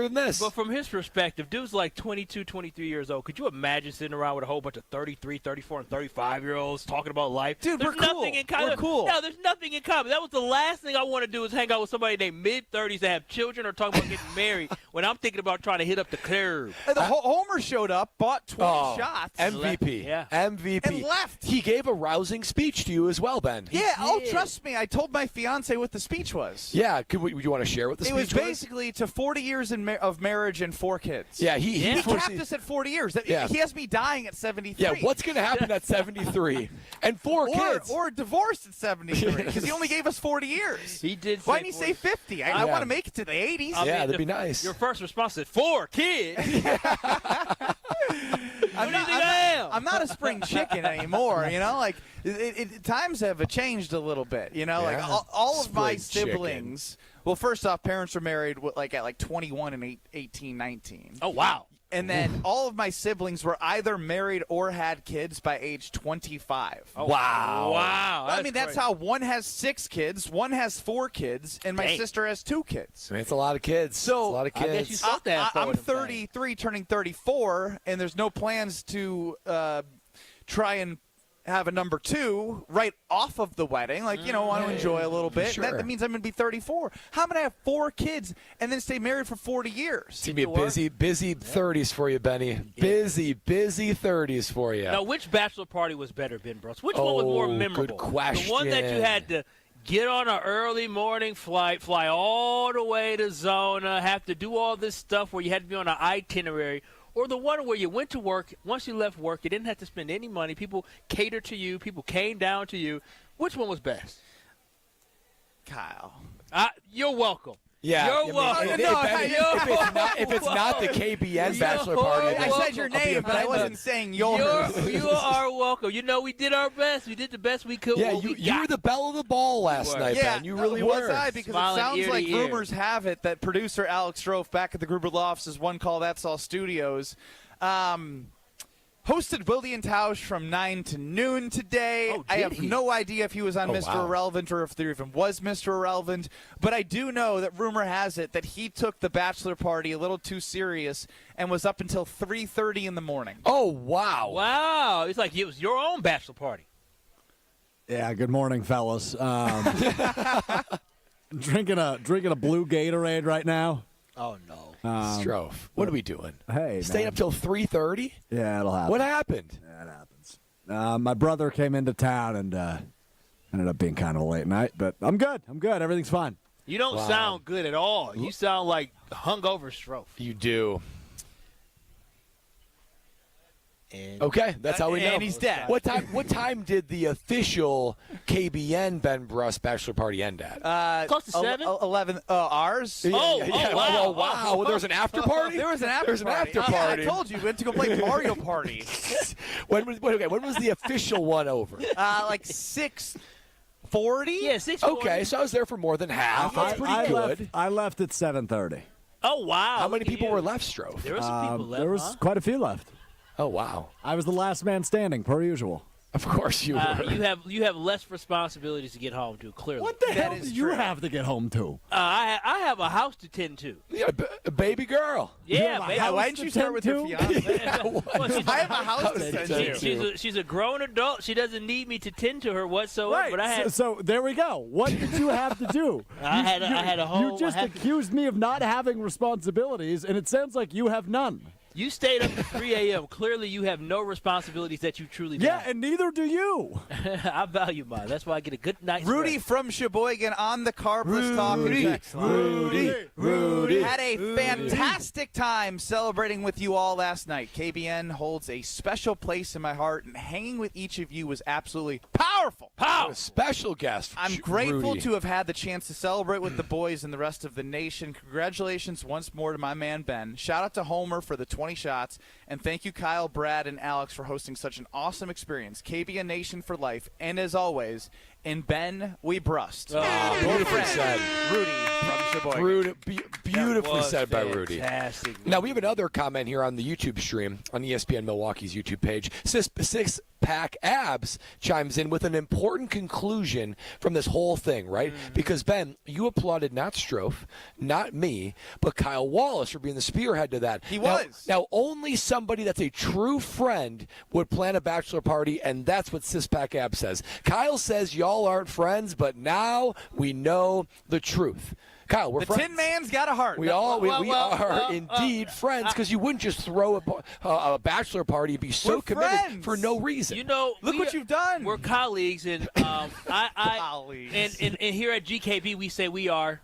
than this. But from his perspective, dude's like 22, 23 years old. Could you imagine sitting around with a whole bunch of 33, 34, and 35-year-olds talking about life? Dude, there's we're nothing cool. in common. We're cool. No, there's nothing in common. That was the last thing I want to do is hang out with somebody named mid-30s that have children or talking about getting married when I'm thinking about trying to hit up the curb. Homer showed up, bought 20 shots. MVP. Yeah. MVP. And left. He gave a rousing speech to you as well, Ben. Yeah, trust me. I told my fiance what the speech was. Yeah, would you want to share what the speech was? It was basically to 40 years of marriage and 4 kids. Yeah, he capped us at 40 years. He has me dying at 73. Yeah, what's going to happen at 73? And 4 kids. Or divorced at 73 because he only gave us 40 years. He did. Why didn't he say 50? I want to make it to the 80s. That'd be nice. Your first response is 4 kids. I'm not a spring chicken anymore, like times have changed a little bit, like all of my siblings. Well, first off, parents were married at 21 and 18, 19. Oh, wow. And then all of my siblings were either married or had kids by age 25. Oh, wow. I mean, that's how one has 6 kids, one has 4 kids, and my sister has 2 kids. I mean, it's a lot of kids. So it's a lot of kids. I guess you thought that. I'm 33, turning 34, and there's no plans to try and have a number 2 right off of the wedding. Want to enjoy a little bit. Sure. That means I'm going to be 34. How am I going to have 4 kids and then stay married for 40 years? It's going to be a busy 30s for you, Benny. Busy 30s for you. Now, which bachelor party was better, Ben Brooks? Which one was more memorable? Good question. The one that you had to get on an early morning flight, fly all the way to Zona, have to do all this stuff where you had to be on an itinerary, or the one where you went to work, once you left work, you didn't have to spend any money, people catered to you, people came down to you. Which one was best? Kyle. You're welcome. Yeah. You're welcome. If it's not the KBN bachelor party, I said your name, but I wasn't saying yours. You are welcome. We did our best. We did the best we could. Yeah, you were the belle of the ball last night, Ben. You really were. Was I? Because it sounds like rumors have it that producer Alex Strofe back at the Gruber Lofts' One Call That's All Studios hosted Willie and Tausch from 9 to noon today. I have no idea if he was on Mr. Irrelevant or if there even was Mr. Irrelevant, but I do know that rumor has it that he took the bachelor party a little too serious and was up until 3:30 in the morning. Oh, wow. Wow. It's like it was your own bachelor party. Yeah, good morning, fellas. Drinking a blue Gatorade right now. Oh, no. Strofe, what are we doing? Hey, staying up till 3:30? Yeah, it'll happen. What happened? Yeah, it happens. My brother came into town and ended up being kind of a late night, but I'm good. Everything's fine. You don't sound good at all. You sound like hungover Strofe. You do. And okay, that's how we know. And he's dead. What time did the official KBN Ben Bruss bachelor party end at? Close to 7? 11. Ours? Yeah. Wow. Wow. There was an after party? There was an after party. I told you. We went to go play Mario Party. When was the official one over? Like 6:40? Yeah, 6:40. Okay, so I was there for more than half. That's pretty good. I left at 7:30. Oh, wow. How many people were left, Strofe? There were some people left, There was quite a few left. Oh, wow. I was the last man standing, per usual. Of course you were. You have less responsibilities to get home to, clearly. What the hell do you have to get home to? I have a house to tend to. Yeah, a baby girl. Yeah, baby. Why didn't you start with your fiance? I have a house to tend to. She's a grown adult. She doesn't need me to tend to her whatsoever. Right. But so there we go. What did you have to do? I had a whole. You just accused me of not having responsibilities, and it sounds like you have none. You stayed up at 3 a.m. Clearly, you have no responsibilities that you truly do. Yeah, and neither do you. I value mine. That's why I get a good night's Rudy rest. from Sheboygan on the Carpus talking. Rudy. Had a fantastic time celebrating with you all last night. KBN holds a special place in my heart, and hanging with each of you was absolutely powerful. A special guest. I'm grateful to have had the chance to celebrate with the boys and the rest of the nation. Congratulations once more to my man Ben. Shout out to Homer for the 20 shots, and thank you Kyle, Brad, and Alex for hosting such an awesome experience. KBN Nation for life, and as always, and Ben, we brust. Beautifully said. Rudy from Sheboygan. Beautifully said by Rudy. Fantastic. Now, we have another comment here on the YouTube stream, on ESPN Milwaukee's YouTube page. Six-pack Abs chimes in with an important conclusion from this whole thing, right? Because, Ben, you applauded not Strofe, not me, but Kyle Wallace for being the spearhead to that. He was. Now, only somebody that's a true friend would plan a bachelor party, and that's what Six-pack Abs says. Kyle says y'all aren't friends, but now we know the truth. Kyle, we're friends. The Tin Man's got a heart. We are indeed friends, because you wouldn't just throw a bachelor party and be so We're committed friends. for no reason. You know, Look what you've done. We're colleagues, and Colleagues. and here at GKB we say we are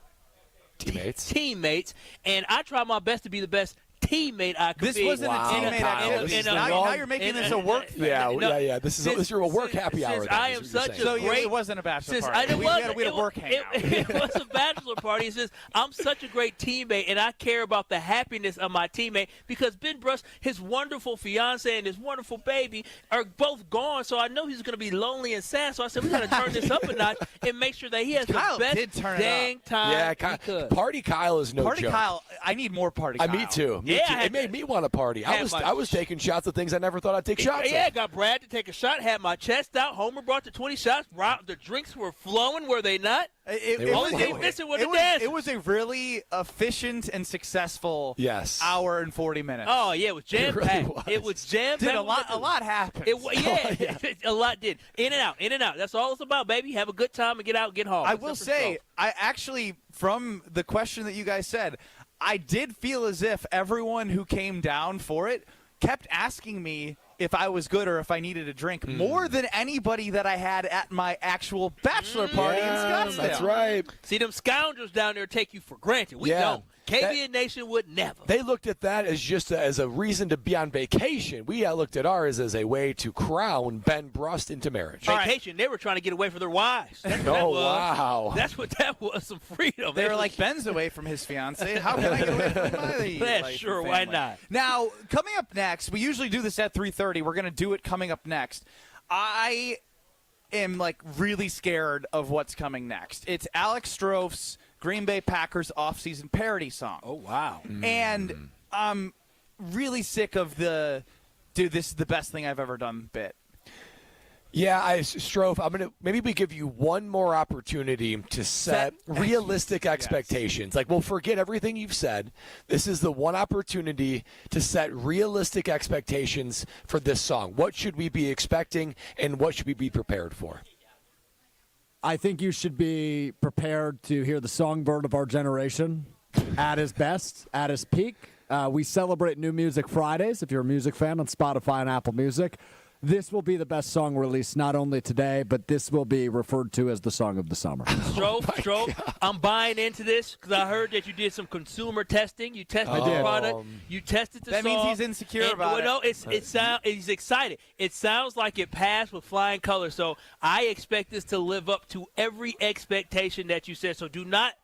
teammates, and I try my best to be the best teammate I could This be. wasn't a teammate activity. Now you're making this a work thing. Yeah. This is your work happy hour. Since I am such a So great, it wasn't a bachelor since party. We had a work hangout. It was a bachelor party. It says I'm such a great teammate, and I care about the happiness of my teammate, because Ben Bruss, his wonderful fiance and his wonderful baby are both gone. So I know he's going to be lonely and sad. So I said we got to turn this up a notch and make sure that he has Kyle the did best turn it dang up. time. Yeah, he could. Party Kyle is no Party joke. Kyle, I need more Party Kyle. Me too. Yeah, It made me want to party. I was taking shots of things I never thought I'd take shots Yeah, of. got Brad to take a shot, had my chest out. Homer brought the 20 shots. The drinks were flowing, were they not? Only thing missing was the dance. It was a really efficient and successful hour and 40 minutes. Oh, yeah, it was jam-packed. Really It was jam-packed. Did a lot happened. A lot did. In and out. That's all it's about, baby. Have a good time and get out and get home. I will say, I actually, from the question that you guys said, I did feel as if everyone who came down for it kept asking me if I was good or if I needed a drink more than anybody that I had at my actual bachelor party in Scottsdale. That's right. See, them scoundrels down there take you for granted. We don't. KBN Nation would never. They looked at that as just as a reason to be on vacation. We looked at ours as a way to crown Ben Brust into marriage. Vacation. They were trying to get away from their wives. That's what that was. Wow. That's what that was, some freedom. They were like, Ben's away from his fiancée. How can I get away from my Yeah, life sure, and why family? not? Now, coming up next, we usually do this at 3:30. We're going to do it coming up next. I am, really scared of what's coming next. It's Alex Strofe's Green Bay Packers offseason parody song. Oh, wow. And I'm really sick of the, dude, this is the best thing I've ever done bit. Yeah, Strofe, maybe we give you one more opportunity to set realistic expectations. We'll forget everything you've said. This is the one opportunity to set realistic expectations for this song. What should we be expecting, and what should we be prepared for? I think you should be prepared to hear the songbird of our generation at his best, at his peak. We celebrate New Music Fridays, if you're a music fan, on Spotify and Apple Music. This will be the best song released not only today, but this will be referred to as the song of the summer. Strofe, I'm buying into this because I heard that you did some consumer testing. You tested the product. You tested the song. That means he's insecure about it. No, he's excited. It sounds like it passed with flying colors. So I expect this to live up to every expectation that you said. So do not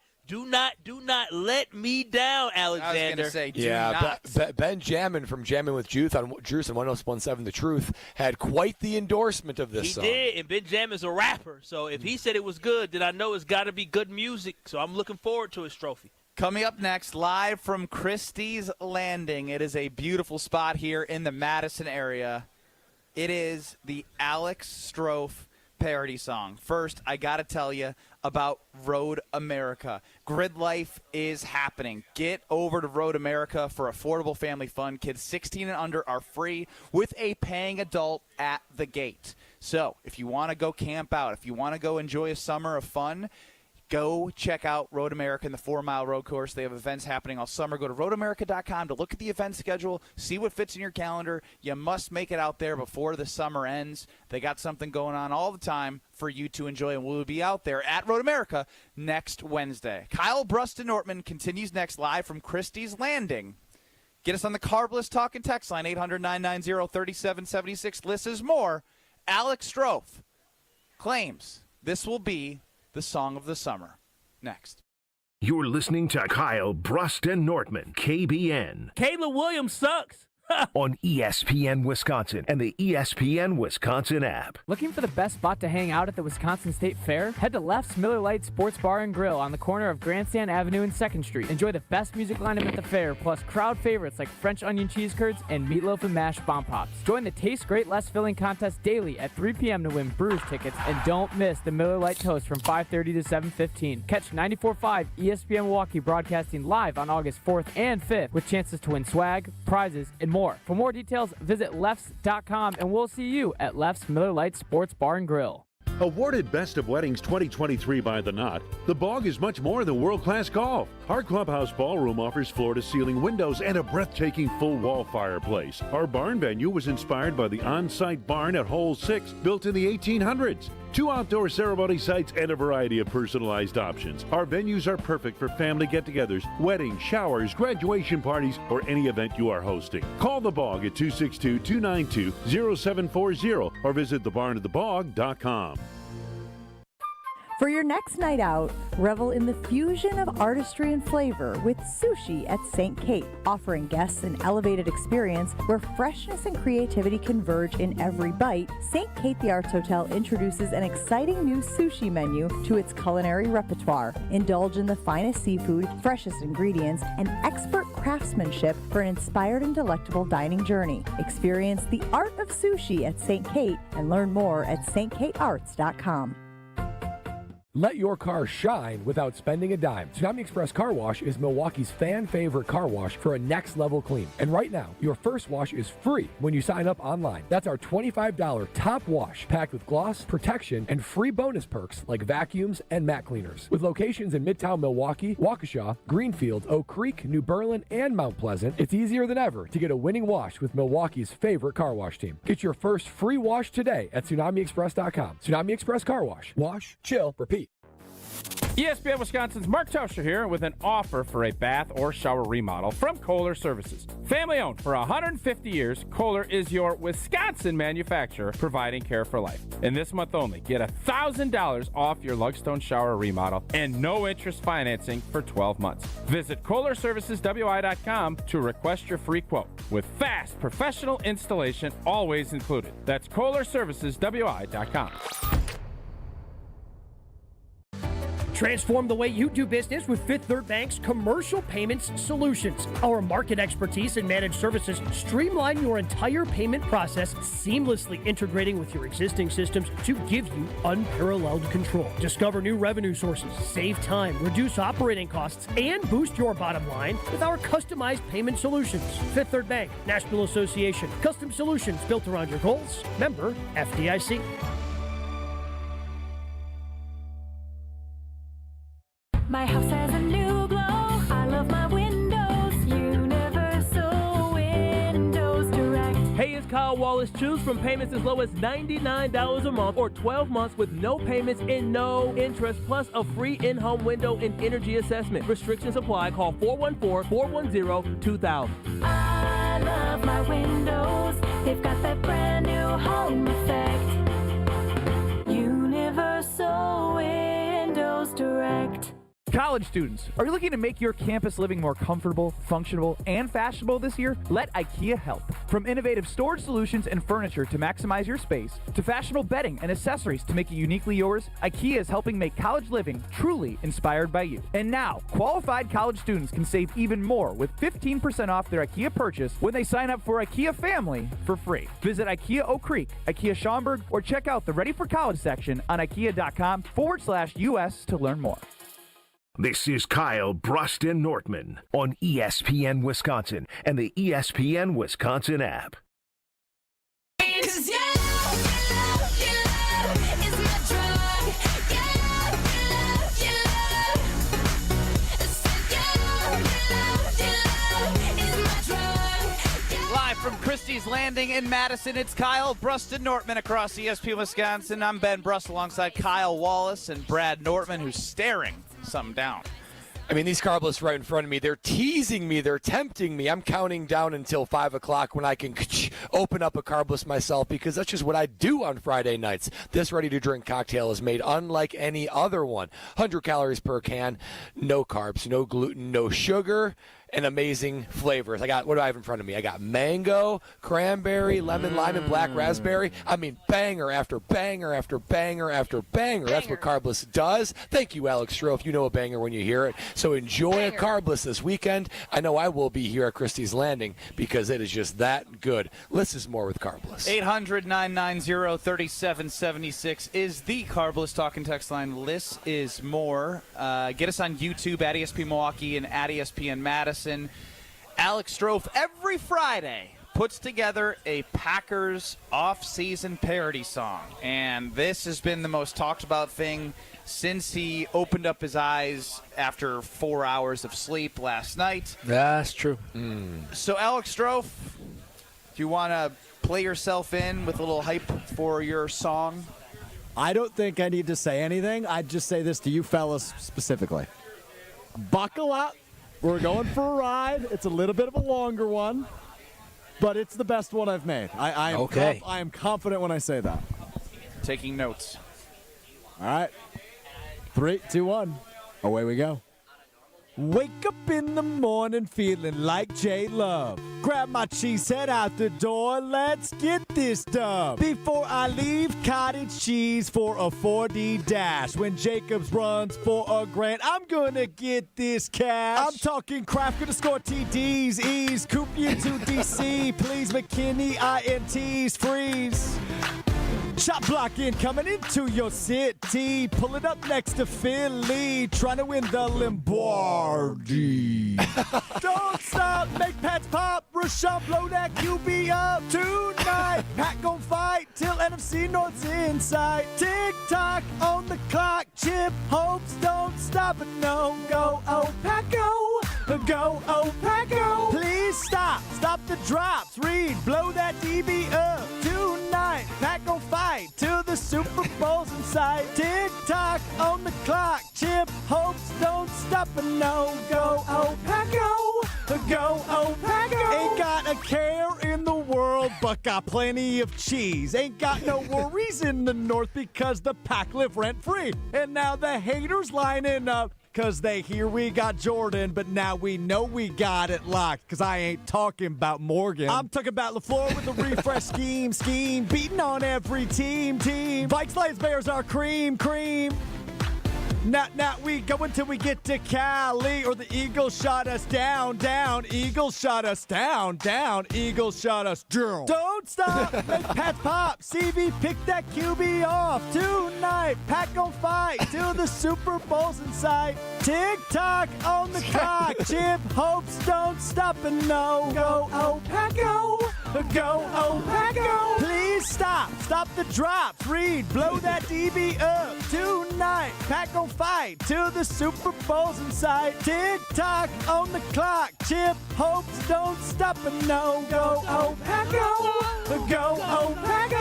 let me down, Alexander. I was going to say, do not. Ben Jammin from Jammin' with Juice on 101.7 The Truth had quite the endorsement of this song. He did, and Ben Jammin's a rapper. So if he said it was good, then I know it's got to be good music. So I'm looking forward to his trophy. Coming up next, live from Christie's Landing. It is a beautiful spot here in the Madison area. It is the Alex Strofe parody song. First, I got to tell you about Road America. Grid Life is happening. Get over to Road America for affordable family fun. Kids 16 and under are free with a paying adult at the gate. So if you want to go camp out, if you want to go enjoy a summer of fun, go check out Road America and the 4 Mile Road Course. They have events happening all summer. Go to roadamerica.com to look at the event schedule, see what fits in your calendar. You must make it out there before the summer ends. They got something going on all the time for you to enjoy, and we'll be out there at Road America next Wednesday. Kyle Bruston-Nortman continues next live from Christie's Landing. Get us on the Carbless Talk and Text line, 800-990-3776. Listens more. Alex Strofe claims this will be the song of the summer. Next. You're listening to Kyle Bruston-Nortman, KBN. Kayla Williams sucks. on ESPN Wisconsin and the ESPN Wisconsin app. Looking for the best spot to hang out at the Wisconsin State Fair? Head to Left's Miller Lite Sports Bar and Grill on the corner of Grandstand Avenue and 2nd Street. Enjoy the best music lineup at the fair, plus crowd favorites like French onion cheese curds and meatloaf and mashed bomb pops. Join the Taste Great Less Filling contest daily at 3 p.m. to win Brews tickets, and don't miss the Miller Lite Toast from 5:30 to 7:15. Catch 94.5 ESPN Milwaukee broadcasting live on August 4th and 5th with chances to win swag, prizes, and more. For more details, visit lefts.com, and we'll see you at Left's Miller Lite Sports Bar and Grill. Awarded Best of Weddings 2023 by The Knot, the Bog is much more than world-class golf. Our clubhouse ballroom offers floor-to-ceiling windows and a breathtaking full-wall fireplace. Our barn venue was inspired by the on-site barn at Hole 6, built in the 1800s. 2 outdoor ceremony sites and a variety of personalized options. Our venues are perfect for family get-togethers, weddings, showers, graduation parties, or any event you are hosting. Call The Bog at 262-292-0740 or visit thebarnofthebog.com. For your next night out, revel in the fusion of artistry and flavor with Sushi at St. Kate, offering guests an elevated experience where freshness and creativity converge in every bite. St. Kate the Arts Hotel introduces an exciting new sushi menu to its culinary repertoire. Indulge in the finest seafood, freshest ingredients, and expert craftsmanship for an inspired and delectable dining journey. Experience the art of sushi at St. Kate and learn more at stkatearts.com. Let your car shine without spending a dime. Tsunami Express Car Wash is Milwaukee's fan-favorite car wash for a next-level clean. And right now, your first wash is free when you sign up online. That's our $25 top wash, packed with gloss, protection, and free bonus perks like vacuums and mat cleaners. With locations in Midtown Milwaukee, Waukesha, Greenfield, Oak Creek, New Berlin, and Mount Pleasant, it's easier than ever to get a winning wash with Milwaukee's favorite car wash team. Get your first free wash today at TsunamiExpress.com. Tsunami Express Car Wash. Wash, chill, repeat. ESPN Wisconsin's Mark Toscher here with an offer for a bath or shower remodel from Kohler Services. Family owned for 150 years, Kohler is your Wisconsin manufacturer providing care for life. And this month only, get $1,000 off your Lugstone shower remodel and no interest financing for 12 months. Visit KohlerServicesWI.com to request your free quote with fast professional installation always included. That's KohlerServicesWI.com. Transform the way you do business with Fifth Third Bank's Commercial Payments Solutions. Our market expertise and managed services streamline your entire payment process, seamlessly integrating with your existing systems to give you unparalleled control. Discover new revenue sources, save time, reduce operating costs, and boost your bottom line with our customized payment solutions. Fifth Third Bank, National Association, custom solutions built around your goals. Member FDIC. My house has a new glow. I love my windows. Universal Windows Direct. Hey, it's Kyle Wallace. Choose from payments as low as $99 a month or 12 months with no payments and no interest, plus a free in-home window and energy assessment. Restrictions apply. Call 414-410-2000. I love my windows. They've got that brand new home effect. Universal Windows Direct. College students, are you looking to make your campus living more comfortable, functional, and fashionable this year? Let IKEA help. From innovative storage solutions and furniture to maximize your space, to fashionable bedding and accessories to make it uniquely yours, IKEA is helping make college living truly inspired by you. And now, qualified college students can save even more with 15% off their IKEA purchase when they sign up for IKEA Family for free. Visit IKEA Oak Creek, IKEA Schaumburg, or check out the Ready for College section on IKEA.com/US to learn more. This is Kyle Bruston Nortman on ESPN Wisconsin and the ESPN Wisconsin app. Live from Christie's Landing in Madison, it's Kyle Bruston Nortman across ESPN Wisconsin. I'm Ben Brust alongside Kyle Wallace and Brad Nortman, who's staring something down. I mean, these carb lists right in front of me, they're teasing me, they're tempting me. I'm counting down until 5 o'clock when I can open up a carb list myself, because that's just what I do on Friday nights. This ready-to-drink cocktail is made unlike any other one. 100 calories per can, no carbs, no gluten, no sugar, and amazing flavors. What do I have in front of me? I got mango, cranberry, lemon, lime, and black raspberry. I mean, banger after banger after banger after banger. That's what Carbless does. Thank you, Alex Strofe. You know a banger when you hear it. So enjoy a Carbless this weekend. I know I will be here at Christie's Landing because it is just that good. Less is more with Carbless. 800-990-3776 is the Carbless talking text line. Less is more. Get us on YouTube at ESPN Milwaukee and at ESPN Madison. Alex Strofe every Friday puts together a Packers off-season parody song, and this has been the most talked about thing since he opened up his eyes after 4 hours of sleep last night. That's true. So, Alex Strofe, do you want to play yourself in with a little hype for your song? I don't think I need to say anything. I'd just say this to you fellas specifically. Buckle up. We're going for a ride. It's a little bit of a longer one, but it's the best one I've made. I am confident when I say that. Taking notes. All right. 3, 2, 1. Away we go. Wake up in the morning feeling like J-Love. Grab my cheese, head out the door, let's get this done. Before I leave, cottage cheese for a 4D dash. When Jacobs runs for a grand, I'm gonna get this cash. I'm talking Kraft, gonna score TDs, E's, coop you to DC. Please, McKinney, INTs, freeze. Shot blocking coming into your city. Pull it up next to Philly. Trying to win the Lombardi. Don't stop. Make Pats pop. Rashawn blow that QB up tonight. Pat gon' fight till NFC North's inside. Tick-tock on the clock. Chip hopes don't stop and no go. Oh, Pat go. Go, oh, Pat go. Please stop. Stop the drops. Reed, blow that DB up tonight. Pat gon' fight till the Super Bowl's inside. Tick-tock on the clock. Chip hopes don't stop and no go. Oh, Pat go. Go, oh, Pat go. Ain't got a care in the world, but got plenty of cheese. Ain't got no worries in the North because the Pack live rent-free. And now the haters lining up. Cause they hear we got Jordan, but now we know we got it locked. Cause I ain't talking about Morgan. I'm talking about LaFleur with the refresh scheme. Beating on every team. Vikes, Lions, Bears are cream. Now we go until we get to Cali, or the Eagles shot us down. Eagles shot us down. Eagles shot us down. Don't stop, make Pats pop. CV pick that QB off tonight. Pat gon' fight till the Super Bowl's inside. Tick-tock on the clock. Chip hopes don't stop and no go. Oh, Pat go. Go, oh, Pat go. Please stop the drops. Reed, blow that DB up tonight. Pat gon' fight till the Super Bowl's inside. Tick-tock on the clock. Chip hopes don't stop and no go. Oh, Pat go. Go, oh, Pat go.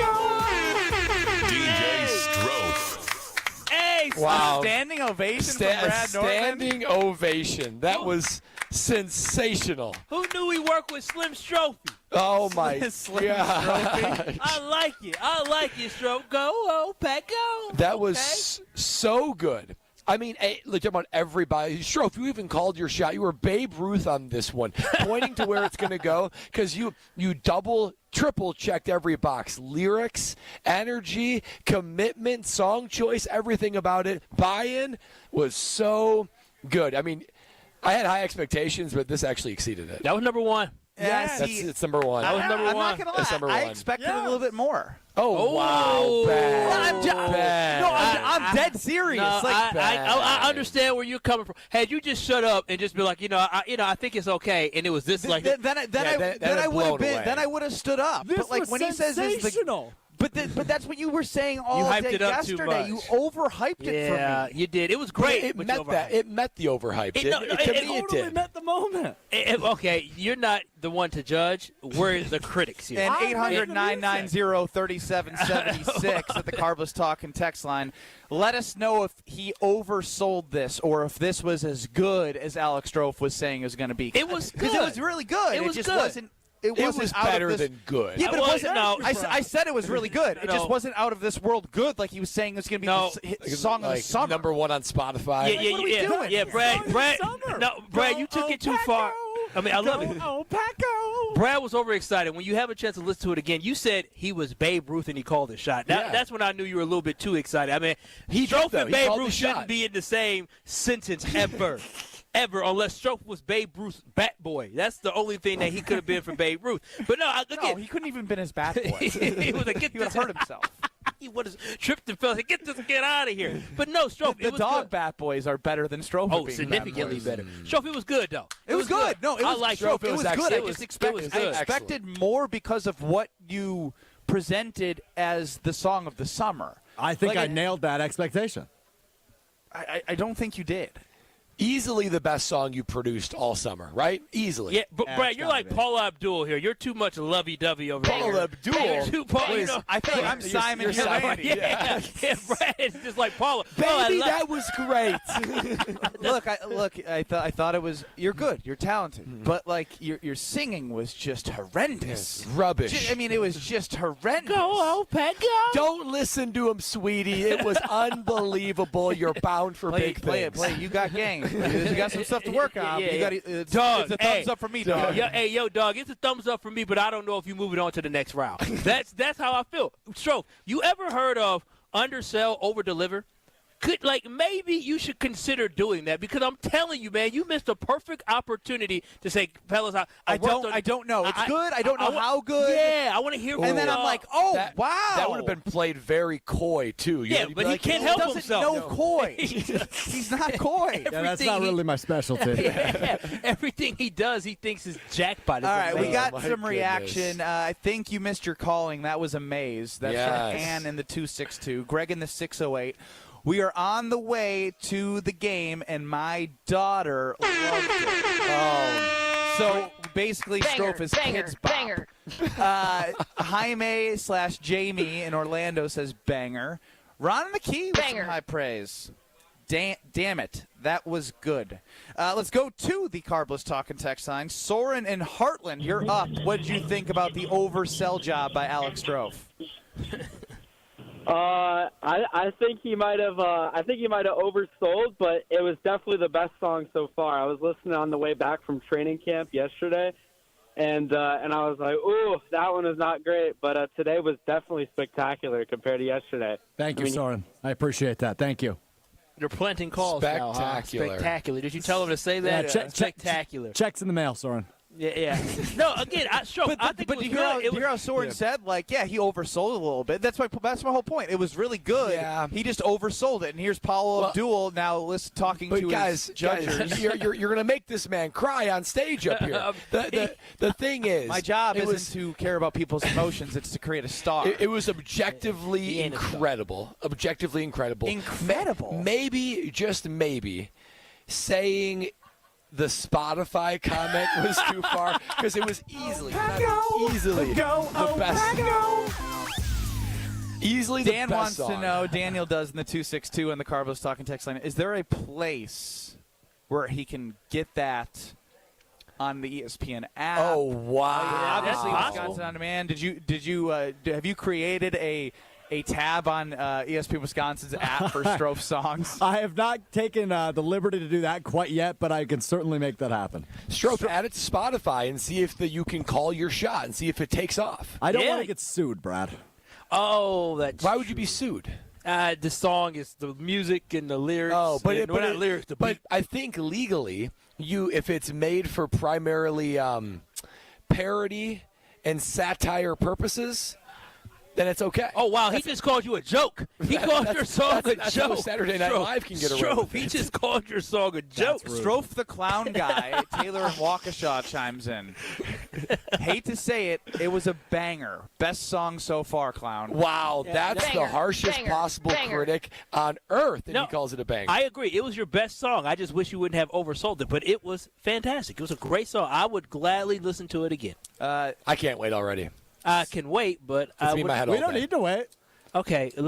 DJ Strofe. Hey, wow. Standing ovation from Brad Norman. Standing ovation. That was sensational. Who knew he worked with Slim Strophe? Oh, my Slim God. I like it, Strofe. Go, oh, Pat, go. That was so good. I mean, look about everybody. Strofe, you even called your shot. You were Babe Ruth on this one, pointing to where it's going to go because you triple checked every box. Lyrics, energy, commitment, song choice, everything about it. Buy-in was so good. I mean, I had high expectations, but this actually exceeded it. That was number one. Yeah, it's number one. That was number one. I'm not gonna lie. That's number one. I expected a little bit more. Oh, wow. Bad. I'm dead serious. No, bad. I understand where you're coming from. Had you just shut up and just be like, I think it's okay, and it was this like then I would have been. Then I would have stood up. This but like was when he says sensational. But that's what you were saying all hyped day it up too yesterday. much. You overhyped it for me. You did. It was great. It met that. It met the overhype. It did. met the moment. Okay, you're not the one to judge. We're the critics here. And 800-990-3776 at the Carbless Talk and text line. Let us know if he oversold this or if this was as good as Alex Strofe was saying it was going to be. It was good. Because it was really good. It was just good. wasn't. It was better than good. Yeah, but it wasn't. No, I said it was really good. It just wasn't out of this world good like he was saying it was going to be the song of the summer. Number one on Spotify. Yeah, Brad, you took it too far. I mean, I love it. Oh, Paco. Brad was overexcited. When you have a chance to listen to it again, you said he was Babe Ruth and he called the shot. That's when I knew you were a little bit too excited. I mean, Strofe and Babe Ruth shouldn't be in the same sentence ever. Ever, unless Strofe was Babe Ruth's bat boy. That's the only thing that he could have been for Babe Ruth. But no, again, he couldn't even been his bat boy. he would have hurt himself. He would have tripped and fell. Get this kid out of here. But no, Strofe. The dog bat boys are better than Strofe. Oh, significantly better. Strofe, it was good though. It was good. No, it was, I like Strofe. It was good. I just expected. I expected more because of what you presented as the song of the summer. I think I nailed that expectation. I don't think you did. Easily the best song you produced all summer, right? Easily. Yeah, but Brad, you're like Paula Abdul here. You're too much lovey-dovey over here. Paula Abdul? You're too I feel like I'm Simon. You're Simon. Yeah, Brad is just like Paula. Baby, that was great. I thought it was. You're good. You're talented. But like your singing was just horrendous. Rubbish. I mean, it was just horrendous. Go, Pat, go. Don't listen to him, sweetie. It was unbelievable. You're bound for big things. Play it. You got game. You got some stuff to work on. Yeah. It's a thumbs up for me, dog. Yo, dog, it's a thumbs up for me, but I don't know if you move it on to the next round. That's how I feel. Strofe, you ever heard of undersell, overdeliver? Maybe you should consider doing that because I'm telling you, man, you missed a perfect opportunity to say, fellas, I don't know. It's good. I don't know how good. Yeah, I want to hear from And then I'm like, wow. That would have been played very coy, too. But he can't help himself. No coy. He's not coy. Yeah, that's not really my specialty. Everything he does, he thinks is jackpot. All right, we got some reaction. I think you missed your calling. That was a maze. That's from Ann in the 262. Greg in the 608. We are on the way to the game, and my daughter loved it. So basically, Strofe is kids bop. Jaime/Jamie in Orlando says banger. Ron McKee with some high praise. Damn it, that was good. Let's go to the Carbless Talk and Text line. Soren in Heartland, you're up. What did you think about the oversell job by Alex Strofe? I think he might have. I think he might have oversold, but it was definitely the best song so far. I was listening on the way back from training camp yesterday, and I was like, "Ooh, that one is not great." But today was definitely spectacular compared to yesterday. Thank you, Soren. I appreciate that. Thank you. You're planting calls now, huh? Spectacular. Did you tell him to say that? Yeah, spectacular. Checks in the mail, Soren. Yeah. No, again, I think but it was you good. hear how Soren said, he oversold it a little bit. That's my whole point. It was really good. Yeah. He just oversold it. And here's Paula Abdul now talking to his judges. You're going to make this man cry on stage up here. The thing is, my job isn't to care about people's emotions. It's to create a star. It was objectively incredible. Objectively incredible. Incredible. Maybe, just maybe, saying the Spotify comment was too far because it was easily the best. Easily the Dan best wants song. to know, Daniel does in the 262 and the Carlos Talking text line, is there a place where he can get that on the ESPN app? Oh, wow. Obviously, Wisconsin On Demand. Have you created a tab on ESPN Wisconsin's app for Strofe songs? I have not taken the liberty to do that quite yet, but I can certainly make that happen. Strofe, add it to Spotify and see if you can call your shot and see if it takes off. I don't want to get sued, Brad. Oh, that's Why would you be sued? The song is the music and the lyrics. Oh, but not lyrics. But I think legally, if it's made for primarily parody and satire purposes, then it's okay. Oh, wow, he just called you a joke. He called your song a that's joke. how Saturday Night Live can get away with he it. just called your song a joke. Strofe the Clown Guy, Taylor in Waukesha chimes in. Hate to say it, it was a banger. Best song so far, Clown. Wow, that's Banger, the harshest banger, possible banger. critic on earth, and No, he calls it a banger. I agree. It was your best song. I just wish you wouldn't have oversold it, but it was fantastic. It was a great song. I would gladly listen to it again. I can't wait already. I can wait, but I me in would, my head We all don't day. need to wait. Okay. We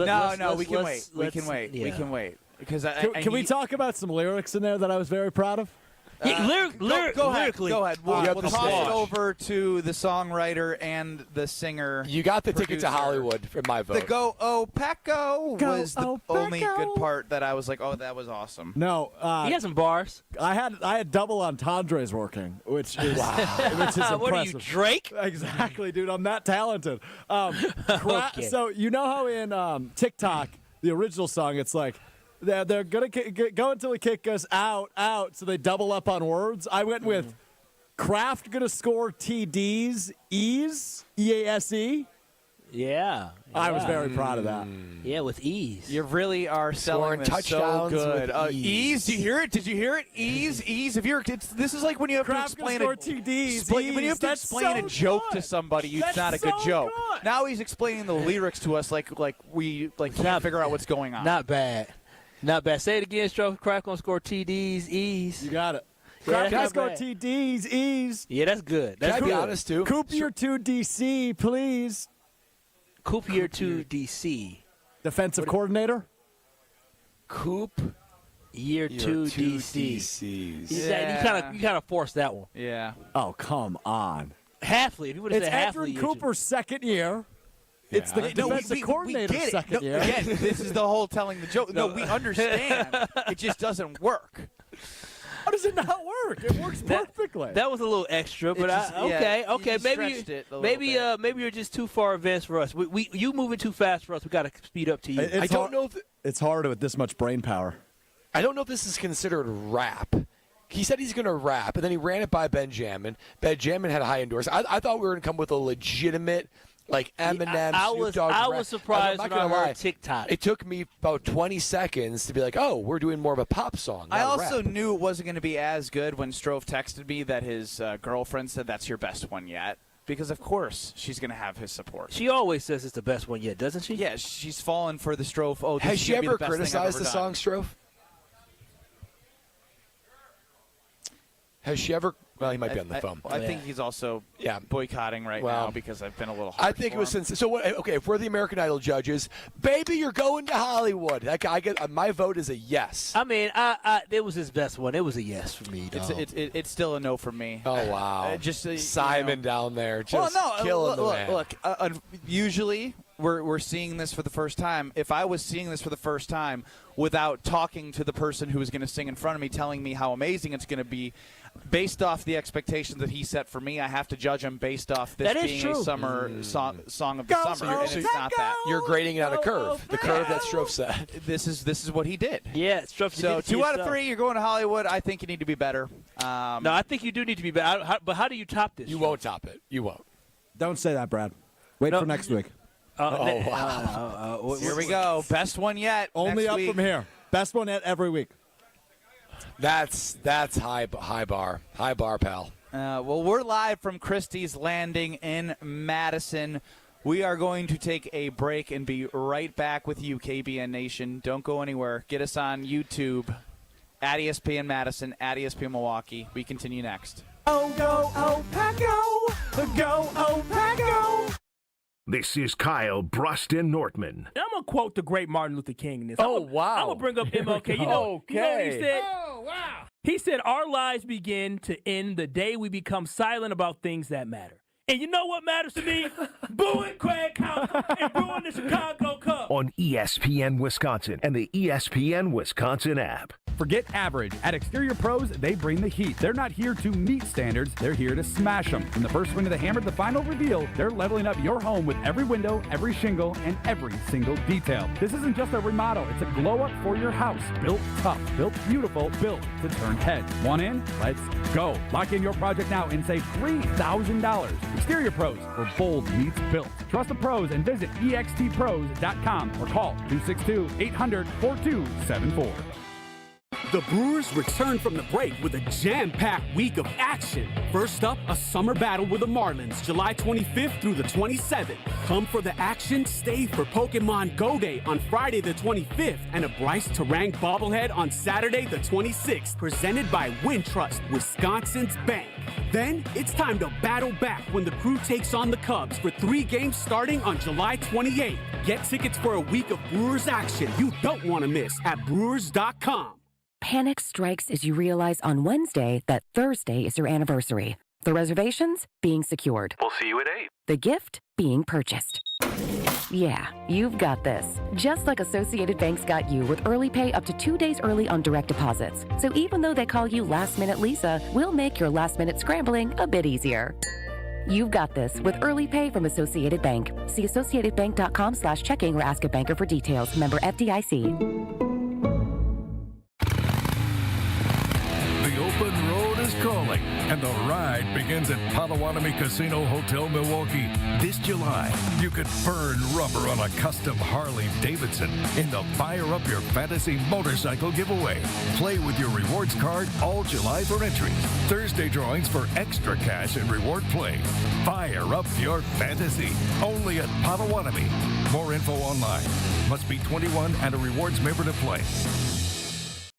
can wait. We can wait. Yeah. We can wait. Because Can we talk about some lyrics in there that I was very proud of? Lyrically. Go ahead. We'll the toss it stage. over to the songwriter and the singer. You got the ticket to producer. Hollywood for my vote. The Go Oh Paco was the Oh, only Paco. good part that I was like, oh, that was awesome. No, He has some bars. I had double entendres working, which is which is impressive. What are you, Drake? Exactly, dude. I'm that talented. Okay. So you know how in TikTok, the original song, it's like they're gonna go until the kick goes out. So they double up on words. I went with Kraft gonna score TDs Ease EASE. Yeah. I was very proud of that. Yeah, with ease. You really are selling Scoring this so touchdowns good. with Ease, do you hear it? Did you hear it? Ease. This is like when you have Kraft to explain gonna score TDs. when you have to That's explain a so joke good. to somebody. It's That's not a good so joke. good. Now he's explaining the lyrics to us like we can't figure out what's going on. Not bad. Not bad. Say it again, Stroke. Kraft gonna score TDs, Ease. You got it. Yeah, Kraft that's gonna not score bad. TDs Ease. Yeah, that's good. Can That's I be good. honest, too? Coop your 2 DC, please. Coop year 2 DC. Defensive coordinator. Coop Year 2 DC. DCs. You kind of forced that one. Yeah. Oh, come on. Halfley. If you would have It's said Halfley, Andrew year Cooper's second year. It's the defensive coordinator's get it. second year. Again, this is the whole telling the joke. No, we understand. It just doesn't work. How does it not work? It works perfectly. That was a little extra, but okay. Maybe maybe you're just too far advanced for us. You moving too fast for us. We got to speed up to you. I don't know if it's hard with this much brain power. I don't know if this is considered rap. He said he's going to rap, and then he ran it by Benjamin. Benjamin had a high endorsement. I thought we were going to come with a legitimate, like Eminem, Snoop Dogg I rap. was surprised I'm when not I gonna heard lie. TikTok. It took me about 20 seconds to be like, oh, we're doing more of a pop song. I not also rap. knew it wasn't going to be as good when Strove texted me that his girlfriend said that's your best one yet. Because, of course, she's going to have his support. She always says it's the best one yet, doesn't she? Yeah, she's fallen for the Strove. Oh, this Has is she gonna be ever the best thing I've criticized ever the done. song, Strove? Has she ever? Well, he might be on the phone. I think he's also boycotting right now because I've been a little. I think it was since. So what? Okay, if we're the American Idol judges, baby, you're going to Hollywood. I get my vote is a yes. I mean, it was his best one. It was a yes for me. It's still a no for me. Oh wow! Just Simon down there, just killing the man. Look, usually we're seeing this for the first time. If I was seeing this for the first time without talking to the person who was going to sing in front of me, telling me how amazing it's going to be, based off the expectations that he set for me, I have to judge him based off this being a summer song of the summer, and it's not that. You're grading it on a curve. The curve that Strove set. This is what he did. Yeah, Strove. So 2 out of 3, you're going to Hollywood. I think you need to be better. No, I think you do need to be better. But how do you top this? You won't top it. You won't. Don't say that, Brad. Wait for next week. Wow. Here we go. Best one yet. Only next up week. from here. Best one yet every week. That's high bar, pal. Well, we're live from Christie's Landing in Madison. We are going to take a break and be right back with you, KBN Nation. Don't go anywhere. Get us on YouTube at ESPN Madison, at ESPN Milwaukee. We continue next. Oh, go, oh, Paco. Go, oh, Paco. This is Kyle Bruston Nortman. I'm going to quote the great Martin Luther King in this. Oh, I'm wow. going to bring up MLK. You know what he said? Oh, wow. He said, our lives begin to end the day we become silent about things that matter. And you know what matters to me? Booing Craig Counsell and booing the Chicago Cubs. On ESPN Wisconsin and the ESPN Wisconsin app. Forget average. At Exterior Pros, they bring the heat. They're not here to meet standards. They're here to smash them. From the first swing of the hammer to the final reveal, they're leveling up your home with every window, every shingle, and every single detail. This isn't just a remodel. It's a glow-up for your house. Built tough, built beautiful, built to turn heads. Want in? Let's go. Lock in your project now and save $3,000. Exterior Pros, where bold meets built. Trust the pros and visit extpros.com or call 262-800-4274. The Brewers return from the break with a jam-packed week of action. First up, a summer battle with the Marlins, July 25th through the 27th. Come for the action, stay for Pokemon Go Day on Friday the 25th, and a Bryce Terang bobblehead on Saturday the 26th, presented by Wintrust, Wisconsin's bank. Then, it's time to battle back when the crew takes on the Cubs for 3 games starting on July 28th. Get tickets for a week of Brewers action you don't want to miss at Brewers.com. Panic strikes as you realize on Wednesday that Thursday is your anniversary. The reservations being secured. We'll see you at 8. The gift being purchased. Yeah, you've got this. Just like Associated Bank's got you with early pay up to 2 days early on direct deposits. So even though they call you Last Minute Lisa, we'll make your last minute scrambling a bit easier. You've got this with early pay from Associated Bank. See associatedbank.com/checking or ask a banker for details. Member FDIC. The open road is calling, and the ride begins at Potawatomi Casino Hotel Milwaukee. This July, you could burn rubber on a custom Harley-Davidson in the Fire Up Your Fantasy motorcycle giveaway. Play with your rewards card all July for entries. Thursday drawings for extra cash and reward play. Fire Up Your Fantasy, only at Potawatomi. More info online. Must be 21 and a rewards member to play.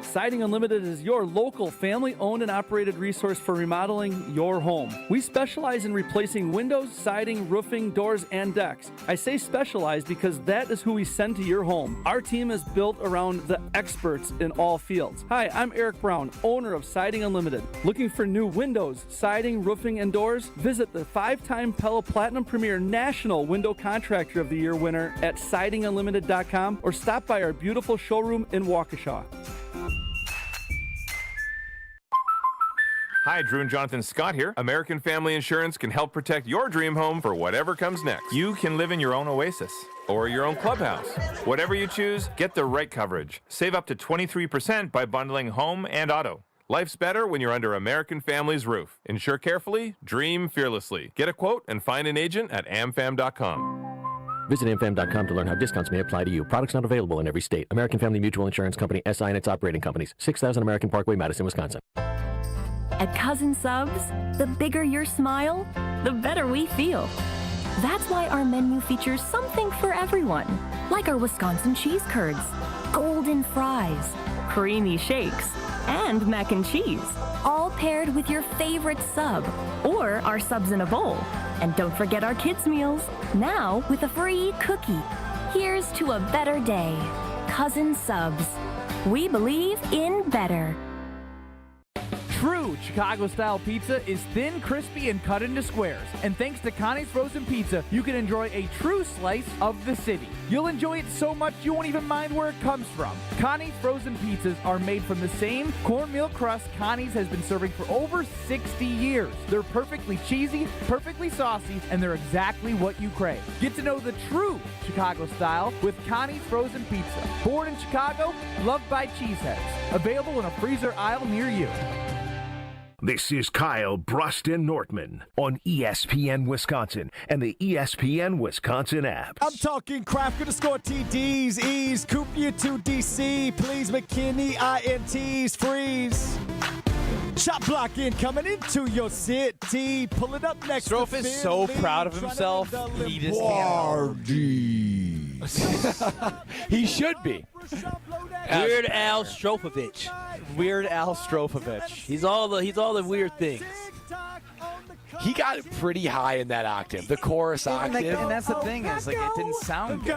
Siding Unlimited is your local family-owned and operated resource for remodeling your home. We specialize in replacing windows, siding, roofing, doors, and decks. I say specialize because that is who we send to your home. Our team is built around the experts in all fields. Hi, I'm Eric Brown, owner of Siding Unlimited. Looking for new windows, siding, roofing, and doors? Visit the 5-time Pella Platinum Premier National Window Contractor of the Year winner at sidingunlimited.com or stop by our beautiful showroom in Waukesha. Hi, Drew and Jonathan Scott here. American Family Insurance can help protect your dream home for whatever comes next. You can live in your own oasis or your own clubhouse. Whatever you choose, get the right coverage. Save up to 23% by bundling home and auto. Life's better when you're under American Family's roof. Insure carefully, dream fearlessly. Get a quote and find an agent at amfam.com. Visit amfam.com to learn how discounts may apply to you. Products not available in every state. American Family Mutual Insurance Company, SI and its operating companies. 6000 American Parkway, Madison, Wisconsin. At Cousin Subs, the bigger your smile, the better we feel. That's why our menu features something for everyone, like our Wisconsin cheese curds, golden fries, creamy shakes, and mac and cheese, all paired with your favorite sub, or our subs in a bowl. And don't forget our kids' meals, now with a free cookie. Here's to a better day. Cousin Subs. We believe in better. True Chicago-style pizza is thin, crispy, and cut into squares. And thanks to Connie's Frozen Pizza, you can enjoy a true slice of the city. You'll enjoy it so much you won't even mind where it comes from. Connie's Frozen Pizzas are made from the same cornmeal crust Connie's has been serving for over 60 years. They're perfectly cheesy, perfectly saucy, and they're exactly what you crave. Get to know the true Chicago style with Connie's Frozen Pizza. Born in Chicago, loved by cheeseheads. Available in a freezer aisle near you. This is Kyle Bruston Nortman on ESPN Wisconsin and the ESPN Wisconsin app. I'm talking craft, gonna score TDs, E's, coop you to DC, please McKinney, INTs, freeze. Shot block incoming into your city, pull it up next Strofe to is so proud of himself, he just can't. He should be. Weird Al Strofovich. Weird Al Strofovich. He's all the weird things. He got it pretty high in that octave, the chorus octave. And that's the thing is, like, it didn't sound good.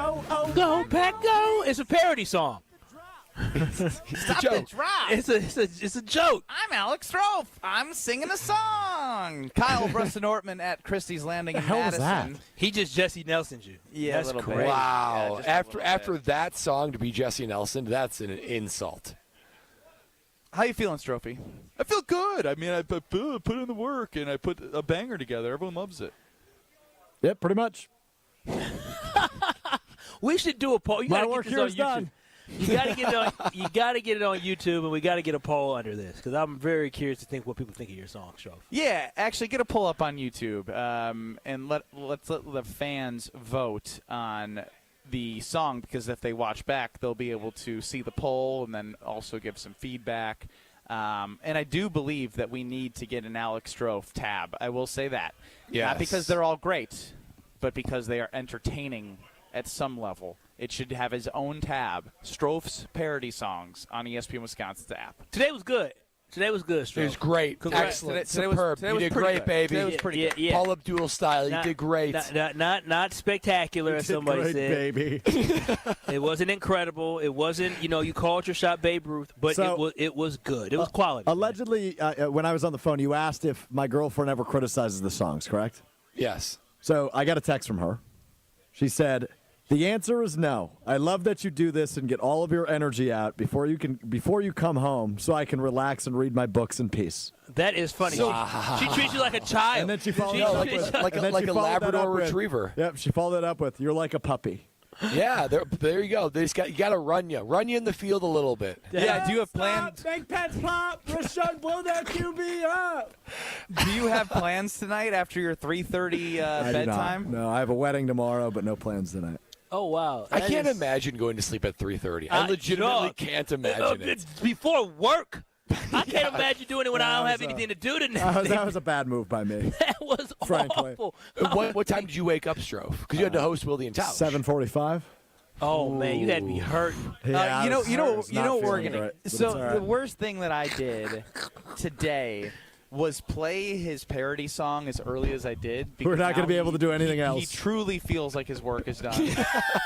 Go, Pack, go! It's a parody song. Stop the drop. It's a joke. I'm Alex Strofe. I'm singing a song. Kyle Bruston Ortman at Christie's Landing in Madison. He just Jesse Nelson'd you. Yeah, that's a little crazy. bit. Wow. Yeah, after that song to be Jesse Nelson, that's an insult. How you feeling, Strophe? I feel good. I mean, I put in the work, and I put a banger together. Everyone loves it. Yep, pretty much. We should do a poll. You My gotta work get this here on is YouTube. done. You gotta get it on. You gotta get it on YouTube, and we gotta get a poll under this because I'm very curious to think what people think of your song, Strofe. Yeah, actually, get a pull up on YouTube, and let's let the fans vote on the song, because if they watch back, they'll be able to see the poll and then also give some feedback. And I do believe that we need to get an Alex Strofe tab. I will say that. Yes. Not because they're all great, but because they are entertaining at some level. It should have his own tab, Strofe's parody songs, on ESPN Wisconsin's app. Today was good. Today was good, Stroh. It was great. Excellent. Superb. You did great, baby. Today was pretty good. Paul Abdul style. You did great. Not spectacular, as somebody great, said. baby. It wasn't incredible. It wasn't, you called your shot Babe Ruth, but it was good. It was quality. Allegedly, when I was on the phone, you asked if my girlfriend ever criticizes the songs, correct? Yes. So I got a text from her. She said, "The answer is no. I love that you do this and get all of your energy out before you come home, so I can relax and read my books in peace." That is funny. She treats you like a child. And then she followed up with like a Labrador Retriever. Yep, she followed that up with, "You're like a puppy." Yeah, there you go. You got to run you in the field a little bit. Yeah, do you have plans? Big pets pop. Rashad, blow that QB up. Do you have plans tonight after your 3:30 bedtime? No, I have a wedding tomorrow, but no plans tonight. Oh, wow. I can't imagine going to sleep at 3:30. I legitimately can't imagine it. Before work. I can't imagine doing it when I don't have anything to do tonight. That was a bad move by me. That was awful. What time did you wake up, Stroh? Because you had to host Willie and Tausch. 7:45. Oh man, you had to be hurting. Yeah, you know what we're gonna. Right, so the worst thing that I did today was play his parody song as early as I did. We're not going to be able to do anything else. He truly feels like his work is done.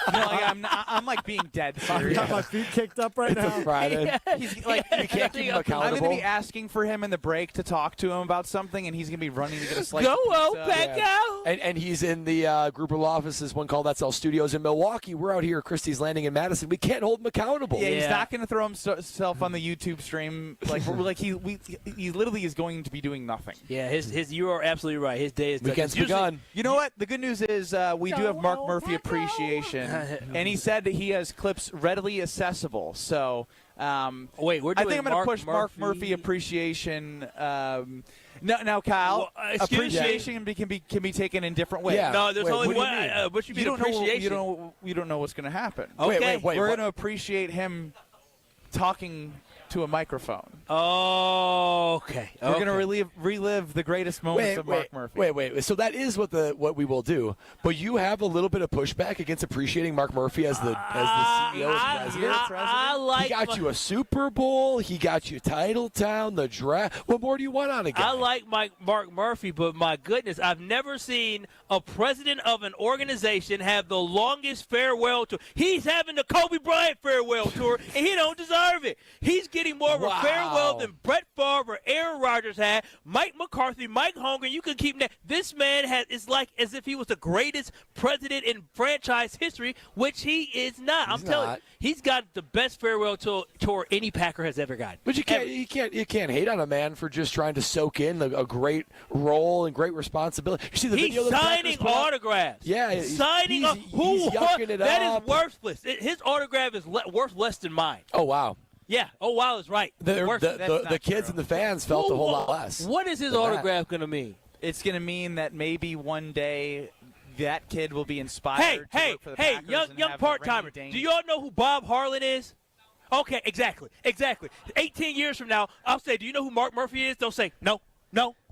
I'm like being dead serious. I've got my feet kicked up right now. It's a Friday. He's like, you can't keep him accountable. I'm going to be asking for him in the break to talk to him about something, and he's going to be running to get a slice Go of pizza. back out. And he's in the group of offices, one called That's All Studios in Milwaukee. We're out here at Christie's Landing in Madison. We can't hold him accountable. Yeah, he's not going to throw himself on the YouTube stream. He literally is going to be doing nothing. Yeah, you are absolutely right. His day is weekend's begun. You know what? The good news is we do have Mark Murphy appreciation, and he said that he has clips readily accessible. So, wait, we're doing I think I'm going to push Mark Murphy appreciation. Now, Kyle, appreciation can be taken in different ways. Yeah. No, there's only one. What you mean appreciation? You don't know what's going to happen. Okay. Wait. We're going to appreciate him talking to a microphone. Oh, okay. We're going to relive the greatest moments of Mark Murphy. Wait. So that is what we will do. But you have a little bit of pushback against appreciating Mark Murphy as the CEO, as president. He got you a Super Bowl. He got you Titletown, the draft. What more do you want on a guy? I like Mark Murphy, but my goodness, I've never seen a president of an organization have the longest farewell tour. He's having the Kobe Bryant farewell tour, and he don't deserve it. He's getting more of a farewell than Brett Favre or Aaron Rodgers had, Mike McCarthy, Mike Holmgren. You can keep that. This man it's like as if he was the greatest president in franchise history, which he is not. I'm telling you, he's got the best farewell tour any Packer has ever gotten. But you can't hate on a man for just trying to soak in a great role and great responsibility. You see the video he's signing autographs. Yeah, he's yucking it up. That is worthless. His autograph is worth less than mine. Oh wow. Yeah. Oh, wow is right. The kids and the fans felt a whole lot less. What is his autograph going to mean? It's going to mean that maybe one day that kid will be inspired to work for the Packers young part-timer. Do you all know who Bob Harlan is? Okay, exactly. 18 years from now, I'll say, do you know who Mark Murphy is? They'll say, no.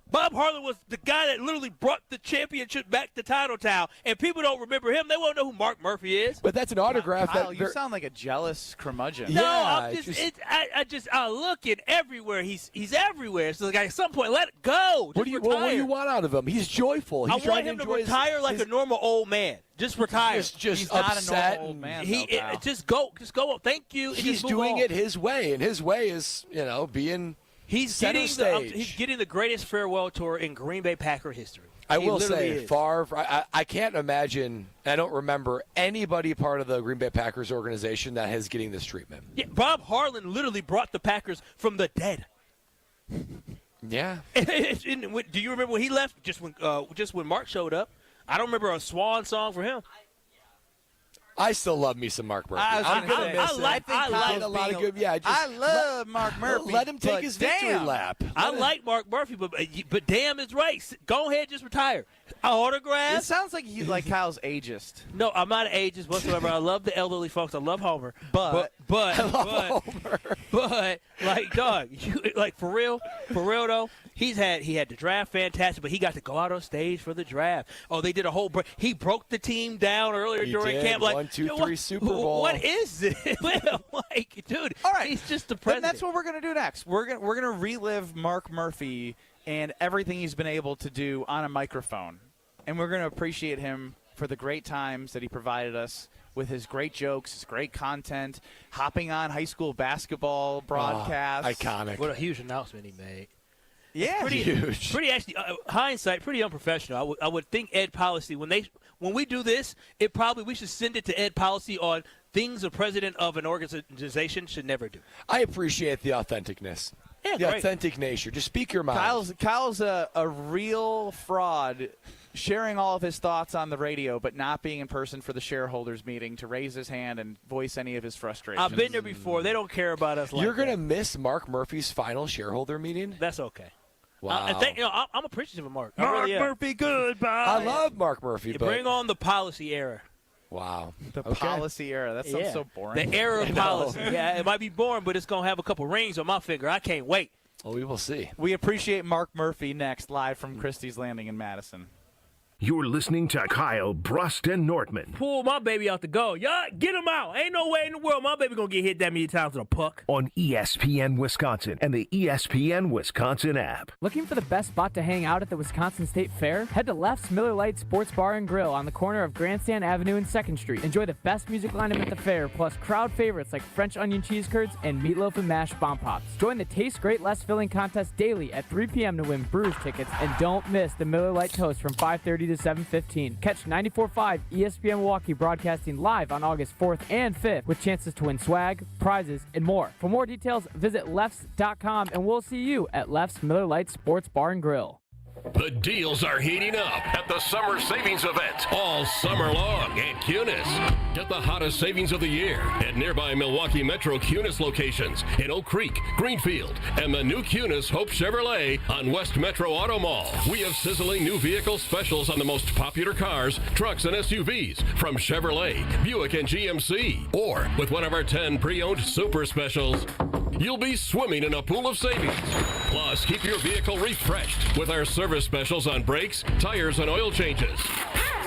Bob Harlan was the guy that literally brought the championship back to Titletown, and people don't remember him. They won't know who Mark Murphy is. But that's an autograph. Kyle, you sound like a jealous curmudgeon. No, I look at everywhere. He's everywhere. So like at some point, let it go. What do you want out of him? He's joyful. He's I want him to retire like a normal old man. Just retire. Just He's upset. not a normal old man. Just go. Thank you. He's doing it his way, and his way is being. He's getting the greatest farewell tour in Green Bay Packer history. I will say, Favre, I can't imagine, I don't remember anybody part of the Green Bay Packers organization that is getting this treatment. Yeah, Bob Harlan literally brought the Packers from the dead. Yeah. Do you remember when he left? Just when Mark showed up? I don't remember a swan song for him. I still love me some Mark Murphy. I love Mark Murphy. Let him take his victory lap. I like Mark Murphy, but damn is right. Go ahead, just retire. Autograph. It sounds like you like Kyle's ageist. No, I'm not an ageist whatsoever. I love the elderly folks. I love Homer. But like, dog, for real though, he had the draft fantastic, but he got to go out on stage for the draft. Oh, they did a whole he broke the team down earlier during camp. Like 1, 2, 3 Super Bowl. What is this? Like, dude, all right, he's just the president. Then that's what we're gonna do next. We're gonna relive Mark Murphy and everything he's been able to do on a microphone, and we're gonna appreciate him for the great times that he provided us with his great jokes, his great content, hopping on high school basketball broadcasts. Iconic. What a huge announcement he made. Yeah, pretty huge. Pretty actually, hindsight, pretty unprofessional. I would think Ed Policy when we do this, we should send it to Ed Policy on things a president of an organization should never do. I appreciate the authenticness. Yeah, the great. authentic nature. Just speak your mind. Kyle's a real fraud, sharing all of his thoughts on the radio, but not being in person for the shareholders meeting to raise his hand and voice any of his frustrations. I've been there before. They don't care about us like You're going to that. miss Mark Murphy's final shareholder meeting? That's okay. Wow. I'm appreciative of Mark. Mark I really am. Murphy, goodbye. I love Mark Murphy. Yeah, but bring on the policy era. Wow. The policy era. That sounds so boring. The era of policy. Yeah, it might be boring, but it's going to have a couple rings on my finger. I can't wait. Well, we will see. We appreciate Mark Murphy next, live from Christie's Landing in Madison. You're listening to Kyle Brust and Nortman Pull my baby out the goal. Y'all get him out. Ain't no way in the world my baby going to get hit that many times with a puck. on ESPN Wisconsin and the ESPN Wisconsin app. Looking for the best spot to hang out at the Wisconsin State Fair? Head to Left's Miller Lite Sports Bar and Grill on the corner of Grandstand Avenue and 2nd Street. Enjoy the best music lineup at the fair, plus crowd favorites like French onion cheese curds and meatloaf and mashed bomb pops. Join the Taste Great Less Filling contest daily at 3 p.m. to win Brewers tickets, and don't miss the Miller Lite Toast from 5:30 to 7:15. Catch 94.5 ESPN Milwaukee broadcasting live on August 4th and 5th with chances to win swag, prizes, and more. For more details, visit lefts.com, and we'll see you at Left's Miller Lite Sports Bar and Grill. The deals are heating up at the Summer Savings Event all summer long at Cunis. Get the hottest savings of the year at nearby Milwaukee Metro Cunis locations in Oak Creek, Greenfield, and the new Cunis Hope Chevrolet on West Metro Auto Mall. We have sizzling new vehicle specials on the most popular cars, trucks, and SUVs from Chevrolet, Buick, and GMC. Or with one of our 10 pre-owned super specials, you'll be swimming in a pool of savings. Plus, keep your vehicle refreshed with our service specials on brakes, tires, and oil changes.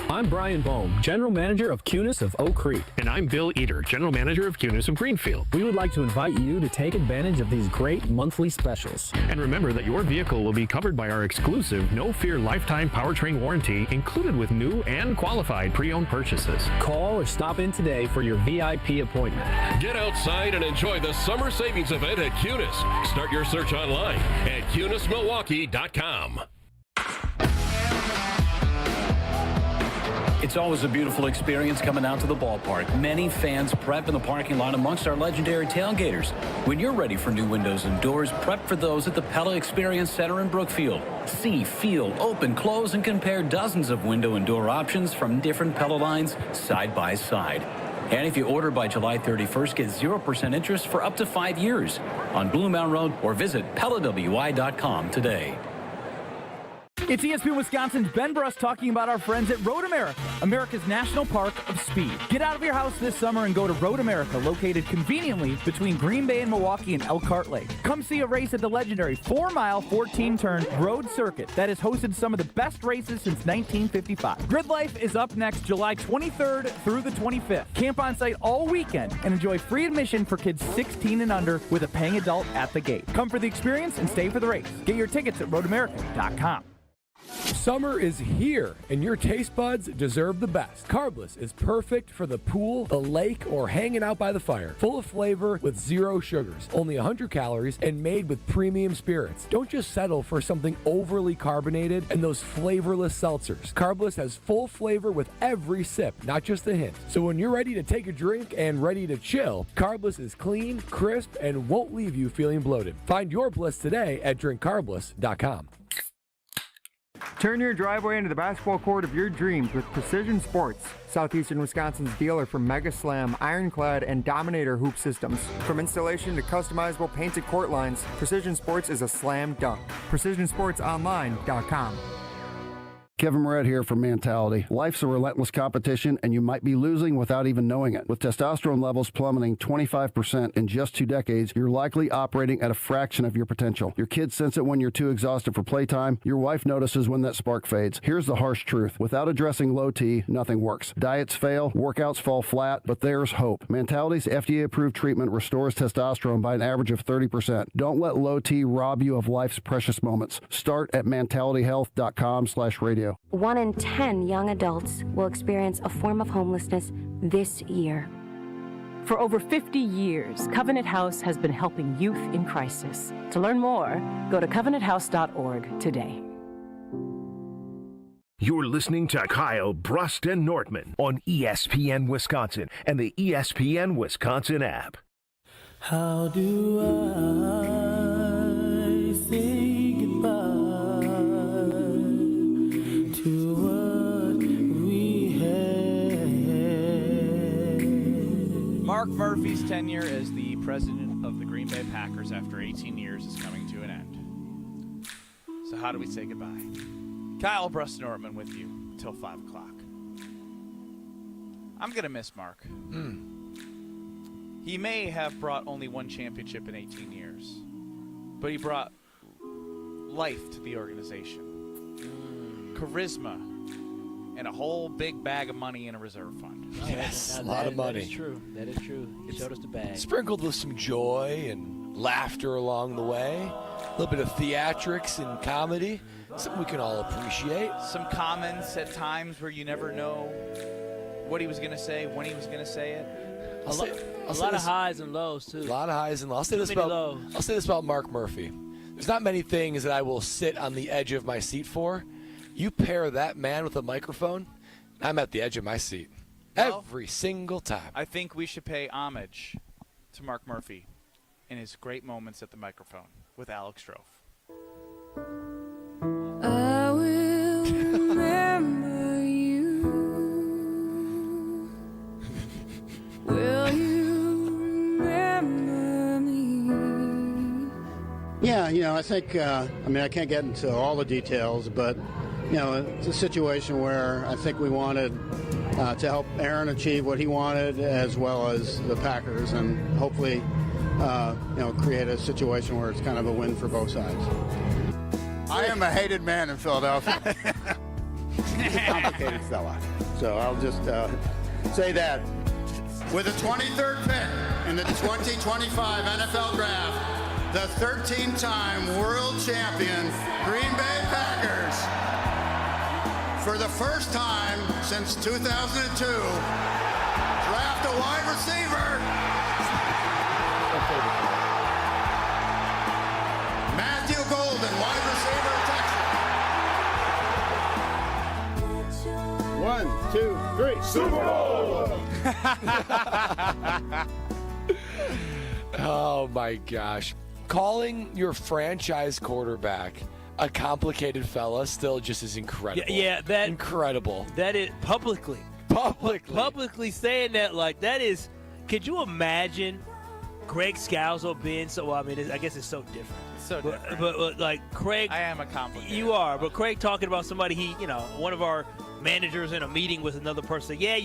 I'm Brian Bohm, General Manager of Cunis of Oak Creek. And I'm Bill Eater, General Manager of Cunis of Greenfield. We would like to invite you to take advantage of these great monthly specials. And remember that your vehicle will be covered by our exclusive No Fear Lifetime Powertrain Warranty, included with new and qualified pre-owned purchases. Call or stop in today for your VIP appointment. Get outside and enjoy the Summer Savings Event at Cunis. Start your search online at CunisMilwaukee.com. It's always a beautiful experience coming out to the ballpark. Many fans prep in the parking lot amongst our legendary tailgaters. When you're ready for new windows and doors, prep for those at the Pella Experience Center in Brookfield. See, feel, open, close, and compare dozens of window and door options from different Pella lines side by side. And if you order by July 31st, get 0% interest for up to 5 years on Blue Mountain Road, or visit PellaWI.com today. It's ESPN Wisconsin's Ben Bruss talking about our friends at Road America, America's National Park of Speed. Get out of your house this summer and go to Road America, located conveniently between Green Bay and Milwaukee and Elkhart Lake. Come see a race at the legendary 4-mile, 14-turn road circuit that has hosted some of the best races since 1955. Grid Life is up next July 23rd through the 25th. Camp on site all weekend and enjoy free admission for kids 16 and under with a paying adult at the gate. Come for the experience and stay for the race. Get your tickets at roadamerica.com. Summer is here, and your taste buds deserve the best. Carbless is perfect for the pool, the lake, or hanging out by the fire. Full of flavor with 0 sugars, only 100 calories, and made with premium spirits. Don't just settle for something overly carbonated and those flavorless seltzers. Carbless has full flavor with every sip, not just a hint. So when you're ready to take a drink and ready to chill, Carbless is clean, crisp, and won't leave you feeling bloated. Find your bliss today at drinkcarbless.com. Turn your driveway into the basketball court of your dreams with Precision Sports, Southeastern Wisconsin's dealer for Mega Slam, Ironclad, and Dominator hoop systems. From installation to customizable painted court lines, Precision Sports is a slam dunk. PrecisionSportsOnline.com. Kevin Moret here from Mentality. Life's a relentless competition, and you might be losing without even knowing it. With testosterone levels plummeting 25% in just 2 decades, you're likely operating at a fraction of your potential. Your kids sense it when you're too exhausted for playtime. Your wife notices when that spark fades. Here's the harsh truth. Without addressing low T, nothing works. Diets fail, workouts fall flat, but there's hope. Mentality's FDA-approved treatment restores testosterone by an average of 30%. Don't let low T rob you of life's precious moments. Start at mentalityhealth.com/radio. 1 in 10 young adults will experience a form of homelessness this year. For over 50 years, Covenant House has been helping youth in crisis. To learn more, go to covenanthouse.org today. You're listening to Kyle, Brust, and Nortman on ESPN Wisconsin and the ESPN Wisconsin app. How do I say goodbye to what we had? Mark Murphy's tenure as the president of the Green Bay Packers after 18 years is coming to an end. So how do we say goodbye? Kyle Brust Nortman with you until 5 o'clock. I'm going to miss Mark. He may have brought only one championship in 18 years, but he brought life to the organization, charisma, and a whole big bag of money in a reserve fund. Yes, a lot of money. That is true. That is true. He showed us the bag. Sprinkled with some joy and laughter along the way. A little bit of theatrics and comedy. Something we can all appreciate. Some comments at times where you never know what he was going to say, when he was going to say it. A lot of highs and lows, too. A lot of highs and lows. I'll say this about Mark Murphy. There's not many things that I will sit on the edge of my seat for. You pair that man with a microphone, I'm at the edge of my seat. Every single time. I think we should pay homage to Mark Murphy in his great moments at the microphone with Alex Strofe. I will remember you. Will you remember me? Yeah, I think, I can't get into all the details, but, it's a situation where I think we wanted to help Aaron achieve what he wanted as well as the Packers and hopefully, create a situation where it's kind of a win for both sides. I am a hated man in Philadelphia. He's a complicated fella. So I'll just say that. With the 23rd pick in the 2025 NFL Draft, the 13-time world champion Green Bay Packers, for the first time since 2002, draft a wide receiver. Matthew Golden, wide receiver, Texas. 1, 2, 3. Super Bowl! Oh, my gosh. Calling your franchise quarterback a complicated fella still just is incredible. Yeah, that incredible. That is publicly saying that, like, that is. Could you imagine Greg Scalzo being so? Well, I guess it's so different. It's so different. But like Craig, I am a complicated. You are, but Craig talking about somebody one of our managers in a meeting with another person. Yeah,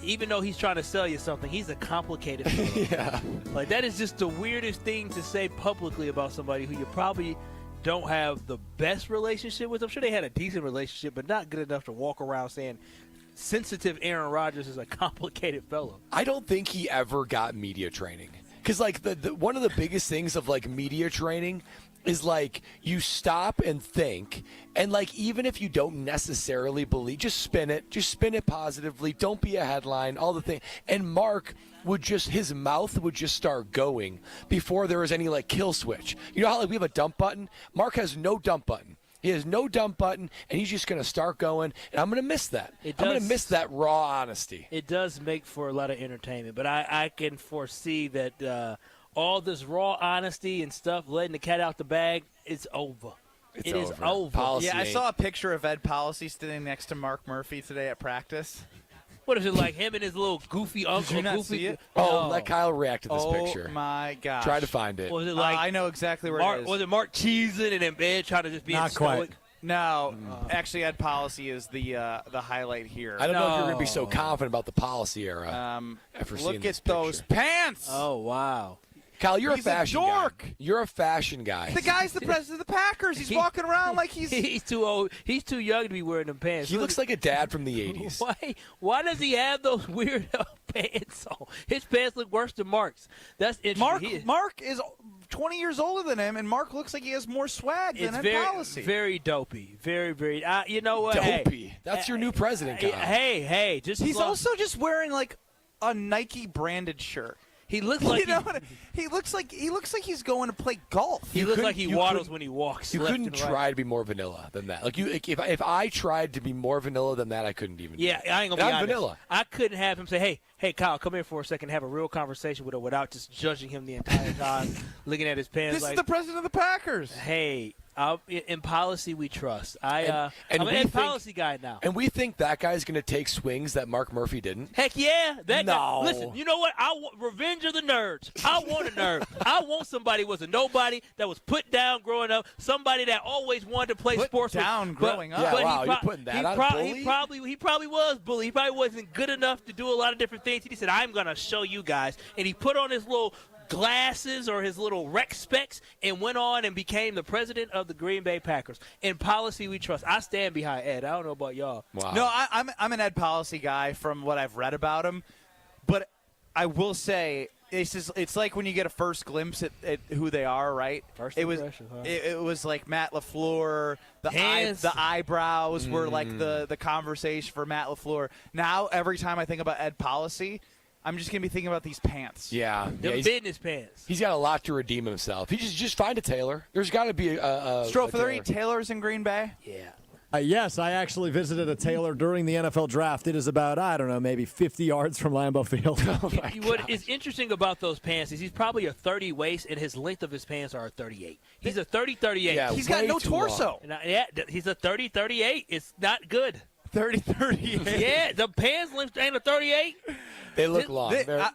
even though he's trying to sell you something, he's a complicated fella. Yeah. Like, that is just the weirdest thing to say publicly about somebody who you probably don't have the best relationship with. I'm sure they had a decent relationship, but not good enough to walk around saying sensitive Aaron Rodgers is a complicated fellow. I don't think he ever got media training. Because, like, the one of the biggest things of, like, media training is, like, you stop and think, and, like, even if you don't necessarily believe, just spin it positively, don't be a headline, all the things. And Mark his mouth would just start going before there was any, like, kill switch. You know how, like, we have a dump button? Mark has no dump button. He has no dump button, and he's just going to start going, and I'm going to miss that. I'm going to miss that raw honesty. It does make for a lot of entertainment, but I can foresee that all this raw honesty and stuff, letting the cat out the bag, it's over. It is over. Policy I saw a picture of Ed Policy standing next to Mark Murphy today at practice. What is it, like him and his little goofy uncle? Did you not see it? Oh, let Kyle react to this picture. Oh, my gosh. Try to find it. Was it like I know exactly where it is. Was it Mark cheesing and then Ed trying to just be Not quite. No, actually, Ed Policy is the highlight here. I don't know if you're going to be so confident about the policy era. After seeing Look this at those picture. pants. Oh, wow. Kyle, you're He's a fashion a dork. guy. You're a fashion guy. The guy's the president of the Packers. He's walking around like he's too old. He's too young to be wearing them pants. He looks like a dad from the 80s. Why does he have those weird pants on? His pants look worse than Mark's. That's interesting. Mark is 20 years older than him, and Mark looks like he has more swag than Ed Policy. Very dopey. Very, very. You know what? Dopey. Hey, That's your new president, Kyle. Hey. He's also just wearing like a Nike branded shirt. He looks like he looks like he's going to play golf. He looks like he waddles when he walks. You left couldn't and right. try to be more vanilla than that. Like if I tried to be more vanilla than that, I couldn't even. Yeah, do it. I ain't gonna be I'm honest. vanilla. I couldn't have him say, "Hey, Kyle, come here for a second, have a real conversation with her without just judging him the entire time, looking at his pants." This is the president of the Packers. Hey, in policy we trust. I'm an we Ed Policy guy now. And we think that guy's going to take swings that Mark Murphy didn't. Heck yeah! That No. guy, listen, you know what? Revenge of the nerds. I want a nerd. I want somebody who was a nobody that was put down growing up. Somebody that always wanted to play sports. Growing up. Yeah, But wow, you're putting that on a bully? He probably was bully. He probably wasn't good enough to do a lot of different things. He said, "I'm gonna show you guys," and he put on his little glasses or his little rec specs and went on and became the president of the Green Bay Packers. In policy we trust. I stand behind Ed. I don't know about y'all. Wow. No, I'm an Ed Policy guy from what I've read about him, but I will say it's like when you get a first glimpse at who they are, right? First it was impression, huh? it was like Matt LaFleur. Hands. The eyebrows were like the conversation for Matt LaFleur. Now every time I think about Ed Policy, I'm just going to be thinking about these pants. Yeah. Them business pants. He's got a lot to redeem himself. He just find a tailor. There's got to be a Strofe, are there tailor. any tailors in Green Bay? Yeah. Yes, I actually visited a tailor during the NFL draft. It is about, I don't know, maybe 50 yards from Lambeau Field. What is interesting about those pants is he's probably a 30 waist, and his length of his pants are a 38. He's a 30-38. Yeah, He's got no torso. He's a 30-38. It's not good. 30-38. Yeah, the pants length ain't a 38. They look long.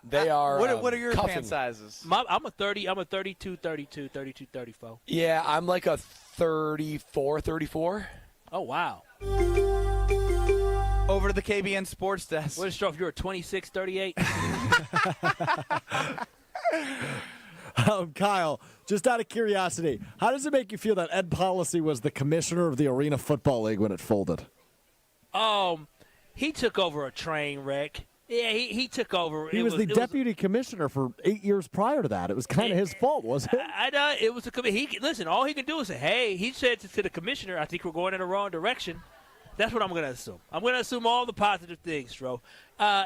They are. What are your cuffing. pant sizes? I'm a 30. I'm a 32, 32, 32, 34. Yeah, I'm like a 34, 34. Oh, wow. Over to the KBN Sports Desk. What is Strofe? You're a 26, 38? Kyle, just out of curiosity, how does it make you feel that Ed Policy was the commissioner of the Arena Football League when it folded? He took over a train wreck. Yeah, he took over. He was the deputy commissioner for 8 years prior to that. It was kind of his fault, wasn't it? I know. It was listen, all he can do is say, hey, he said to the commissioner, I think we're going in the wrong direction. That's what I'm going to assume. I'm going to assume all the positive things, Strofe.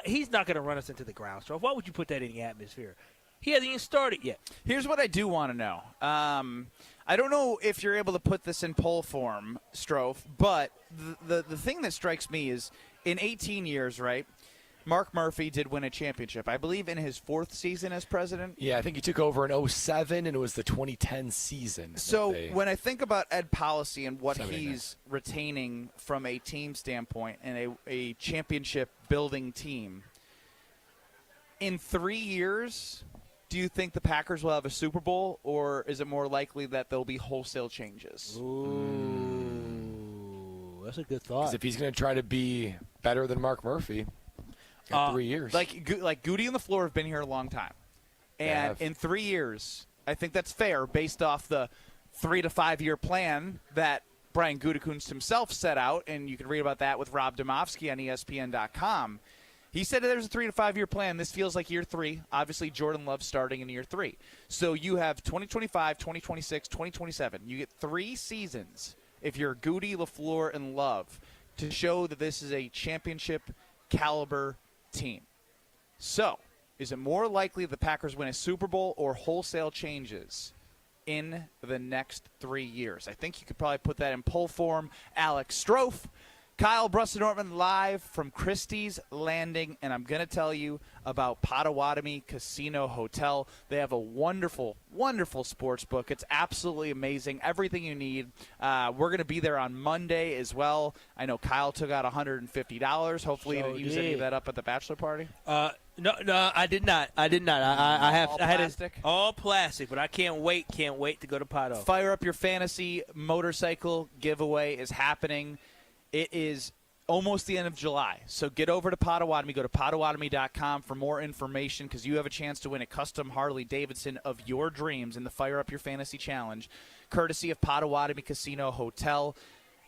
He's not going to run us into the ground, Strofe. Why would you put that in the atmosphere? He hasn't even started yet. Here's what I do want to know. I don't know if you're able to put this in poll form, Strofe, but the thing that strikes me is in 18 years, right, Mark Murphy did win a championship, I believe, in his fourth season as president. Yeah, I think he took over in 2007, and it was the 2010 season. So when I think about Ed Policy and what he's retaining from a team standpoint and a championship-building team, in 3 years, do you think the Packers will have a Super Bowl, or is it more likely that there'll be wholesale changes? Ooh, that's a good thought. Because if he's going to try to be better than Mark Murphy in 3 years. Like Goody and LaFleur have been here a long time. And in 3 years, I think that's fair based off the 3 to 5 year plan that Brian Gutekunst himself set out, and you can read about that with Rob Domofsky on ESPN.com. He said there's a 3 to 5 year plan. This feels like year 3. Obviously, Jordan Love's starting in year 3. So you have 2025, 2026, 2027. You get 3 seasons if you're Goody, LaFleur, and Love to show that this is a championship caliber team. So, is it more likely the Packers win a Super Bowl or wholesale changes in the next 3 years? I think you could probably put that in poll form. Alex Strofe, Kyle Bruston-Nortman live from Christie's Landing, and I'm going to tell you about Potawatomi Casino Hotel. They have a wonderful, wonderful sports book. It's absolutely amazing. Everything you need. We're going to be there on Monday as well. I know Kyle took out $150. Hopefully you didn't use any of that up at the bachelor party. No, I did not. I had plastic? All plastic, but I can't wait to go to Potto. Fire Up Your Fantasy motorcycle giveaway is happening. It is almost the end of July. So get over to Potawatomi. Go to Potawatomi.com for more information because you have a chance to win a custom Harley-Davidson of your dreams in the Fire Up Your Fantasy Challenge, courtesy of Potawatomi Casino Hotel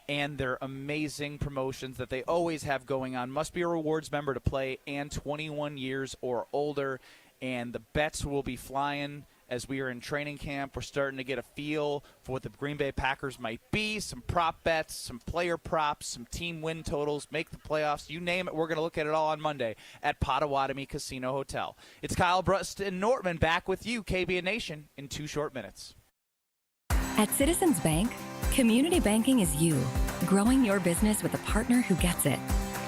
and their amazing promotions that they always have going on. Must be a rewards member to play and 21 years or older. And the bets will be flying as we are in training camp. We're starting to get a feel for what the Green Bay Packers might be, some prop bets, some player props, some team win totals, make the playoffs, you name it. We're going to look at it all on Monday at Potawatomi Casino Hotel. It's Kyle Brust and Nortman back with you, KBN Nation, in 2 short minutes. At Citizens Bank, community banking is you, growing your business with a partner who gets it.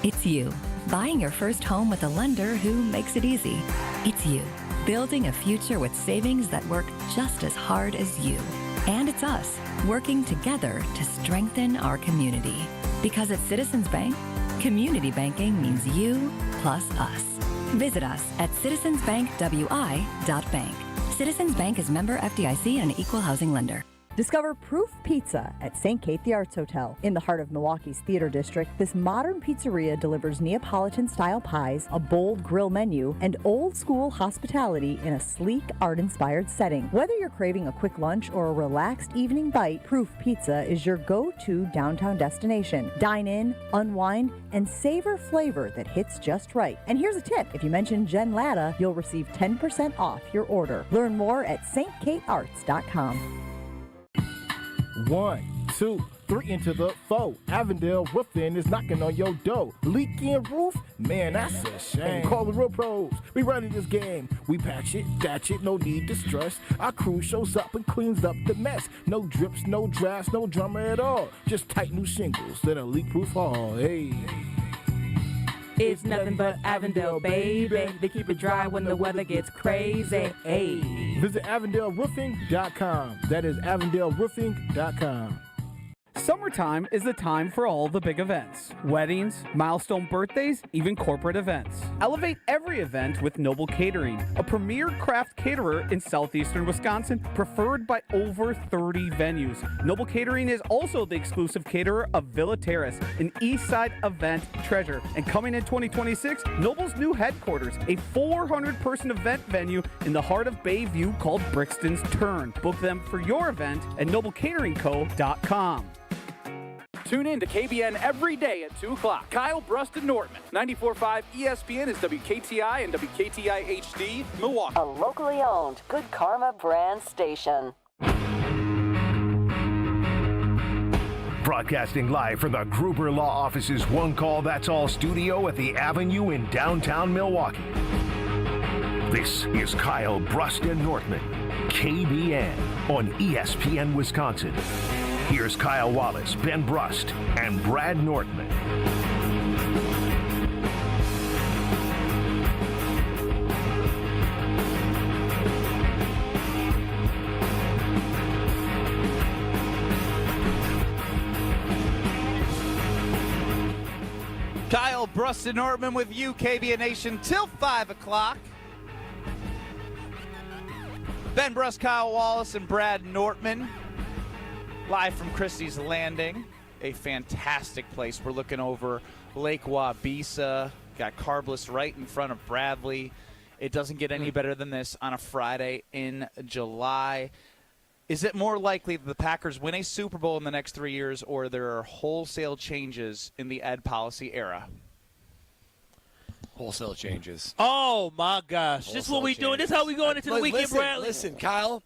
It's you, buying your first home with a lender who makes it easy. It's you, building a future with savings that work just as hard as you. And it's us, working together to strengthen our community. Because at Citizens Bank, community banking means you plus us. Visit us at citizensbankwi.bank. Citizens Bank is member FDIC and an equal housing lender. Discover Proof Pizza at St. Kate the Arts Hotel. In the heart of Milwaukee's Theater District, this modern pizzeria delivers Neapolitan-style pies, a bold grill menu, and old-school hospitality in a sleek, art-inspired setting. Whether you're craving a quick lunch or a relaxed evening bite, Proof Pizza is your go-to downtown destination. Dine in, unwind, and savor flavor that hits just right. And here's a tip. If you mention Jen Latta, you'll receive 10% off your order. Learn more at stkatearts.com. 1, 2, 3 into the 4. Avondale Roofing is knocking on your door. Leaking roof? Man, that's a shame. Call the real pros. We running this game. We patch it, no need to stress. Our crew shows up and cleans up the mess. No drips, no drafts, no drama at all. Just tight new shingles and a leak-proof hall. Hey. It's nothing but Avondale, baby. They keep it dry when the weather gets crazy. Hey. Visit AvondaleRoofing.com. That is AvondaleRoofing.com. Summertime is the time for all the big events. Weddings, milestone birthdays, even corporate events. Elevate every event with Noble Catering, a premier craft caterer in southeastern Wisconsin, preferred by over 30 venues. Noble Catering is also the exclusive caterer of Villa Terrace, an East Side event treasure. And coming in 2026, Noble's new headquarters, a 400-person event venue in the heart of Bayview called Brixton's Turn. Book them for your event at noblecateringco.com. Tune in to KBN every day at 2 o'clock. Kyle Brust and Nortman. 94.5 ESPN is WKTI and WKTI HD, Milwaukee. A locally owned Good Karma brand station. Broadcasting live from the Gruber Law Office's One Call That's All studio at the Avenue in downtown Milwaukee. This is Kyle Brust and Nortman, KBN on ESPN Wisconsin. Here's Kyle Wallace, Ben Brust, and Brad Nortman. Kyle Brust and Nortman with you, KBN Nation, till 5 o'clock. Ben Brust, Kyle Wallace, and Brad Nortman. Live from Christie's Landing, a fantastic place. We're looking over Lake Wabisa. Got Carbless right in front of Bradley. It doesn't get any better than this on a Friday in July. Is it more likely that the Packers win a Super Bowl in the next 3 years, or there are wholesale changes in the ed policy era? Wholesale changes. Oh, my gosh. This is what we doing. This is how we going into the weekend, Bradley. Listen, Kyle.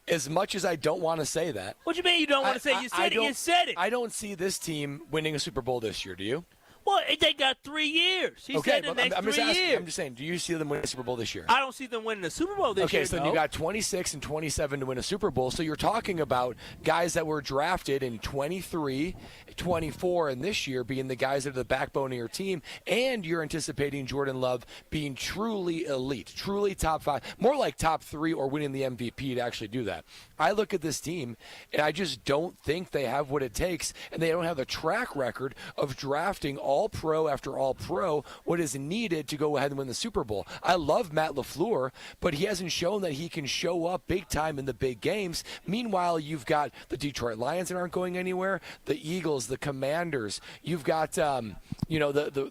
As much as I don't want to say that. What do you mean you don't want to say it? You said it. You said it. I don't see this team winning a Super Bowl this year, do you? Well, they got 3 years. He said the next 3 years. I'm just saying, do you see them winning a Super Bowl this year? I don't see them winning a Super Bowl this year, Okay, so then you got 26 and 27 to win a Super Bowl. So you're talking about guys that were drafted in 23, 24, and this year being the guys that are the backbone of your team, and you're anticipating Jordan Love being truly elite, truly top 5, more like top 3 or winning the MVP to actually do that. I look at this team, and I just don't think they have what it takes, and they don't have the track record of drafting all all pro after all pro what is needed to go ahead and win the Super Bowl. I love Matt LaFleur, but he hasn't shown that he can show up big time in the big games. Meanwhile, you've got the Detroit Lions that aren't going anywhere, the Eagles, the Commanders. You've got, the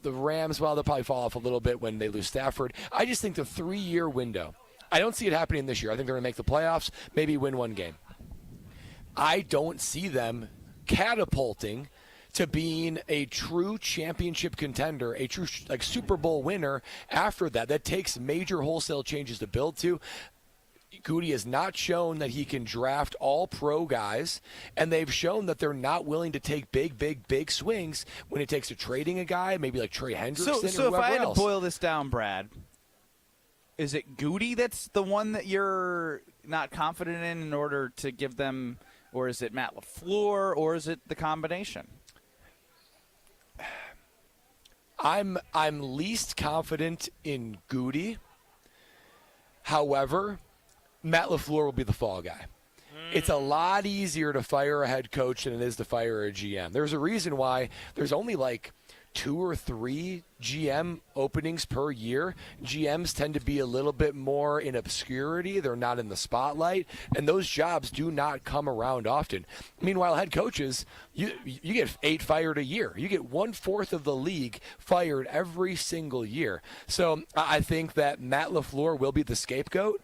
Rams. Well, they'll probably fall off a little bit when they lose Stafford. I just think the 3-year window, I don't see it happening this year. I think they're going to make the playoffs, maybe win one game. I don't see them catapulting to being a true championship contender, a true Super Bowl winner after that. That takes major wholesale changes to build to. Goody has not shown that he can draft all pro guys, and they've shown that they're not willing to take big swings when it takes to trading a guy, maybe like Trey Hendrickson So or if I had else. to boil this down, Brad, is it Goody that's the one that you're not confident in order to give them, or is it Matt LaFleur, or is it the combination? I'm least confident in Goody. However, Matt LaFleur will be the fall guy. It's a lot easier to fire a head coach than it is to fire a GM. There's a reason why there's only like 2 or 3 GM openings per year. GMs tend to be a little bit more in obscurity. They're not in the spotlight, and those jobs do not come around often. Meanwhile, head coaches, you get 8 fired a year. You get 1/4 of the league fired every single year. So I think that Matt LaFleur will be the scapegoat.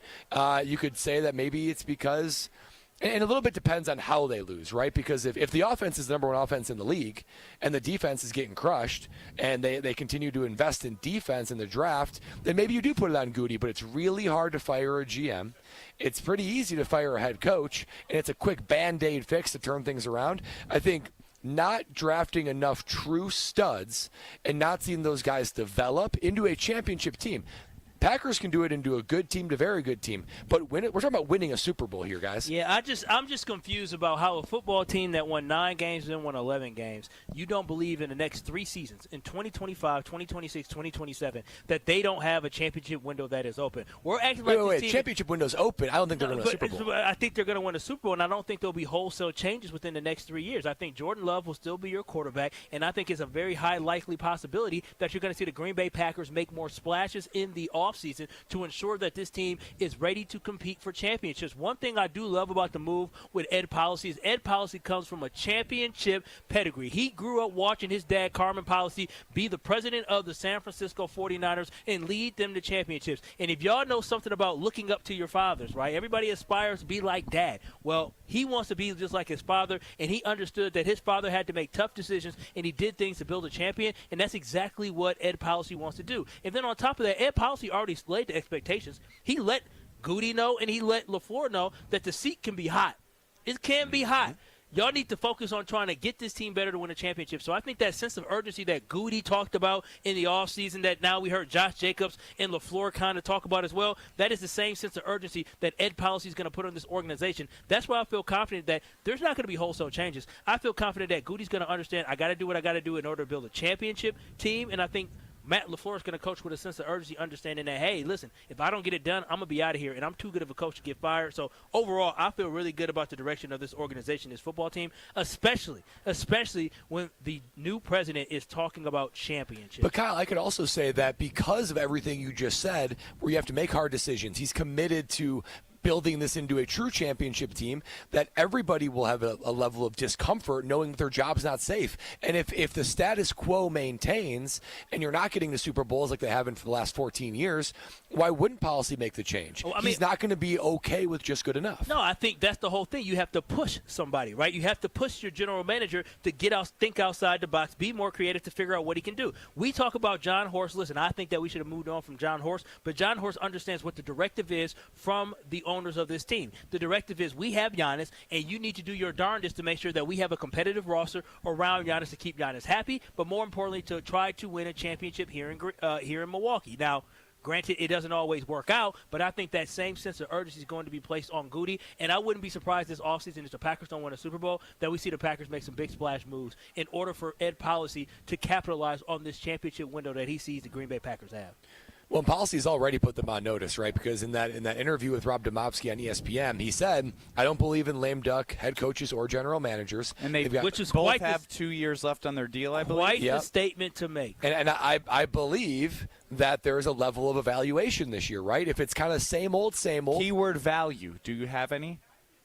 You could say that maybe it's because – and a little bit depends on how they lose, right? Because if the offense is the number 1 offense in the league and the defense is getting crushed and they continue to invest in defense in the draft, then maybe you do put it on Goody, but it's really hard to fire a GM. It's pretty easy to fire a head coach, and it's a quick Band-Aid fix to turn things around. I think not drafting enough true studs and not seeing those guys develop into a championship team. Packers can do it into a good team to very good team, but we're talking about winning a Super Bowl here, guys. Yeah, I'm just confused about how a football team that won 9 games and then won 11 games, you don't believe in the next 3 seasons, in 2025, 2026, 2027, that they don't have a championship window that is open. We're acting like this team. Championship window's open. I don't think they're going to win a Super Bowl. I think they're going to win a Super Bowl, and I don't think there'll be wholesale changes within the next 3 years. I think Jordan Love will still be your quarterback, and I think it's a very high likely possibility that you're going to see the Green Bay Packers make more splashes in the offseason to ensure that this team is ready to compete for championships. One thing I do love about the move with Ed Policy is Ed Policy comes from a championship pedigree. He grew up watching his dad, Carmen Policy, be the president of the San Francisco 49ers and lead them to championships. And if y'all know something about looking up to your fathers, right? Everybody aspires to be like dad. Well, he wants to be just like his father, and he understood that his father had to make tough decisions, and he did things to build a champion, and that's exactly what Ed Policy wants to do. And then on top of that, Ed Policy already laid the expectations. He let Goody know, and he let LaFleur know that the seat can be hot. It can be hot. Y'all need to focus on trying to get this team better to win a championship. So I think that sense of urgency that Goody talked about in the offseason, that now we heard Josh Jacobs and LaFleur kind of talk about as well, that is the same sense of urgency that Ed Policy is going to put on this organization. That's why I feel confident that there's not going to be wholesale changes. I feel confident that Goody's going to understand I got to do what I got to do in order to build a championship team, and I think Matt LaFleur is going to coach with a sense of urgency, understanding that, hey, listen, if I don't get it done, I'm going to be out of here, and I'm too good of a coach to get fired. So overall, I feel really good about the direction of this organization, this football team, especially when the new president is talking about championships. But, Kyle, I could also say that because of everything you just said, where you have to make hard decisions, he's committed to building this into a true championship team, that everybody will have a level of discomfort knowing that their job's not safe. And if the status quo maintains and you're not getting the Super Bowls like they haven't for the last 14 years, why wouldn't Policy make the change? He's not going to be okay with just good enough. No, I think that's the whole thing. You have to push somebody, right? You have to push your general manager to get out, think outside the box, be more creative to figure out what he can do. We talk about John Horst. Listen, I think that we should have moved on from John Horst, but John Horst understands what the directive is from the owners of this team. The directive is we have Giannis, and you need to do your darndest to make sure that we have a competitive roster around Giannis to keep Giannis happy, but more importantly, to try to win a championship here in Milwaukee. Now, granted, it doesn't always work out, but I think that same sense of urgency is going to be placed on Goody, and I wouldn't be surprised this offseason if the Packers don't win a Super Bowl that we see the Packers make some big splash moves in order for Ed Policy to capitalize on this championship window that he sees the Green Bay Packers have. Well, policy's already put them on notice, right? Because in that interview with Rob Domofsky on ESPN, he said, "I don't believe in lame duck head coaches or general managers." And which is both have 2 years left on their deal, I believe. Quite the statement to make. And I believe that there's a level of evaluation this year, right? If it's kind of same old. Keyword value. Do you have any?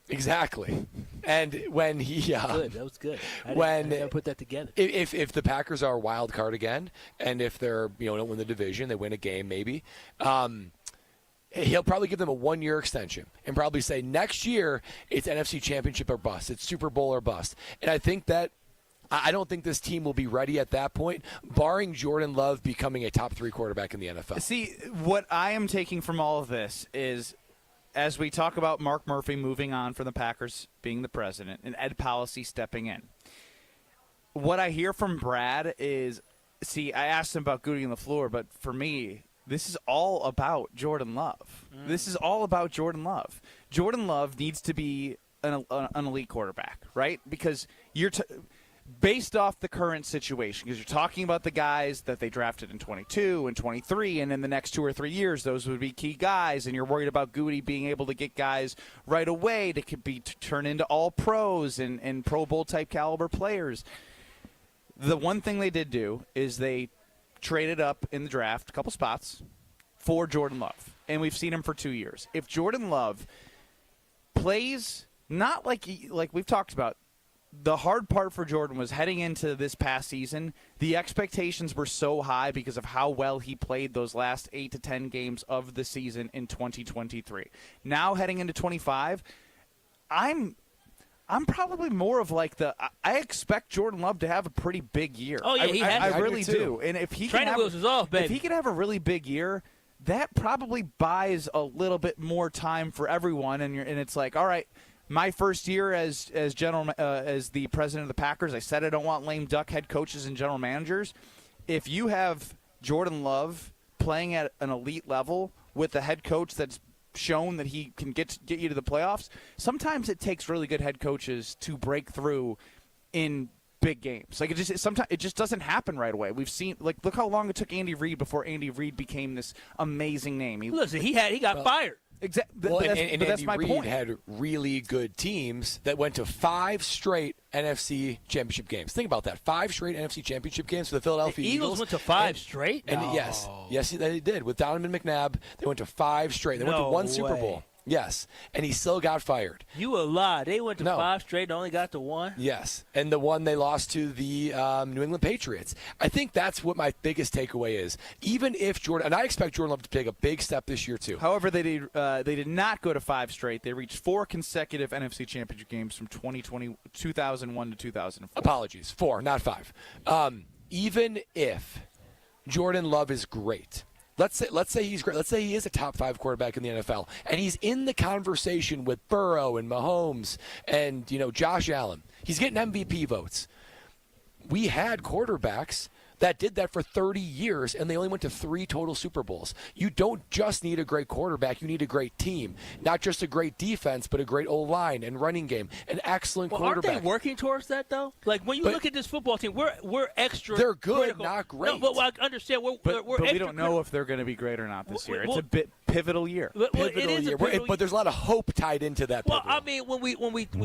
Exactly. And when Good. That was good. I didn't put that together. If the Packers are a wild card again, and if they're don't win the division, they win a game maybe. He'll probably give them a 1-year extension and probably say next year it's NFC Championship or bust, it's Super Bowl or bust. And I think that I don't think this team will be ready at that point, barring Jordan Love becoming a top 3 quarterback in the NFL. See, what I am taking from all of this is, as we talk about Mark Murphy moving on from the Packers being the president and Ed Policy stepping in, what I hear from Brad is, I asked him about Goody and LaFleur, but for me, this is all about Jordan Love. This is all about Jordan Love. Jordan Love needs to be an elite quarterback, right? Because based off the current situation, because you're talking about the guys that they drafted in 22 and 23, and in the next 2 or 3 years, those would be key guys, and you're worried about Goody being able to get guys right away that could be turn into all pros and Pro Bowl type caliber players. The one thing they did do is they traded up in the draft a couple spots for Jordan Love, and we've seen him for 2 years. If Jordan Love plays not like we've talked about, the hard part for Jordan was heading into this past season, the expectations were so high because of how well he played those last 8 to 10 games of the season in 2023. Now heading into 25, I'm probably more of like I expect Jordan Love to have a pretty big year. Oh yeah, I really do. And if he can if he can have a really big year, that probably buys a little bit more time for everyone. And it's like, all right, my first year as the president of the Packers, I said I don't want lame duck head coaches and general managers. If you have Jordan Love playing at an elite level with a head coach that's shown that he can get you to the playoffs, sometimes it takes really good head coaches to break through in big games. Like it just doesn't happen right away. We've seen, look how long it took Andy Reid before Andy Reid became this amazing name. He got fired. Exactly. Well, but and that's Andy my Reid point. had really good teams that went to 5 straight NFC championship games. Think about that. 5 straight NFC championship games for the Philadelphia Eagles went to 5 straight? And yes, they did. With Donovan McNabb, they went to 5 straight. They went to 1 Super Bowl. Yes, and he still got fired. You a lie. They went to 5 straight and only got to 1? Yes, and the one they lost to the New England Patriots. I think that's what my biggest takeaway is. Even if Jordan, and I expect Jordan Love to take a big step this year too. However, they did not go to 5 straight. They reached 4 consecutive NFC Championship games from 2001 to 2004. Apologies, 4, not 5. Even if Jordan Love is great. Let's say he's great. Let's say he is a top 5 quarterback in the NFL, and he's in the conversation with Burrow and Mahomes and Josh Allen. He's getting MVP votes. We had quarterbacks that did that for 30 years, and they only went to 3 total Super Bowls. You don't just need a great quarterback. You need a great team. Not just a great defense, but a great O-line and running game, an excellent quarterback. Aren't they working towards that, though? Like, when you look at this football team, we're extra They're good, critical. not great. No, but I understand. But we don't know if they're going to be great or not this year. It's a bit pivotal year. But there's a lot of hope tied into that. Well, I mean,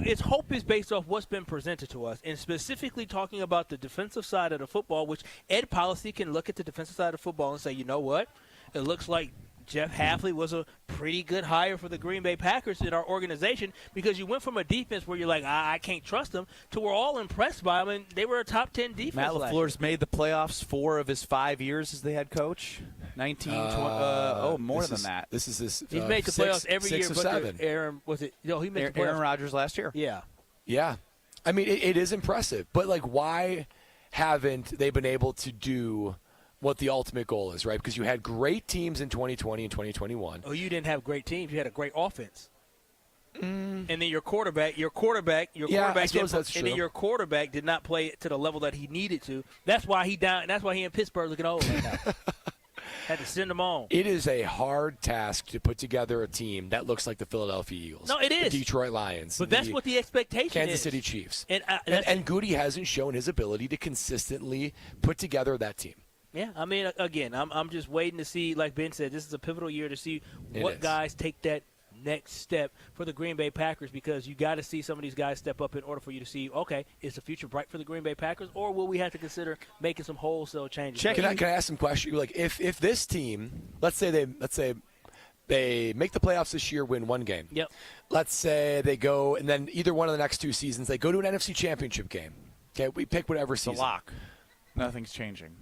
its hope is based off what's been presented to us, and specifically talking about the defensive side of the football, which Ed Policy can look at the defensive side of football and say, you know what, it looks like Jeff Hafley was a pretty good hire for the Green Bay Packers in our organization, because you went from a defense where you're like, I can't trust them, to we're all impressed by them, and they were a top 10 defense. Matt LaFleur's made the playoffs 4 of his 5 years as the head coach. 19, 20, more than that. This is his. He's made the playoffs every year. 6 or 7. Aaron, was it? No, he made the playoffs. Aaron Rodgers last year. Yeah. Yeah. I mean, it is impressive, but why haven't they been able to do what the ultimate goal is, right? Because you had great teams in 2020 and 2021. Oh, you didn't have great teams. You had a great offense. And then your quarterback, that's true. And then your quarterback did not play to the level that he needed to. That's why he down. That's why he in Pittsburgh looking old right now. Had to send them on. It is a hard task to put together a team that looks like the Philadelphia Eagles. No, it is. The Detroit Lions. But that's what the expectation Kansas is. City Chiefs. And Goody hasn't shown his ability to consistently put together that team. Yeah, I mean, again, I'm just waiting to see, like Ben said, this is a pivotal year to see what guys take that next step for the Green Bay Packers, because you got to see some of these guys step up in order for you to see, okay, is the future bright for the Green Bay Packers, or will we have to consider making some wholesale changes? Can I ask some questions? Like, if this team, let's say they make the playoffs this year, win one game. Yep. Let's say they go, and then either one of the next 2 seasons, they go to an NFC Championship game. Okay, we pick whatever season. The lock. Nothing's changing.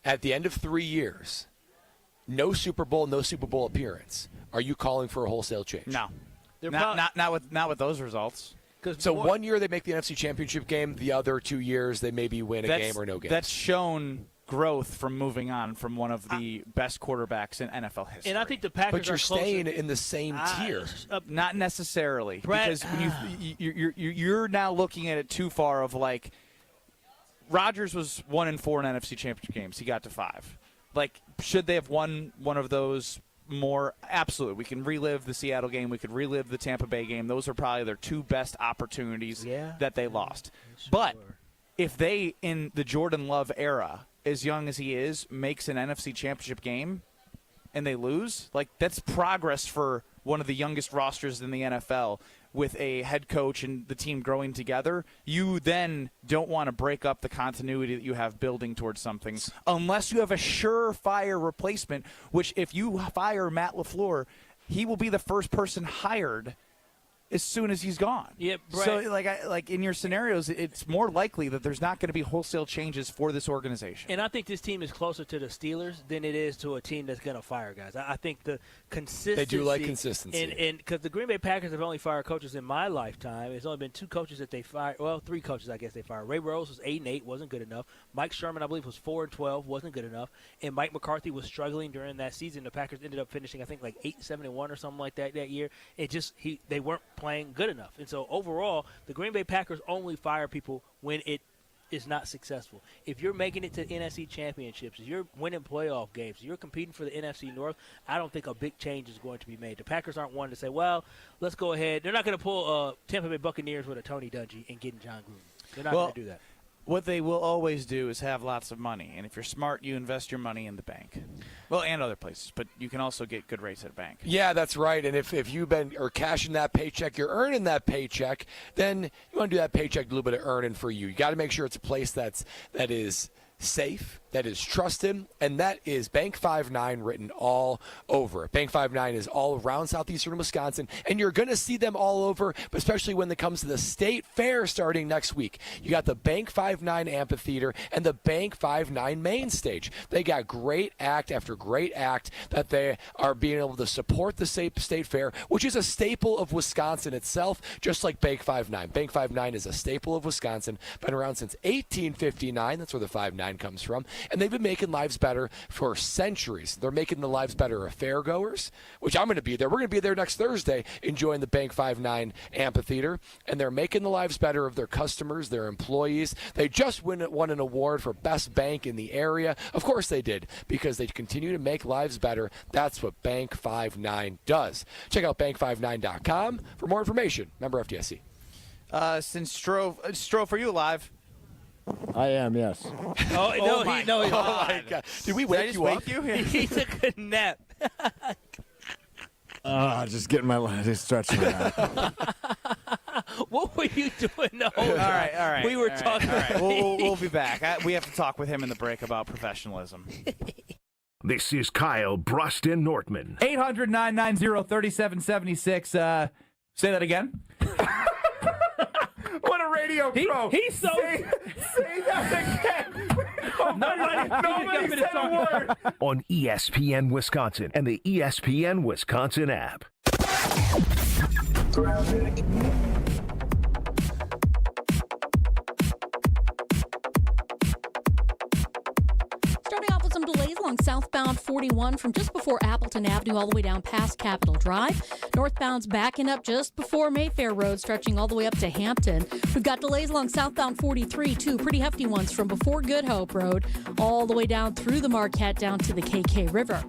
At the end of 3 years, no Super Bowl appearance, are you calling for a wholesale change? No. Not with those results. So 1 year they make the NFC Championship game, the other 2 years they maybe win a game or no game. That's shown growth from moving on from one of the best quarterbacks in NFL history. And I think the Packers But you're staying in the same tier. Not necessarily. Brett, because when you're now looking at it too far of like, Rodgers was 1-4 in NFC Championship games. He got to 5. Like, should they have won one of those more? Absolutely. We can relive the Seattle game. We could relive the Tampa Bay game. Those are probably their 2 best opportunities that they lost. Sure. But if they, in the Jordan Love era, as young as he is, makes an NFC Championship game and they lose, like, that's progress for one of the youngest rosters in the NFL. With a head coach and the team growing together, you then don't want to break up the continuity that you have building towards something unless you have a surefire replacement, which if you fire Matt LaFleur, he will be the first person hired as soon as he's gone. Yep. Right. So, like in your scenarios, it's more likely that there's not going to be wholesale changes for this organization. And I think this team is closer to the Steelers than it is to a team that's going to fire guys. I think the consistency. They do like consistency. And because the Green Bay Packers have only fired coaches in my lifetime. It's only been 2 coaches that they fired. Well, 3 coaches, I guess, they fired. Ray Rose was 8-8, wasn't good enough. Mike Sherman, I believe, was 4-12, wasn't good enough. And Mike McCarthy was struggling during that season. The Packers ended up finishing, I think, like 8-71 or something like that year. They weren't playing good enough. And so overall, the Green Bay Packers only fire people when it is not successful. If you're making it to NFC championships, if you're winning playoff games, if you're competing for the NFC North, I don't think a big change is going to be made. The Packers aren't one to say, well, let's go ahead. They're not going to pull Tampa Bay Buccaneers with a Tony Dungy and getting John Gruden. They're not going to do that. What they will always do is have lots of money. And if you're smart, you invest your money in the bank. Well, and other places. But you can also get good rates at a bank. Yeah, that's right. And if you've been cashing that paycheck, you're earning that paycheck, then you want to do that paycheck a little bit of earning for you. You got to make sure it's a place that is safe, that is trusted, and that is Bank 5-9 written all over it. Bank 5-9 is all around southeastern Wisconsin, and you're going to see them all over, but especially when it comes to the state fair starting next week. You got the Bank 5-9 Amphitheater and the Bank 5-9 main stage. They got great act after great act that they are being able to support the state fair, which is a staple of Wisconsin itself, just like Bank 5-9. Bank 5-9 is a staple of Wisconsin, been around since 1859. That's where the 5-9 comes from. And they've been making lives better for centuries. They're making the lives better of fairgoers, which I'm going to be there. We're going to be there next Thursday enjoying the Bank 5-9 Amphitheater. And they're making the lives better of their customers, their employees. They just won an award for best bank in the area. Of course they did, because they continue to make lives better. That's what Bank 5-9 does. Check out bank59.com for more information. Member FDIC. Since Stroh, are you alive? I am, yes. Oh my God. Did we wake you up? He took a nap. Just getting my legs stretching out. What were you doing the whole All right. We were talking. All right. We'll be back. We have to talk with him in the break about professionalism. This is Kyle Brust and Nortman. 800-990-3776. Say that again. What a radio pro. He's so... Say that again. Nobody said a word. On ESPN Wisconsin and the ESPN Wisconsin app. Starting off with some delays along southbound 41 from just before Appleton Avenue all the way down past Capitol Drive. Northbound's backing up just before Mayfair Road, stretching all the way up to Hampton. We've got delays along southbound 43, too. Pretty hefty ones from before Good Hope Road all the way down through the Marquette down to the KK River.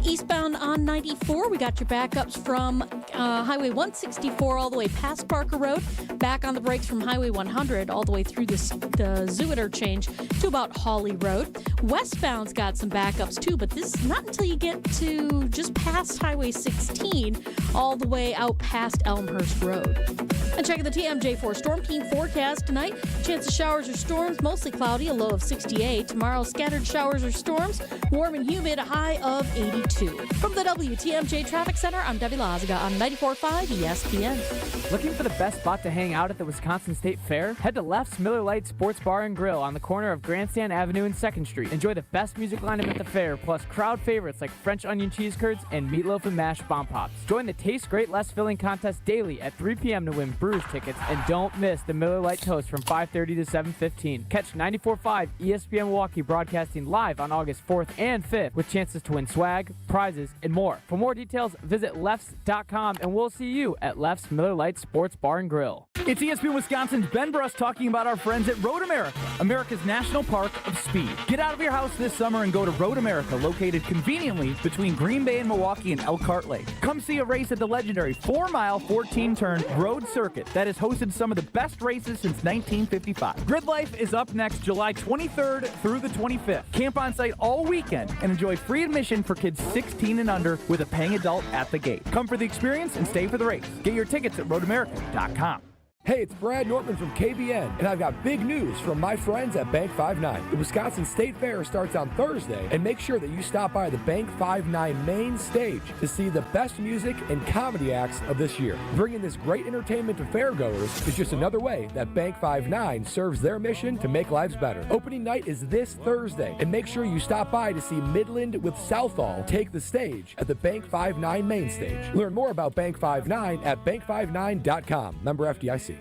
Eastbound on 94, we got your backups from Highway 164 all the way past Parker Road. Back on the brakes from Highway 100 all the way through the Zoo interchange to about Hawley Road. Westbound's got some backups too, but this is not until you get to just past Highway 16 all the way out past Elmhurst Road. And checking the TMJ4 Storm Team forecast tonight. Chance of showers or storms, mostly cloudy, a low of 68. Tomorrow, scattered showers or storms, warm and humid, a high of 82. From the WTMJ Traffic Center, I'm Debbie Lazaga on 94.5 ESPN. Looking for the best spot to hang out at the Wisconsin State Fair? Head to Left's Miller Lite Sports Bar and Grill on the corner of Grandstand Avenue and 2nd Street. Enjoy the best music lineup at the fair, plus crowd favorites like French onion cheese curds and meatloaf and mashed bomb pops. Join the Taste Great Less Filling contest daily at 3 p.m. to win Brews tickets, and don't miss the Miller Lite Toast from 5:30 to 7:15. Catch 94.5 ESPN Milwaukee broadcasting live on August 4th and 5th with chances to win swag, prizes, and more. For more details, visit lefts.com, and we'll see you at Left's Miller Lite Sports Bar and Grill. It's ESPN Wisconsin's Ben Bruss talking about our friends at Road America, America's national park of speed. Get out of your house this summer and go to Road America, located conveniently between Green Bay and Milwaukee and Elkhart Lake. Come see a race at the legendary 4-mile, 14-turn road circuit that has hosted some of the best races since 1955. Grid Life is up next July 23rd through the 25th. Camp on site all weekend and enjoy free admission for kids 16 and under with a paying adult at the gate. Come for the experience and stay for the race. Get your tickets at roadamerica.com. Hey, it's Brad Nortman from KBN, and I've got big news from my friends at Bank 5-9. The Wisconsin State Fair starts on Thursday, and make sure that you stop by the Bank 5-9 main stage to see the best music and comedy acts of this year. Bringing this great entertainment to fairgoers is just another way that Bank 5-9 serves their mission to make lives better. Opening night is this Thursday, and make sure you stop by to see Midland with Southall take the stage at the Bank 5-9 main stage. Learn more about Bank 5-9 at bank59.com. Member FDIC.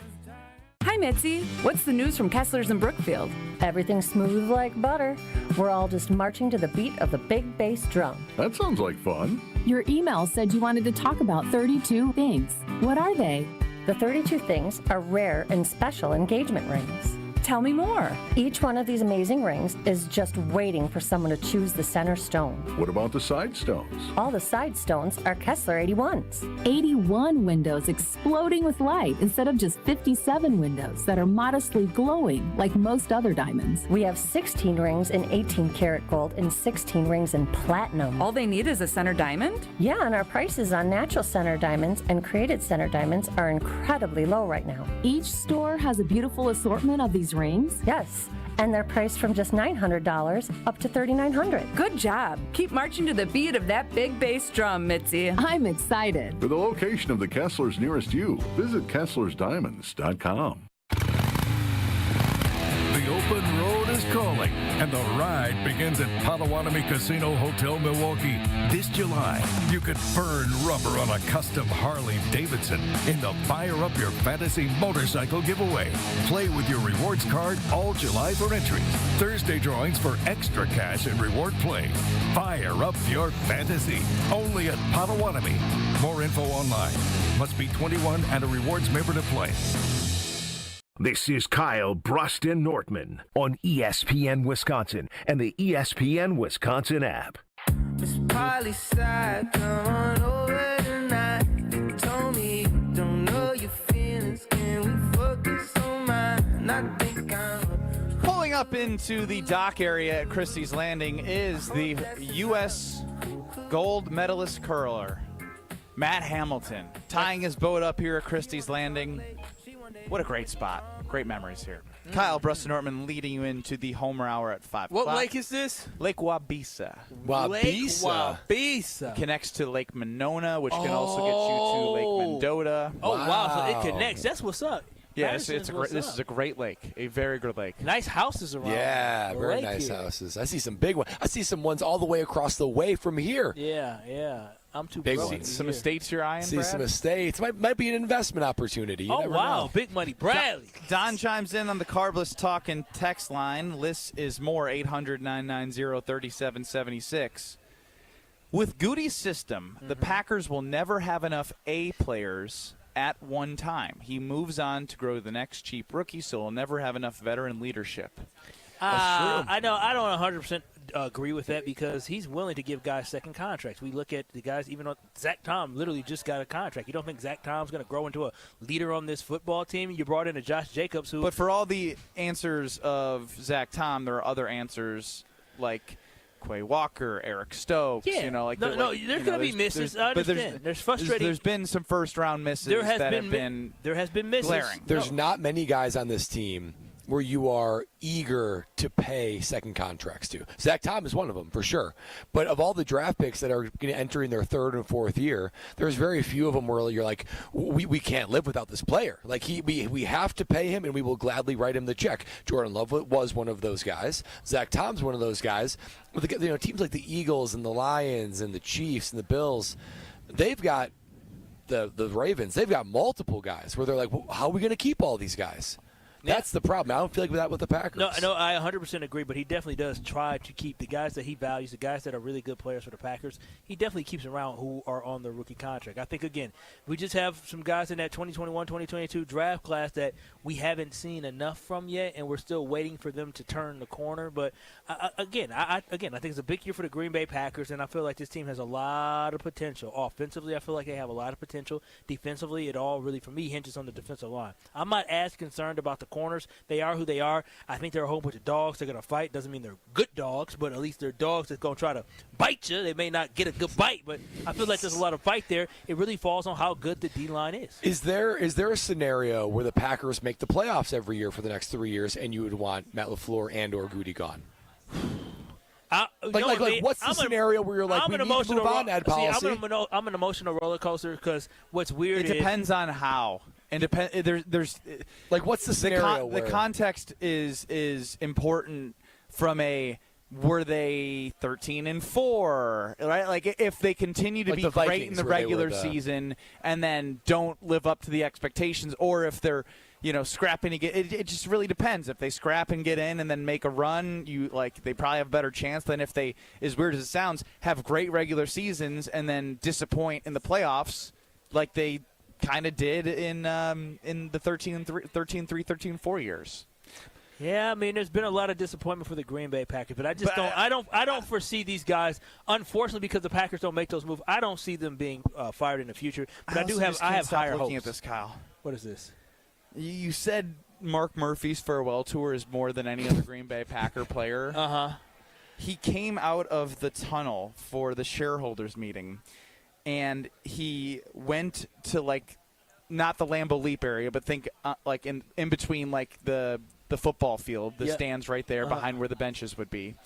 Hi, Mitzi. What's the news from Kessler's in Brookfield? Everything's smooth like butter. We're all just marching to the beat of the big bass drum. That sounds like fun. Your email said you wanted to talk about 32 things. What are they? The 32 things are rare and special engagement rings. Tell me more. Each one of these amazing rings is just waiting for someone to choose the center stone. What about the side stones? All the side stones are Kessler 81s. 81 windows exploding with light instead of just 57 windows that are modestly glowing like most other diamonds. We have 16 rings in 18 karat gold and 16 rings in platinum. All they need is a center diamond? Yeah, and our prices on natural center diamonds and created center diamonds are incredibly low right now. Each store has a beautiful assortment of these rings? Yes, and they're priced from just $900 up to $3,900. Good job. Keep marching to the beat of that big bass drum, Mitzi. I'm excited. For the location of the Kesslers nearest you, visit KesslersDiamonds.com. The open road is calling, and the ride begins at Potawatomi Casino Hotel Milwaukee. This July, you could burn rubber on a custom Harley-Davidson in the Fire Up Your Fantasy motorcycle giveaway. Play with your rewards card all July for entries. Thursday drawings for extra cash and reward play. Fire Up Your Fantasy, only at Potawatomi. More info online. Must be 21 and a rewards member to play. This is Kyle Bruston Nortman on ESPN Wisconsin and the ESPN Wisconsin app. Miss Polly side, come on over tonight. You told me you don't know your feelings. Can we focus on mine? I think I'm Pulling up into the dock area at Christie's Landing is the U.S. gold medalist curler, Matt Hamilton, tying his boat up here at Christie's Landing. What a great spot. Great memories here. Kyle Bruston Nortman leading you into the Homer Hour at 5 o'clock. What lake is this? Lake Wabisa. Lake Wabisa. Connects to Lake Monona, which can also get you to Lake Mendota. Oh, wow. So it connects. That's what's up. Yeah, this is a great lake. A very good lake. Nice houses around. Yeah, very nice houses. I see some big ones. I see some ones all the way across the way from here. Yeah. I'm too big broke. ones. Some estates you're eyeing, See Brad? some estates. Might be an investment opportunity. You Oh, never wow. know. Big money. Bradley. Don chimes in on the Carbless Talk and text line. List is more, 800-990-3776. With Goody's system, the Packers will never have enough A players at one time. He moves on to grow the next cheap rookie, so he'll never have enough veteran leadership. I know. I don't 100% agree with that because he's willing to give guys second contracts. We look at the guys, even though Zach Tom literally just got a contract. You don't think Zach Tom's going to grow into a leader on this football team? You brought in a Josh Jacobs who. But for all the answers of Zach Tom, there are other answers like Quay Walker, Eric Stokes. Yeah. You know, like there's going to be misses. I understand. There's frustrating. There's been some first-round misses there has been misses. Glaring. There's not many guys on this team where you are eager to pay second contracts to. Zach Tom is one of them, for sure. But of all the draft picks that are going to enter in their third and fourth year, there's very few of them where you're like, we can't live without this player. Like, we have to pay him, and we will gladly write him the check. Jordan Love was one of those guys. Zach Tom's one of those guys. With teams like the Eagles and the Lions and the Chiefs and the Bills, they've got the Ravens. They've got multiple guys where they're like, well, how are we going to keep all these guys? That's the problem. I don't feel like that with the Packers. No, I 100% agree, but he definitely does try to keep the guys that he values, the guys that are really good players for the Packers. He definitely keeps around who are on the rookie contract. I think, again, we just have some guys in that 2021-2022 draft class that we haven't seen enough from yet, and we're still waiting for them to turn the corner. But, again, I think it's a big year for the Green Bay Packers, and I feel like this team has a lot of potential. Offensively, I feel like they have a lot of potential. Defensively, it all really, for me, hinges on the defensive line. I'm not as concerned about the corners. They are who they are. I think they're a whole bunch of dogs. They're going to fight. Doesn't mean they're good dogs, but at least they're dogs that's going to try to bite you. They may not get a good bite, but I feel like there's a lot of fight there. It really falls on how good the D-line is. Is there a scenario where the Packers make the playoffs every year for the next 3 years and you would want Matt LaFleur and or Goody gone? What's the scenario where you're like, we need to move on, Ed Policy? I'm an emotional roller coaster because what's weird is it depends on how. And there's like, what's the scenario? The context is important from a were they 13-4, right? Like if they continue to be great in the regular season and then don't live up to the expectations, or if they're scrapping to get it just really depends. If they scrap and get in and then make a run, they probably have a better chance than if they, as weird as it sounds, have great regular seasons and then disappoint in the playoffs like they kind of did in the 13-3, 13-4 years. Yeah, I mean, there's been a lot of disappointment for the Green Bay Packers, but I don't foresee these guys. Unfortunately, because the Packers don't make those moves, I don't see them being fired in the future. But I have higher hopes. Looking at this, Kyle. What is this? You said Mark Murphy's farewell tour is more than any other Green Bay Packer player. He came out of the tunnel for the shareholders meeting, and he went to not the Lambeau Leap area, but think in between the football field, the stands right there behind where the benches would be,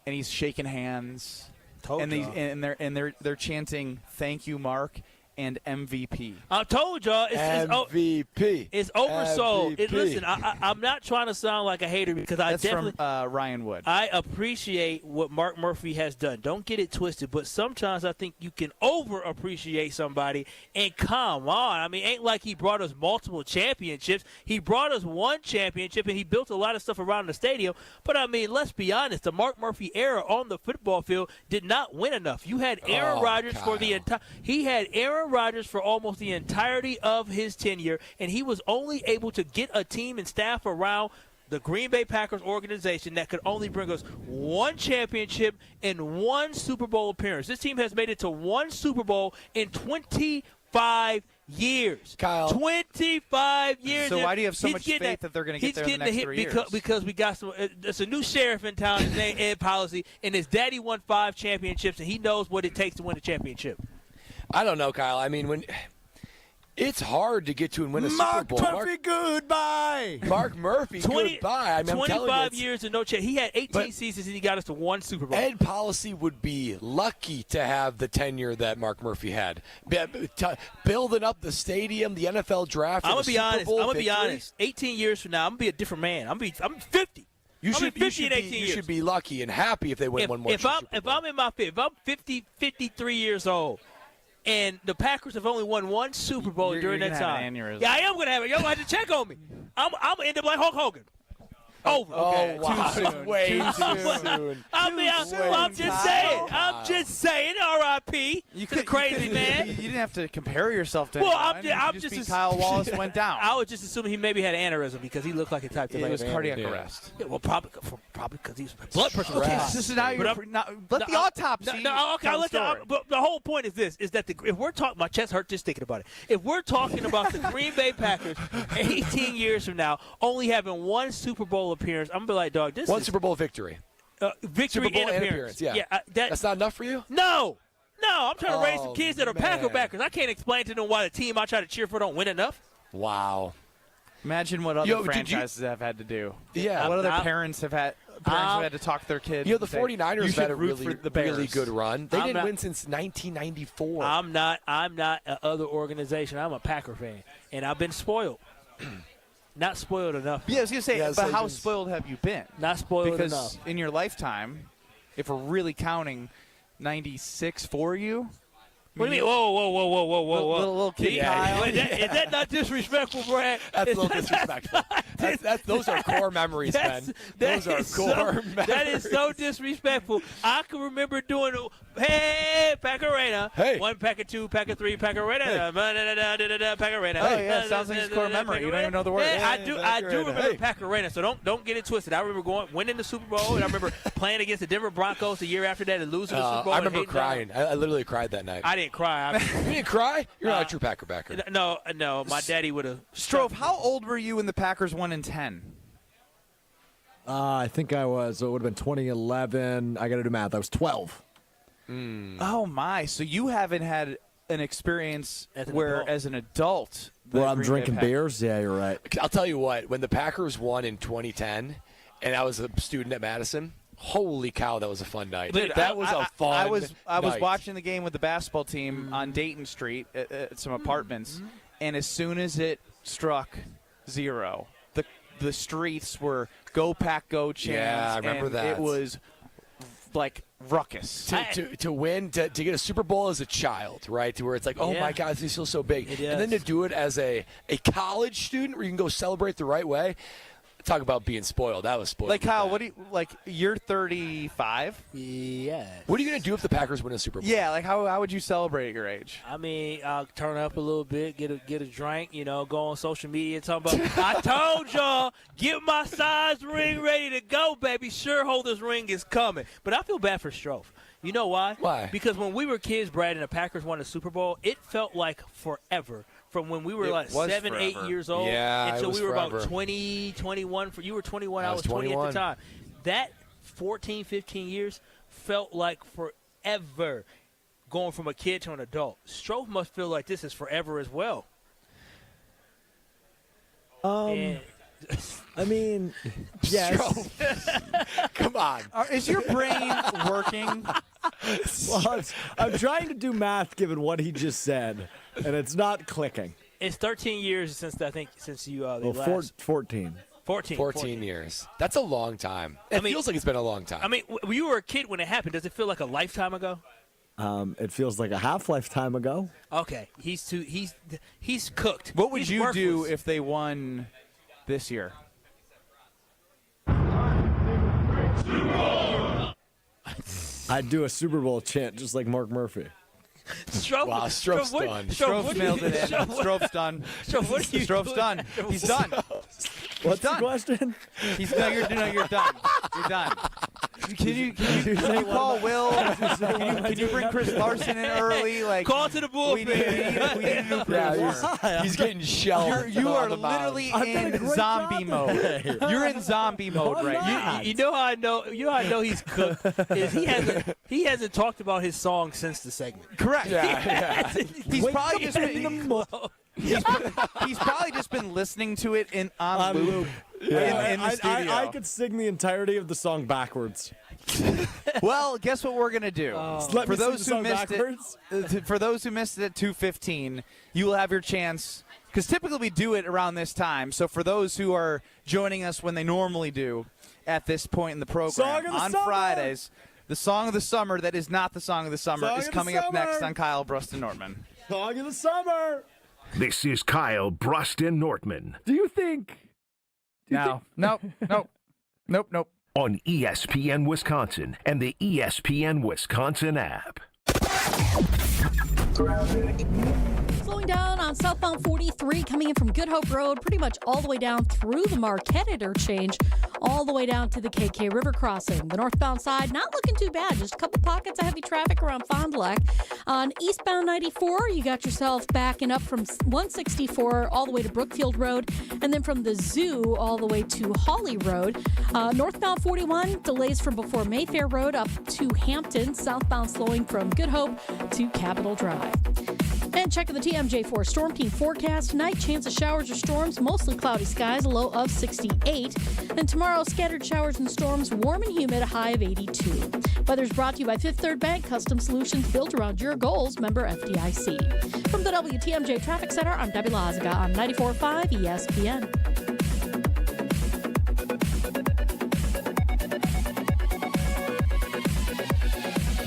and he's shaking hands, they're chanting "Thank you, Mark." And MVP. I told y'all MVP. It's oversold. Listen, I'm not trying to sound like a hater because That's from Ryan Wood. I appreciate what Mark Murphy has done. Don't get it twisted, but sometimes I think you can over appreciate somebody. And come on, I mean, ain't like he brought us multiple championships. He brought us one championship, and he built a lot of stuff around the stadium. But I mean, let's be honest, the Mark Murphy era on the football field did not win enough. You had Aaron Rodgers for the entire. He had Aaron Rodgers for almost the entirety of his tenure, and he was only able to get a team and staff around the Green Bay Packers organization that could only bring us one championship and one Super Bowl appearance. This team has made it to one Super Bowl in 25 years. Kyle. 25 years. So why do you have so much faith that they're going to get there in the next 3 years? Because we got there's a new sheriff in town, his name Ed Policy, and his daddy won 5 championships, and he knows what it takes to win a championship. I don't know, Kyle. I mean, it's hard to get to and win a Super Bowl. Mark Murphy, goodbye. Mark Murphy, goodbye. I mean, 25 years and no chance. He had 18 seasons and he got us to one Super Bowl. Ed Policy would be lucky to have the tenure that Mark Murphy had. Building up the stadium, the NFL draft. I'm gonna be honest. 18 years from now, I'm gonna be a different man. I'm 50. You should be lucky and happy if they win one more. If I'm in my 50, if I'm 53 years old. And the Packers have only won one Super Bowl during that time. An aneurysm. Yeah, I am going to have it. Y'all have to check on me. I'm going to end up like Hulk Hogan. Over. Okay, wow. too soon. Way Too too soon. I'm just saying. I'm just saying. R.I.P. You the crazy man. You didn't have to compare yourself to Well, anyone. I'm You just beat ass- Kyle Wallace went down. I was just assuming he maybe had aneurysm because he looked like a type. It was cardiac arrest. Yeah, well, probably because he's blood pressure. Okay, this is now let the autopsy. No, okay, tell the story. but the whole point is this: is that if we're talking, my chest hurt just thinking about it. If we're talking about the Green Bay Packers 18 years from now, only having one Super Bowl appearance, I'm gonna be like, dog, this One is Super Bowl victory. Victory Super Bowl and and appearance. Yeah. That's not enough for you? No, I'm trying to raise some kids that are man. Packer backers. I can't explain to them why the team I try to cheer for don't win enough. Wow. Imagine what other franchises have had to do. Yeah. What other parents have had to talk to their kids. The 49ers have had a really good run. They didn't not- win since 1994. I'm not a other organization. I'm a Packer fan, and I've been spoiled. Not spoiled enough. Yeah, I was going to say, but how spoiled have you been? Not spoiled because enough. in your lifetime, if we're really counting 96 for you. What do you mean? Whoa. Little kid Kyle. Is that not disrespectful, Brad? That's a little disrespectful. Those are core memories, Ben. Those are core memories. That is so disrespectful. I can remember doing, hey, Packer-Arena. Hey. 1, Packer 2, Packer 3, Packer-Arena. Packer-Arena. Oh, yeah, it sounds like it's core memory. You don't even know the words. I do remember Packer-Arena, so don't get it twisted. I remember winning the Super Bowl, and I remember playing against the Denver Broncos the year after that and losing the Super Bowl. I remember crying. I literally cried that night. I didn't cry. You didn't cry? You're not a true Packer backer. No. My daddy would have. Strofe, how old were you when the Packers won in 10? I think I was. So it would have been 2011. I got to do math. I was 12. Oh, my. So you haven't had an experience as an adult. Where I'm drinking beers? Yeah, you're right. I'll tell you what. When the Packers won in 2010, and I was a student at Madison, holy cow, that was a fun night. Dude, that was a fun I was night. watching the game with the basketball team on Dayton Street at some apartments, and as soon as it struck 0, the streets were "Go Pack, Go" chants. Yeah, I remember and that. It was like ruckus. To win, to get a Super Bowl as a child, right? To where it's like, oh my God, this feels so big. And then to do it as a college student where you can go celebrate the right way. Talk about being spoiled. That was spoiled. Like, Kyle, what do you like? You're 35. Yeah. What are you going to do if the Packers win a Super Bowl? Yeah, like how would you celebrate at your age? I mean, I'll turn up a little bit, get a drink, go on social media and talk about, I told y'all, get my size ring ready to go, baby. Shareholders ring is coming. But I feel bad for Strofe. You know why? Why? Because when we were kids, Brad, and the Packers won a Super Bowl, it felt like forever. From when we were like 7, 8 years old until we were about 20, 21. You were 21, I was 20 at the time. That 14, 15 years felt like forever going from a kid to an adult. Strofe must feel like this is forever as well. I mean, yes. Come on. Is your brain working? Well, I'm trying to do math given what he just said, and it's not clicking. It's 13 years since you last. 14. 14 years. That's a long time. It feels like it's been a long time. I mean, you were a kid when it happened. Does it feel like a lifetime ago? It feels like a half-lifetime ago. Okay, he's cooked. What would He's you worthless. do if they won this year? I'd do a Super Bowl chant just like Mark Murphy. Strope's done. Strofe nailed it in. Strope's done. Strope's done. He's done. What's the question? You're done. You're done. Can you call Will? Can you bring Chris Larson in early? Like, call to the bullpen. We need a new producer. He's getting shelled. You are literally in zombie mode. You're in zombie mode right now. You know how I know? You know how I know he's cooked is he hasn't talked about his song since the segment. Correct. Yeah. He's probably just been. He's probably just been listening to it on loop. Yeah. In the studio. I could sing the entirety of the song backwards. Well, guess what we're gonna do? For those who missed it, for those who missed it at 2:15, you will have your chance. Because typically we do it around this time. So for those who are joining us when they normally do at this point in the program on Fridays, the song of the summer that is not the song of the summer is coming up next on Kyle Bruston Nortman. Song of the summer. This is Kyle Bruston Nortman. Do you think? No. Nope. On ESPN Wisconsin and the ESPN Wisconsin app. Slowing down on southbound 43 coming in from Good Hope Road, pretty much all the way down through the Marquette interchange, all the way down to the KK River crossing. The northbound side, not looking too bad. Just a couple pockets of heavy traffic around Fond du Lac. On eastbound 94, you got yourself backing up from 164 all the way to Brookfield Road, and then from the Zoo all the way to Hawley Road. Northbound 41, delays from before Mayfair Road up to Hampton. Southbound slowing from Good Hope to Capitol Drive. And checking the TMJ4 Storm Team forecast tonight, chance of showers or storms, mostly cloudy skies, a low of 68. And tomorrow, scattered showers and storms, warm and humid, a high of 82. Weather's brought to you by Fifth Third Bank, custom solutions built around your goals, member FDIC. From the WTMJ Traffic Center, I'm Debbie Lazaga on 94.5 ESPN.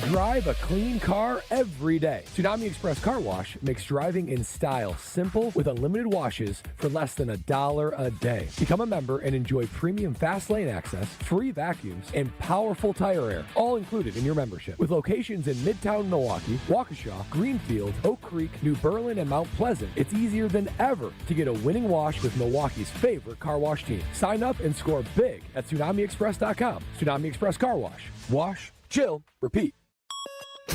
Drive a clean car every day. Tsunami Express Car Wash makes driving in style simple with unlimited washes for less than $1 a day. Become a member and enjoy premium fast lane access, free vacuums, and powerful tire air, all included in your membership. With locations in Midtown Milwaukee, Waukesha, Greenfield, Oak Creek, New Berlin, and Mount Pleasant, it's easier than ever to get a winning wash with Milwaukee's favorite car wash team. Sign up and score big at TsunamiExpress.com. Tsunami Express Car Wash. Wash, chill, repeat.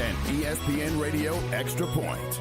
An ESPN Radio Extra Point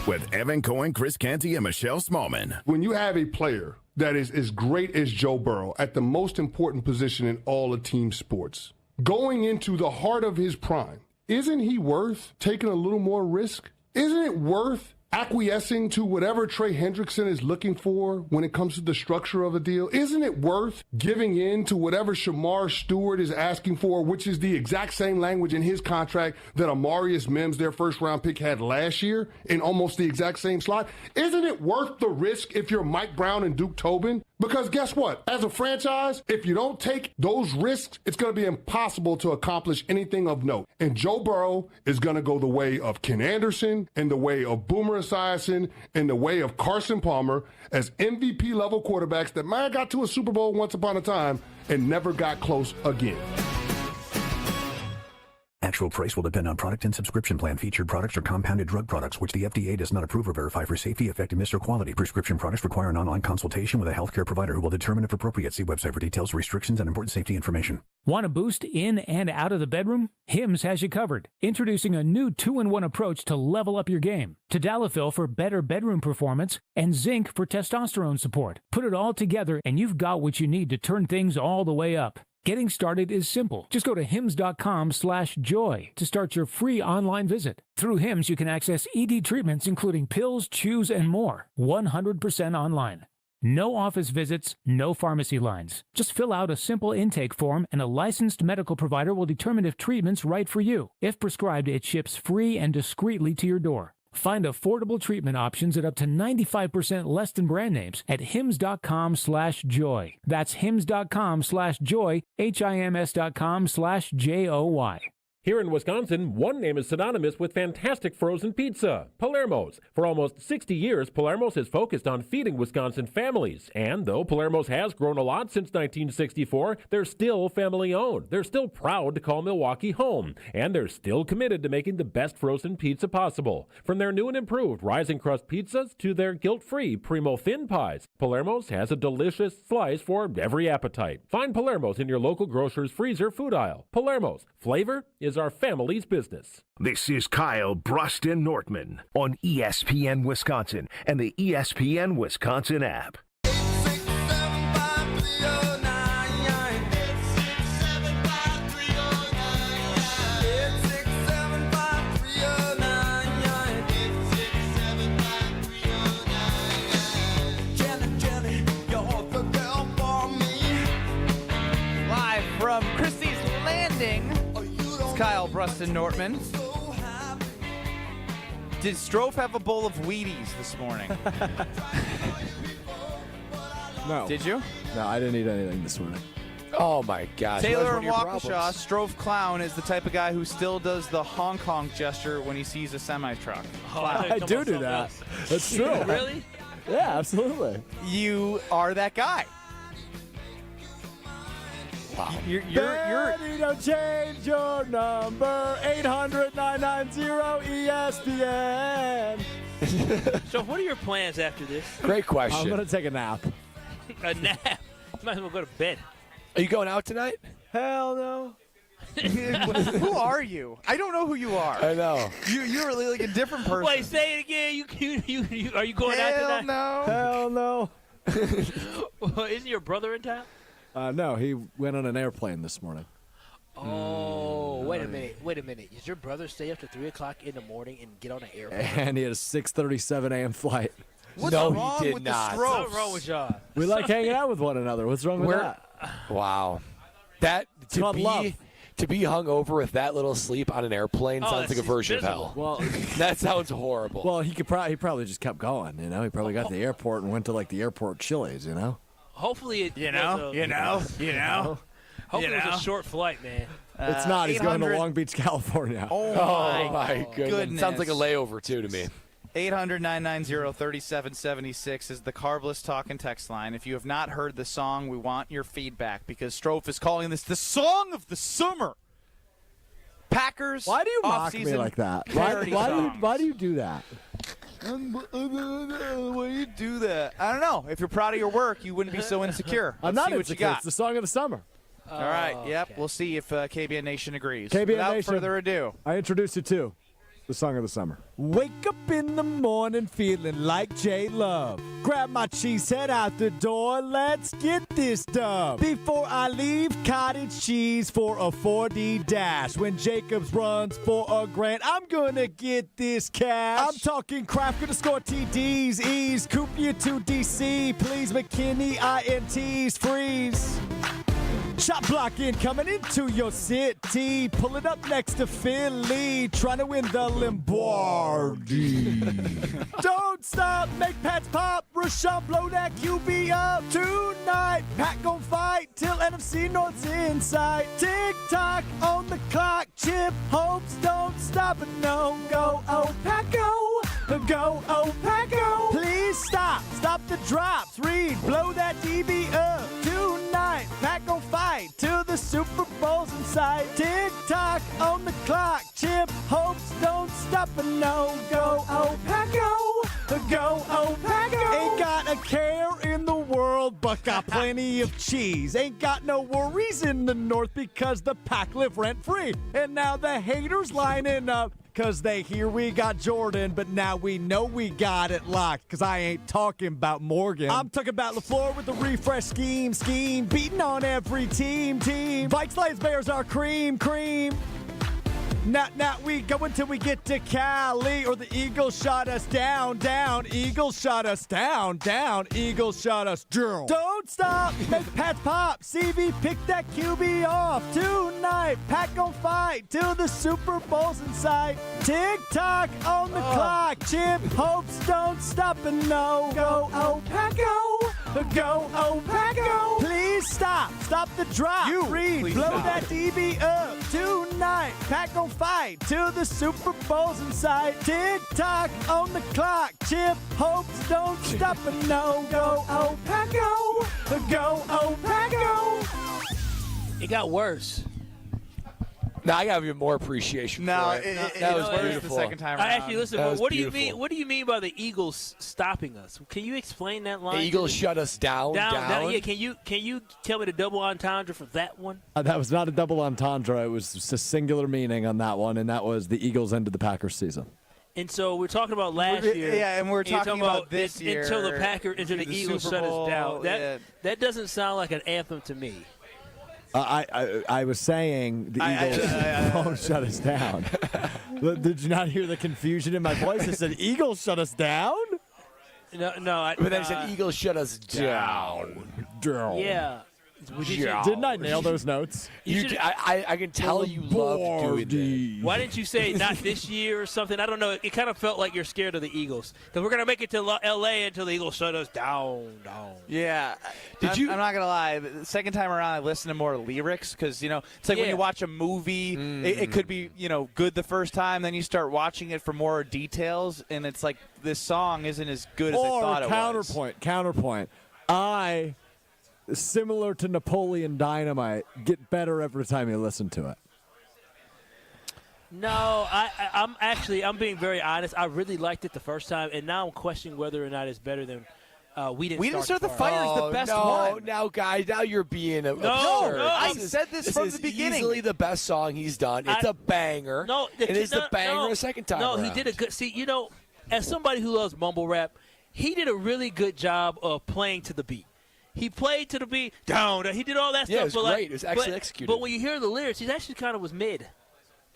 with Evan Cohen, Chris Canty, and Michelle Smallman. When you have a player that is as great as Joe Burrow at the most important position in all of team sports, going into the heart of his prime, isn't he worth taking a little more risk? Isn't it worth acquiescing to whatever Trey Hendrickson is looking for when it comes to the structure of a deal? Isn't it worth giving in to whatever Shamar Stewart is asking for, which is the exact same language in his contract that Amarius Mims, their first-round pick, had last year in almost the exact same slot? Isn't it worth the risk if you're Mike Brown and Duke Tobin? Because guess what? As a franchise, if you don't take those risks, it's going to be impossible to accomplish anything of note. And Joe Burrow is going to go the way of Ken Anderson and the way of Boomer Esiason and the way of Carson Palmer as MVP-level quarterbacks that might have got to a Super Bowl once upon a time and never got close again. Actual price will depend on product and subscription plan. Featured products are compounded drug products, which the FDA does not approve or verify for safety, effectiveness, or quality. Prescription products require an online consultation with a healthcare provider who will determine if appropriate. See website for details, restrictions, and important safety information. Want a boost in and out of the bedroom? Hims has you covered. Introducing a new 2-in-1 approach to level up your game. Tadalafil for better bedroom performance and zinc for testosterone support. Put it all together and you've got what you need to turn things all the way up. Getting started is simple. Just go to hims.com/joy to start your free online visit. Through Hims, you can access ED treatments including pills, chews, and more. 100% online. No office visits, no pharmacy lines. Just fill out a simple intake form and a licensed medical provider will determine if treatment's right for you. If prescribed, it ships free and discreetly to your door. Find affordable treatment options at up to 95% less than brand names at hims.com/joy. That's hims.com/joy, HIMS.com/JOY. Here in Wisconsin, one name is synonymous with fantastic frozen pizza, Palermo's. For almost 60 years, Palermo's has focused on feeding Wisconsin families. And though Palermo's has grown a lot since 1964, they're still family-owned. They're still proud to call Milwaukee home. And they're still committed to making the best frozen pizza possible. From their new and improved rising crust pizzas to their guilt-free Primo thin pies, Palermo's has a delicious slice for every appetite. Find Palermo's in your local grocer's freezer food aisle. Palermo's, flavor is our family's business. This is Kyle Bruston Nortman on ESPN Wisconsin and the ESPN Wisconsin app. Live from Christie's Landing, Kyle Bruston Nortman. Did Strofe have a bowl of Wheaties this morning? No. Did you? No, I didn't eat anything this morning. Oh, my gosh. Taylor in Waukesha, Strofe Clown is the type of guy who still does the honk honk gesture when he sees a semi-truck. I do that. That's true. Really? Yeah, absolutely. You are that guy. Wow. Betty, don't change your number. 800-990-ESPN. So what are your plans after this? Great question. I'm going to take a nap. A nap? Might as well go to bed. Are you going out tonight? Hell no. Who are you? I don't know who you are. I know. You're really like a different person. Wait, say it again. You are you going out Hell tonight? no. Hell no. Well, isn't your brother in town? No, he went on an airplane this morning. Oh, wait a minute. Does your brother stay up to 3 o'clock in the morning and get on an airplane? And he had a 6:37 a.m. flight. What's No, wrong he did with not. the Strokes? What's wrong with y'all? We like hanging out with one another. What's wrong with that? Wow. That It's called love. To be hung over with that little sleep on an airplane sounds like a version of hell. Well, that sounds horrible. Well, he probably just kept going. You know, he probably got to the airport and went to like the airport Chili's. You know. Hopefully it You was know. Hopefully it was a short flight, man. It's not. He's going to 800 Long Beach, California. Oh, my goodness. Sounds like a layover too to me. 800-990-3776 is the Carbless Talk and Text line. If you have not heard the song, we want your feedback because Strofe is calling this the song of the summer. Packers. Why do you mock me off-season like that? parody songs. Why do you do that? Why do you do that? I don't know. If you're proud of your work, you wouldn't be so insecure. I'm Let's not see what insecure. you got. It's the song of the summer. All right. Yep. Okay. We'll see if KBN Nation agrees. KBN Without Nation. further ado. I introduced you to the song of the summer. Wake up in the morning feeling like J-Love. Grab my cheese, head out the door, let's get this done. Before I leave, cottage cheese for a 4D dash. When Jacobs runs for a grand, I'm gonna get this cash. I'm talking Kraft, gonna score TDs, E's, coop you to DC. Please, McKinney, INTs, freeze. Shot blocking, coming into your city. Pulling up next to Philly. Trying to win the Lombardi. Don't stop, make Pats pop. Rashawn blow that QB up tonight. Pat gon' fight till NFC North's inside. Tick-tock on the clock. Chip hopes don't stop and no go. Oh, Pat go. Go, oh, Pat go. Please stop. Stop the drops. Reed, blow that DB up tonight. Pat gon' fight till the Super Bowl's inside. Tick-tock on the clock. Chip hopes don't stop and no go. Oh, Pat go. Go, oh, Pat go. Ain't got a care in the world, but got plenty of cheese. Ain't got no worries in the North because the Pack live rent-free. And now the haters lining up. Cause they hear we got Jordan, but now we know we got it locked. Cause I ain't talking about Morgan. I'm talking about LaFleur with the refresh scheme. Beating on every team. Vikes, Lions, Bears are cream. Now we go until we get to Cali, or the Eagles shot us down. Eagles shot us down. Eagles shot us down. Don't stop, make Pats pop. CV pick that QB off tonight. Pat gon' fight till the Super Bowl's in sight. Tick-tock on the clock. Chip hopes don't stop and no go. Oh, Pat go. Go, oh, Pat go. Please stop the drop. Reed, blow stop. that DB up tonight. Pat gon' fight till the Super Bowl's inside. Tick-tock on the clock. Chip hopes don't stop and no go. Oh, Pat go. Go, oh, Pat go. It got worse. Now I got even more appreciation for it. That was beautiful. The second time around. Actually, listen. That was What do you beautiful. mean? What do you mean by the Eagles stopping us? Can you explain that line? The Eagles shut us down. Down. Yeah. Can you tell me the double entendre for that one? That was not a double entendre. It was just a singular meaning on that one, and that was the Eagles ended the Packers season. And so we're talking about last year. Yeah, and we're talking about this year. Until the Eagles Super shut Bowl, us down. yeah. That doesn't sound like an anthem to me. I was saying the Eagles won't shut us down. Did you not hear the confusion in my voice? I said, Eagles shut us down? No. But then I said, Eagles shut us down. Yeah. Didn't I nail those notes? I can tell you love doing that. Why didn't you say not this year or something? I don't know. It kind of felt like you're scared of the Eagles. Because we're going to make it to L.A. until the Eagles shut us down. Yeah. I'm not going to lie. The second time around, I listened to more lyrics because, it's like when you watch a movie, it could be, good the first time. Then you start watching it for more details, and it's like this song isn't as good as I thought it was. Counterpoint. I similar to Napoleon Dynamite, get better every time you listen to it? No, I'm being very honest. I really liked it the first time, and now I'm questioning whether or not it's better than We Didn't Start the Fire. Is the best one. No, guys, now you're being absurd. No, I said this from the beginning. Easily the best song he's done. It's a banger. No, it is the banger a second time. No, around. he did a good. See, as somebody who loves mumble rap, he did a really good job of playing to the beat. He played to the beat. Down. He did all that stuff. Yeah, it was but great. It was actually executed. But when you hear the lyrics, he actually kind of was mid.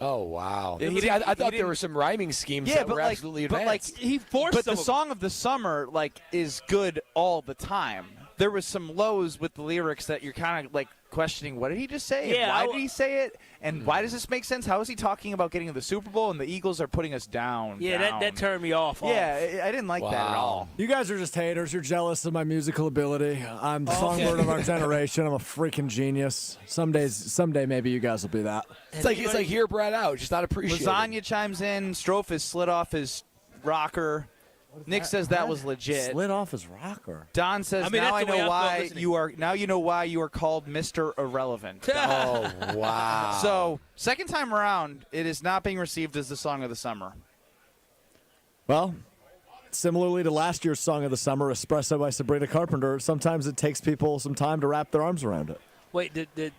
Oh, wow. I thought there were some rhyming schemes that were absolutely advanced. He forced But the song of the summer, is good all the time. There was some lows with the lyrics that you're kind of, questioning, what did he just say? Yeah, and why did he say it? And why does this make sense? How is he talking about getting to the Super Bowl and the Eagles are putting us down? Yeah, that turned me off. Yeah, I didn't like that at all. You guys are just haters. You're jealous of my musical ability. I'm the songbird of our generation. I'm a freaking genius. Someday maybe you guys will be that. It's like hear Brad out, just not appreciated. Lasagna chimes in. Strofe has slid off his rocker. Nick says that was legit. Slid off his rocker. Don says, now I know why you are. Now you know why you are called Mr. Irrelevant. Oh, wow. So second time around, it is not being received as the song of the summer. Well, similarly to last year's song of the summer, Espresso by Sabrina Carpenter, sometimes it takes people some time to wrap their arms around it. Wait, did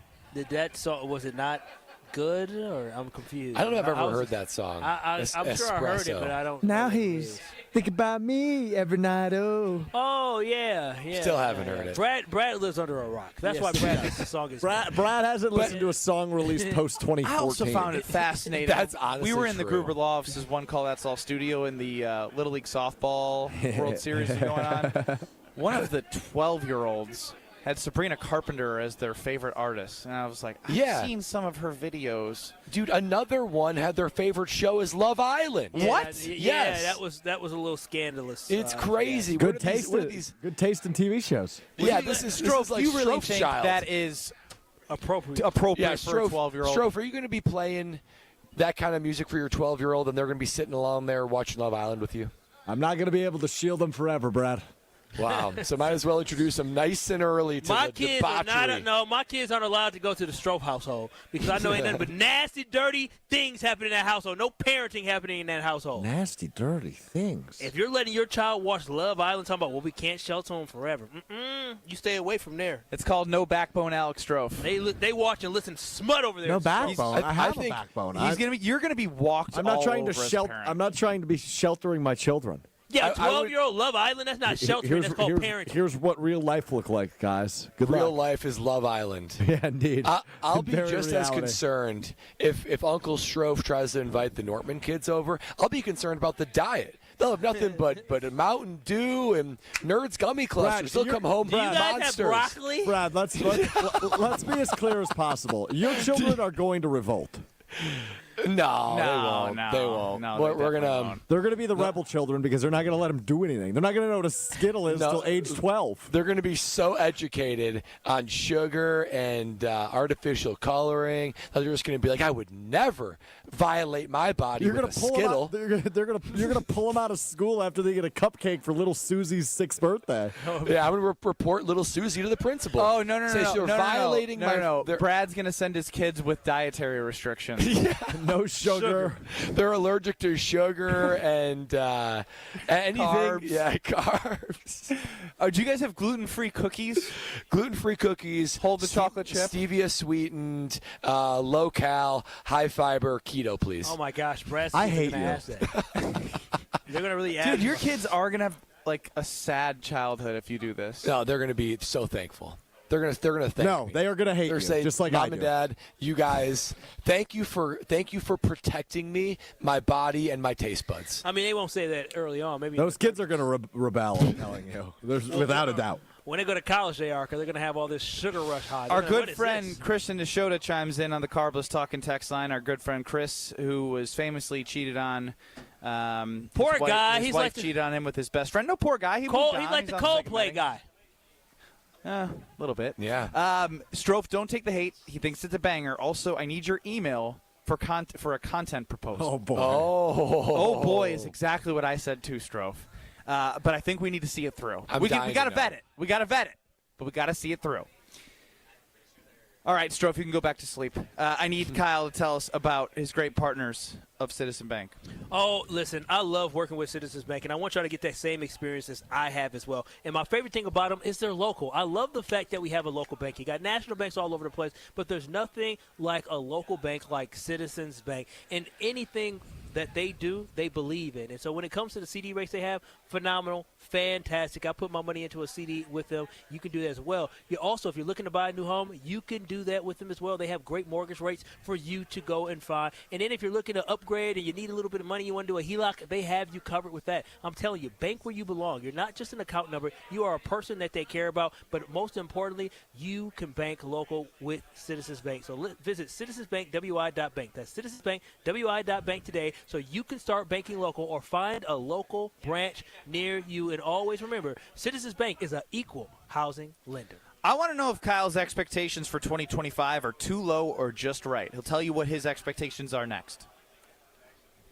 that song, was it not good, or I'm confused? I don't know if I've ever heard that song. I'm sure I heard it, but I don't. Now he's thinking about me every night. Oh yeah. Still haven't heard it. Brad lives under a rock. That's why Brad thinks the song is. Brad hasn't listened to a song released post 2014. I also found it fascinating. That's honestly we were in the true. Gruber Law Office's One Call That's All studio, and the Little League Softball World Series is going on. One of the 12-year-olds had Sabrina Carpenter as their favorite artist. And I was like, I've seen some of her videos. Dude, another one had their favorite show is Love Island. Yeah, What? Yeah, Yes. that was a little scandalous. It's crazy. Good taste in TV shows. Yeah, this is like you really Stroph's think child. that is appropriate for a Strofe, 12-year-old? Strofe, are you going to be playing that kind of music for your 12-year-old, and they're going to be sitting along there watching Love Island with you? I'm not going to be able to shield them forever, Brad. Wow. So might as well introduce them nice and early to the debauchery. My kids aren't allowed to go to the Strofe household because I know ain't nothing but nasty, dirty things happening in that household. No parenting happening in that household. Nasty, dirty things. If you're letting your child watch Love Island, talking about, we can't shelter them forever, you stay away from there. It's called No Backbone Alex Strofe. They watch and listen to smut over there. No backbone. I have a think backbone. You're gonna be walked. I'm not trying to shelter. I'm not trying to be sheltering my children. Yeah, 12-year-old Love Island, that's not sheltering, that's called parenting. Here's what real life look like, guys. Good Real luck. life is Love Island. Yeah, indeed. I'll be Very just as reality. concerned if Uncle Strofe tries to invite the Nortman kids over. I'll be concerned about the diet. They'll have nothing but a Mountain Dew and Nerds gummy clusters. They'll come home Do you with guys monsters. have broccoli? Brad, let's be as clear as possible. Your children are going to revolt. No, they won't. No, They're gonna be the rebel children because they're not gonna let them do anything. They're not gonna know what a Skittle is until age 12. They're going to be so educated on sugar and artificial coloring that they're just going to be like, I would never violate my body with a Skittle. You're gonna pull them out of school after they get a cupcake for little Susie's 6th birthday. Yeah, I'm going to report little Susie to the principal. Oh no! Say you're violating my. Brad's gonna send his kids with dietary restrictions. No sugar. They're allergic to sugar and anything. Carbs. Yeah, carbs. Do you guys have gluten-free cookies? Gluten-free cookies. Hold the chocolate chip. Stevia sweetened, low cal, high fiber, keto, please. Oh my gosh, Brad's I hate gonna you. ask that. They're gonna really ask. Dude, your kids are gonna have a sad childhood if you do this. No, they're going to be so thankful. They're gonna thank me. No, they are gonna hate They're you, saying, just like Mom I do. and Dad, you guys, thank you for protecting me, my body, and my taste buds. I mean, they won't say that early on. Maybe Those kids are gonna rebel. I'm telling you, without a doubt. when they go to college, they are, because they're going to have all this sugar rush high. Our good friend Christian Deshoda chimes in on the Carbless Talking text line. Our good friend Chris, who was famously cheated on. Poor guy. His wife cheated on him with his best friend. No, poor guy. He's like the Coldplay guy. A little bit. Yeah. Strofe, don't take the hate. He thinks it's a banger. Also, I need your email for a content proposal. Oh, boy. Oh, boy is exactly what I said too, Strofe. But I think we need to see it through. We got to vet it. We got to vet it. but we got to see it through. All right, Strofe, you can go back to sleep. I need Kyle to tell us about his great partners of Citizen Bank. Oh, listen, I love working with Citizens Bank, and I want y'all to get that same experience as I have as well. And my favorite thing about them is they're local. I love the fact that we have a local bank. You got national banks all over the place, but there's nothing like a local bank like Citizens Bank. And anything that they do, they believe in. And so when it comes to the CD rates they have, phenomenal, fantastic. I put my money into a CD with them. You can do that as well. You also, if you're looking to buy a new home, you can do that with them as well. They have great mortgage rates for you to go and find. And then if you're looking to upgrade and you need a little bit of money, you want to do a HELOC, they have you covered with that. I'm telling you, bank where you belong. You're not just an account number. You are a person that they care about. But most importantly, you can bank local with Citizens Bank. So visit citizensbankwi.bank. That's citizensbankwi.bank today, so you can start banking local or find a local branch near you. And always remember, Citizens Bank is an equal housing lender. I want to know if Kyle's expectations for 2025 are too low or just right. He'll tell you what his expectations are next.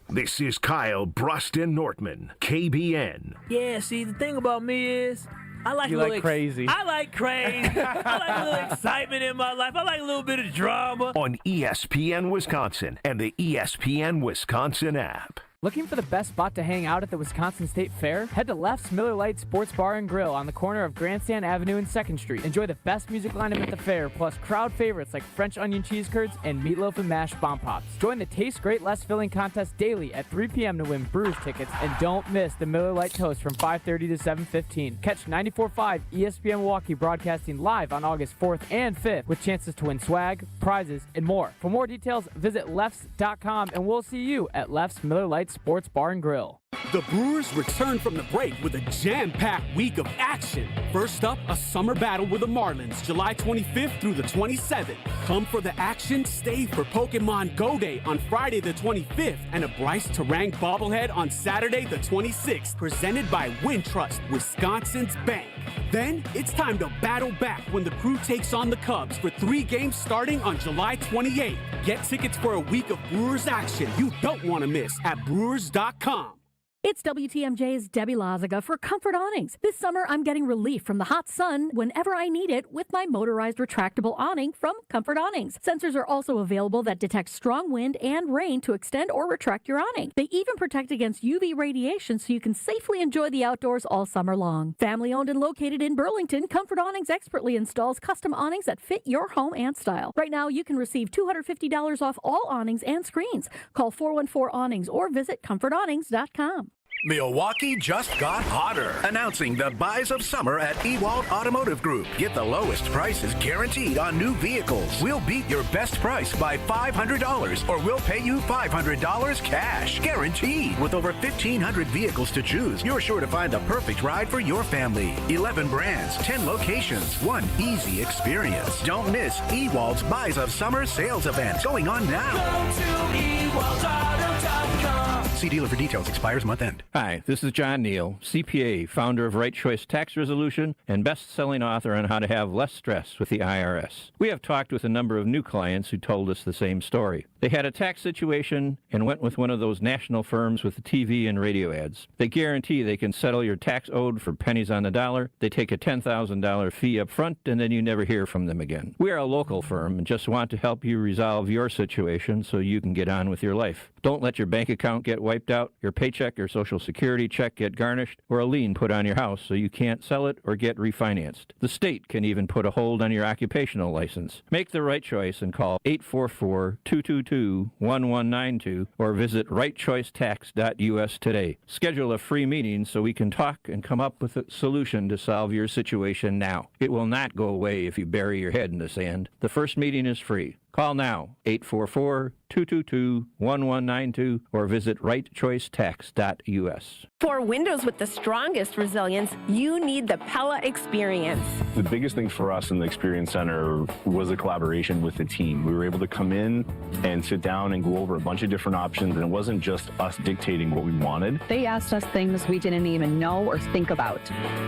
This is Kyle Bruston-Nortman, KBN. Yeah, see, the thing about me is I like crazy. I like crazy. I like a little excitement in my life. I like a little bit of drama. On ESPN Wisconsin and the ESPN Wisconsin app. Looking for the best spot to hang out at the Wisconsin State Fair? Head to Left's Miller Lite Sports Bar and Grill on the corner of Grandstand Avenue and 2nd Street. Enjoy the best music lineup at the fair, plus crowd favorites like French onion cheese curds and meatloaf and mashed bomb pops. Join the Taste Great Less Filling contest daily at 3 p.m. to win Brewers tickets, and don't miss the Miller Lite Toast from 5:30 to 7:15. Catch 94.5 ESPN Milwaukee broadcasting live on August 4th and 5th with chances to win swag, prizes, and more. For more details, visit lefts.com, and we'll see you at Left's Miller Lite Sports Bar and Grill. The Brewers return from the break with a jam-packed week of action. First up, a summer battle with the Marlins, July 25th through the 27th. Come for the action, stay for Pokemon Go Day on Friday the 25th, and a Bryce Terang bobblehead on Saturday the 26th, presented by Wintrust, Wisconsin's bank. Then, it's time to battle back when the Crew takes on the Cubs for 3 games starting on July 28th. Get tickets for a week of Brewers action you don't want to miss at brewers.com. It's WTMJ's Debbie Lazaga for Comfort Awnings. This summer, I'm getting relief from the hot sun whenever I need it with my motorized retractable awning from Comfort Awnings. Sensors are also available that detect strong wind and rain to extend or retract your awning. They even protect against UV radiation so you can safely enjoy the outdoors all summer long. Family owned and located in Burlington, Comfort Awnings expertly installs custom awnings that fit your home and style. Right now, you can receive $250 off all awnings and screens. Call 414-AWNINGS or visit comfortawnings.com. Milwaukee just got hotter. Announcing the buys of summer at Ewald Automotive Group. Get the lowest prices guaranteed on new vehicles. We'll beat your best price by $500 or we'll pay you $500 cash. Guaranteed. With over 1,500 vehicles to choose, you're sure to find the perfect ride for your family. 11 brands, 10 locations, one easy experience. Don't miss Ewald's Buys of Summer sales event going on now. Go to ewaldauto.com. See dealer for details. Expires month end. Hi, this is John Neal, CPA, founder of Right Choice Tax Resolution and best-selling author on how to have less stress with the IRS. We have talked with a number of new clients who told us the same story. They had a tax situation and went with one of those national firms with the TV and radio ads. They guarantee they can settle your tax owed for pennies on the dollar. They take a $10,000 fee up front, and then you never hear from them again. We are a local firm and just want to help you resolve your situation so you can get on with your life. Don't let your bank account get wiped out, your paycheck or Social Security check get garnished, or a lien put on your house so you can't sell it or get refinanced. The state can even put a hold on your occupational license. Make the right choice and call 844-222-1192 or visit rightchoicetax.us today. Schedule a free meeting so we can talk and come up with a solution to solve your situation now. It will not go away if you bury your head in the sand. The first meeting is free. Call now, 844-222-1192, or visit rightchoicetax.us. For windows with the strongest resilience, you need the Pella Experience. The biggest thing for us in the Experience Center was the collaboration with the team. We were able to come in and sit down and go over a bunch of different options, and it wasn't just us dictating what we wanted. They asked us things we didn't even know or think about,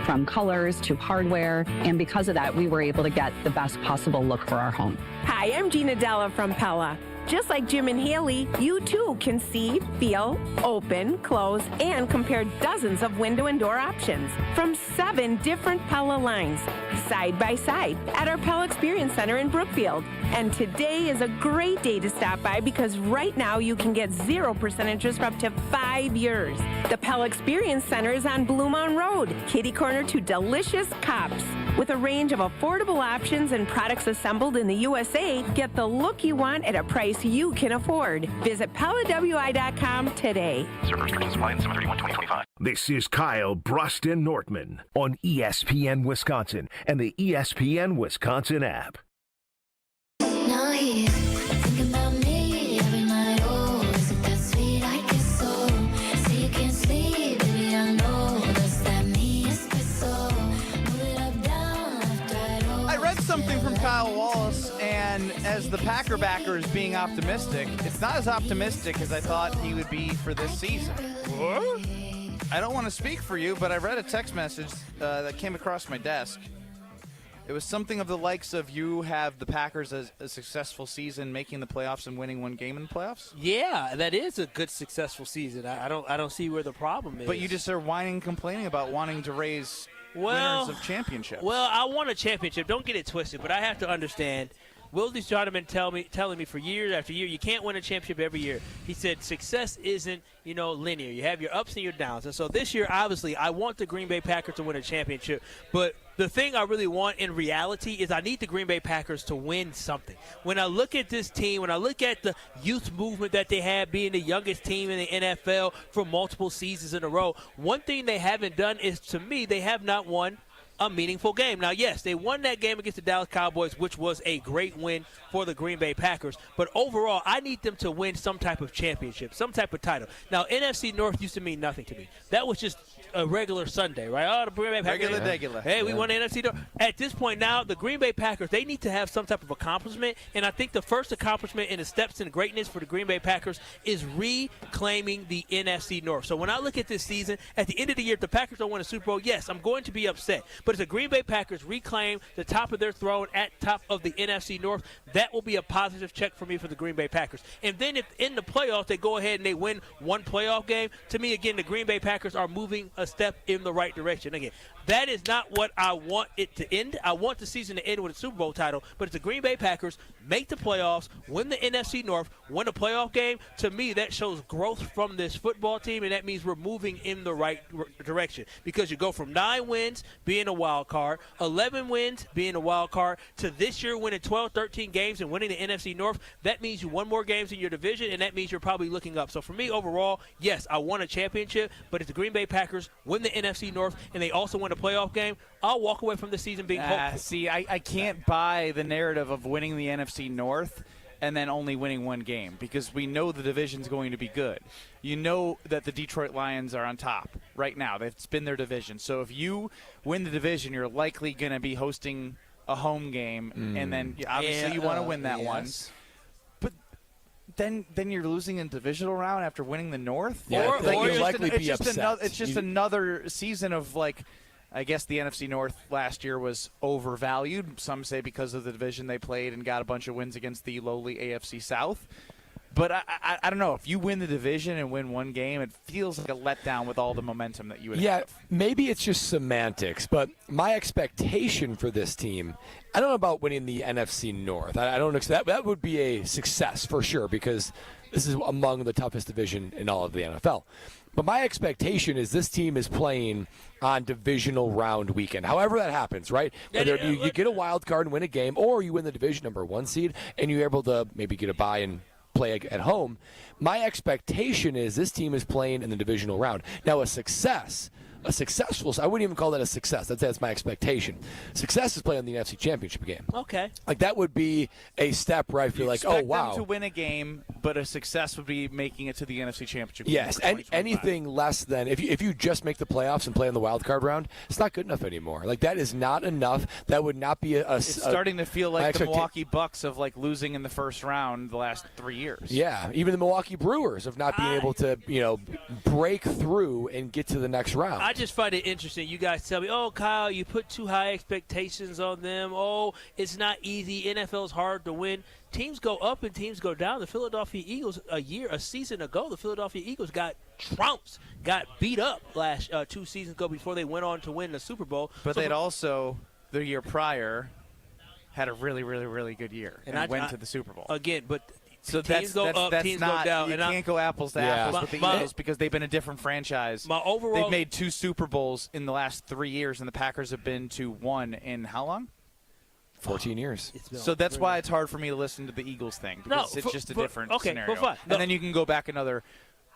from colors to hardware, and because of that, we were able to get the best possible look for our home. Hi, I'm Gina Della from Pella. Just like Jim and Haley, you too can see, feel, open, close, and compare dozens of window and door options from 7 different Pella lines, side by side, at our Pella Experience Center in Brookfield. And today is a great day to stop by because right now you can get 0% interest for up to 5 years. The Pella Experience Center is on Blue Mountain Road, kitty corner to delicious Cops. With a range of affordable options and products assembled in the USA, get the look you want at a price you can afford. Visit PellaWI.com today. Server restrictions apply in December 31, 2025. This is Kyle Bruston Nortman on ESPN Wisconsin and the ESPN Wisconsin app. Now he's thinking about me every night. Oh, isn't that sweet? I guess so. Say you can't sleep, baby, I know. Does that mean espresso? Move it up, down, left, right, oh. I read something from Kyle Wallace, and as the Packer backer is being optimistic, it's not as optimistic as I thought he would be for this season. What? I don't want to speak for you, but I read a text message that came across my desk. It was something of the likes of you have the Packers as a successful season, making the playoffs and winning one game in the playoffs. Yeah, that is a good successful season. I don't see where the problem is. But you just are whining and complaining about wanting to raise winners of championships. Well, I want a championship. Don't get it twisted, but I have to understand. Willie's John been telling me for years after year, you can't win a championship every year. He said success isn't, linear. You have your ups and your downs. And so this year, obviously, I want the Green Bay Packers to win a championship. But the thing I really want in reality is I need the Green Bay Packers to win something. When I look at this team, when I look at the youth movement that they have, being the youngest team in the NFL for multiple seasons in a row, one thing they haven't done is, to me, they have not won a meaningful game. Now, yes, they won that game against the Dallas Cowboys, which was a great win for the Green Bay Packers. But overall, I need them to win some type of championship, some type of title. Now, NFC North used to mean nothing to me. That was just a regular Sunday, right? Oh, the Green Bay Packers. Regular. Hey, we won the NFC North. At this point now, the Green Bay Packers, they need to have some type of accomplishment. And I think the first accomplishment in the steps in greatness for the Green Bay Packers is reclaiming the NFC North. So when I look at this season, at the end of the year, if the Packers don't win a Super Bowl, yes, I'm going to be upset. But if the Green Bay Packers reclaim the top of their throne at top of the NFC North, that will be a positive check for me for the Green Bay Packers. And then if in the playoffs they go ahead and they win one playoff game, to me, again, the Green Bay Packers are moving a step in the right direction. Again, that is not what I want it to end. I want the season to end with a Super Bowl title, but if the Green Bay Packers make the playoffs, win the NFC North, win a playoff game, to me that shows growth from this football team, and that means we're moving in the right direction because you go from 9 wins being a wild card, 11 wins being a wild card, to this year winning 12, 13 games and winning the NFC North. That means you won more games in your division, and that means you're probably looking up. So for me, overall, yes, I want a championship, but if the Green Bay Packers win the NFC North and they also win a playoff game, I'll walk away from the season being hopeful. See, I can't buy the narrative of winning the NFC North and then only winning one game because we know the division's going to be good. You know that the Detroit Lions are on top right now. It's been their division. So if you win the division, you're likely going to be hosting a home game, and then obviously you want to win that one. But then you're losing in divisional round after winning the North? Yeah, or you'll likely be upset. It's just another season of, like, I guess the NFC North last year was overvalued. Some say because of the division they played and got a bunch of wins against the lowly AFC South. But I don't know. If you win the division and win one game, it feels like a letdown with all the momentum that you would have. Yeah, maybe it's just semantics, but my expectation for this team, I don't know about winning the NFC North. I don't know. That would be a success for sure because this is among the toughest division in all of the NFL. But my expectation is this team is playing on divisional round weekend. However that happens, right? Whether you get a wild card and win a game, or you win the division number 1 seed and you're able to maybe get a bye and play at home. My expectation is this team is playing in the divisional round. Now, a successful, I wouldn't even call that a success. That's my expectation. Success is playing in the NFC Championship game. Okay. Like, that would be a step where I feel like, oh, wow. Them to win a game, but a success would be making it to the NFC Championship game. Yes, and anything less than, if you just make the playoffs and play in the wild card round, it's not good enough anymore. Like, that is not enough. That would not be It's starting to feel like the Milwaukee Bucks of, like, losing in the first round the last 3 years. Yeah, even the Milwaukee Brewers of not being able to, break through and get to the next round. I just find it interesting. You guys tell me, oh, Kyle, you put too high expectations on them. Oh, it's not easy. NFL's hard to win. Teams go up and teams go down. The Philadelphia Eagles, a season ago, the Philadelphia Eagles got trounced, got beat up 2 seasons ago before they went on to win the Super Bowl. But they'd also, the year prior, had a really, really, really good year and went to the Super Bowl. Again, but so teams go up, teams go down. You can't go apples to apples with the Eagles because they've been a different franchise. They've made 2 Super Bowls in the last 3 years, and the Packers have been to 1 in how long? 14 years. So that's why it's hard for me to listen to the Eagles thing, because it's just a different scenario. Fine. And then you can go back another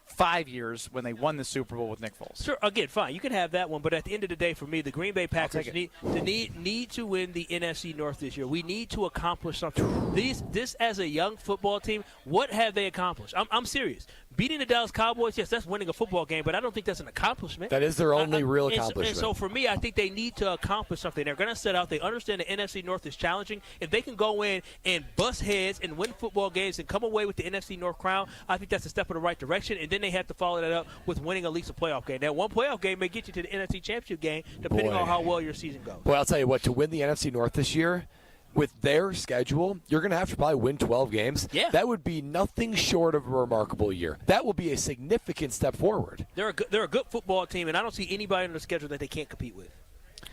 5 years when they won the Super Bowl with Nick Foles. Sure, again, fine. You can have that one, but at the end of the day, for me, the Green Bay Packers need to win the NFC North this year. We need to accomplish something. This as a young football team, what have they accomplished? I'm serious. Beating the Dallas Cowboys, yes, that's winning a football game, but I don't think that's an accomplishment. That is their only real accomplishment. And so for me, I think they need to accomplish something. They're going to set out. They understand the NFC North is challenging. If they can go in and bust heads and win football games and come away with the NFC North crown, I think that's a step in the right direction. And then they have to follow that up with winning at least a playoff game. That one playoff game may get you to the NFC Championship game, depending on how well your season goes. Well, I'll tell you what, to win the NFC North this year, with their schedule, you're going to have to probably win 12 games. Yeah. That would be nothing short of a remarkable year. That will be a significant step forward. They're a good football team, and I don't see anybody on the schedule that they can't compete with.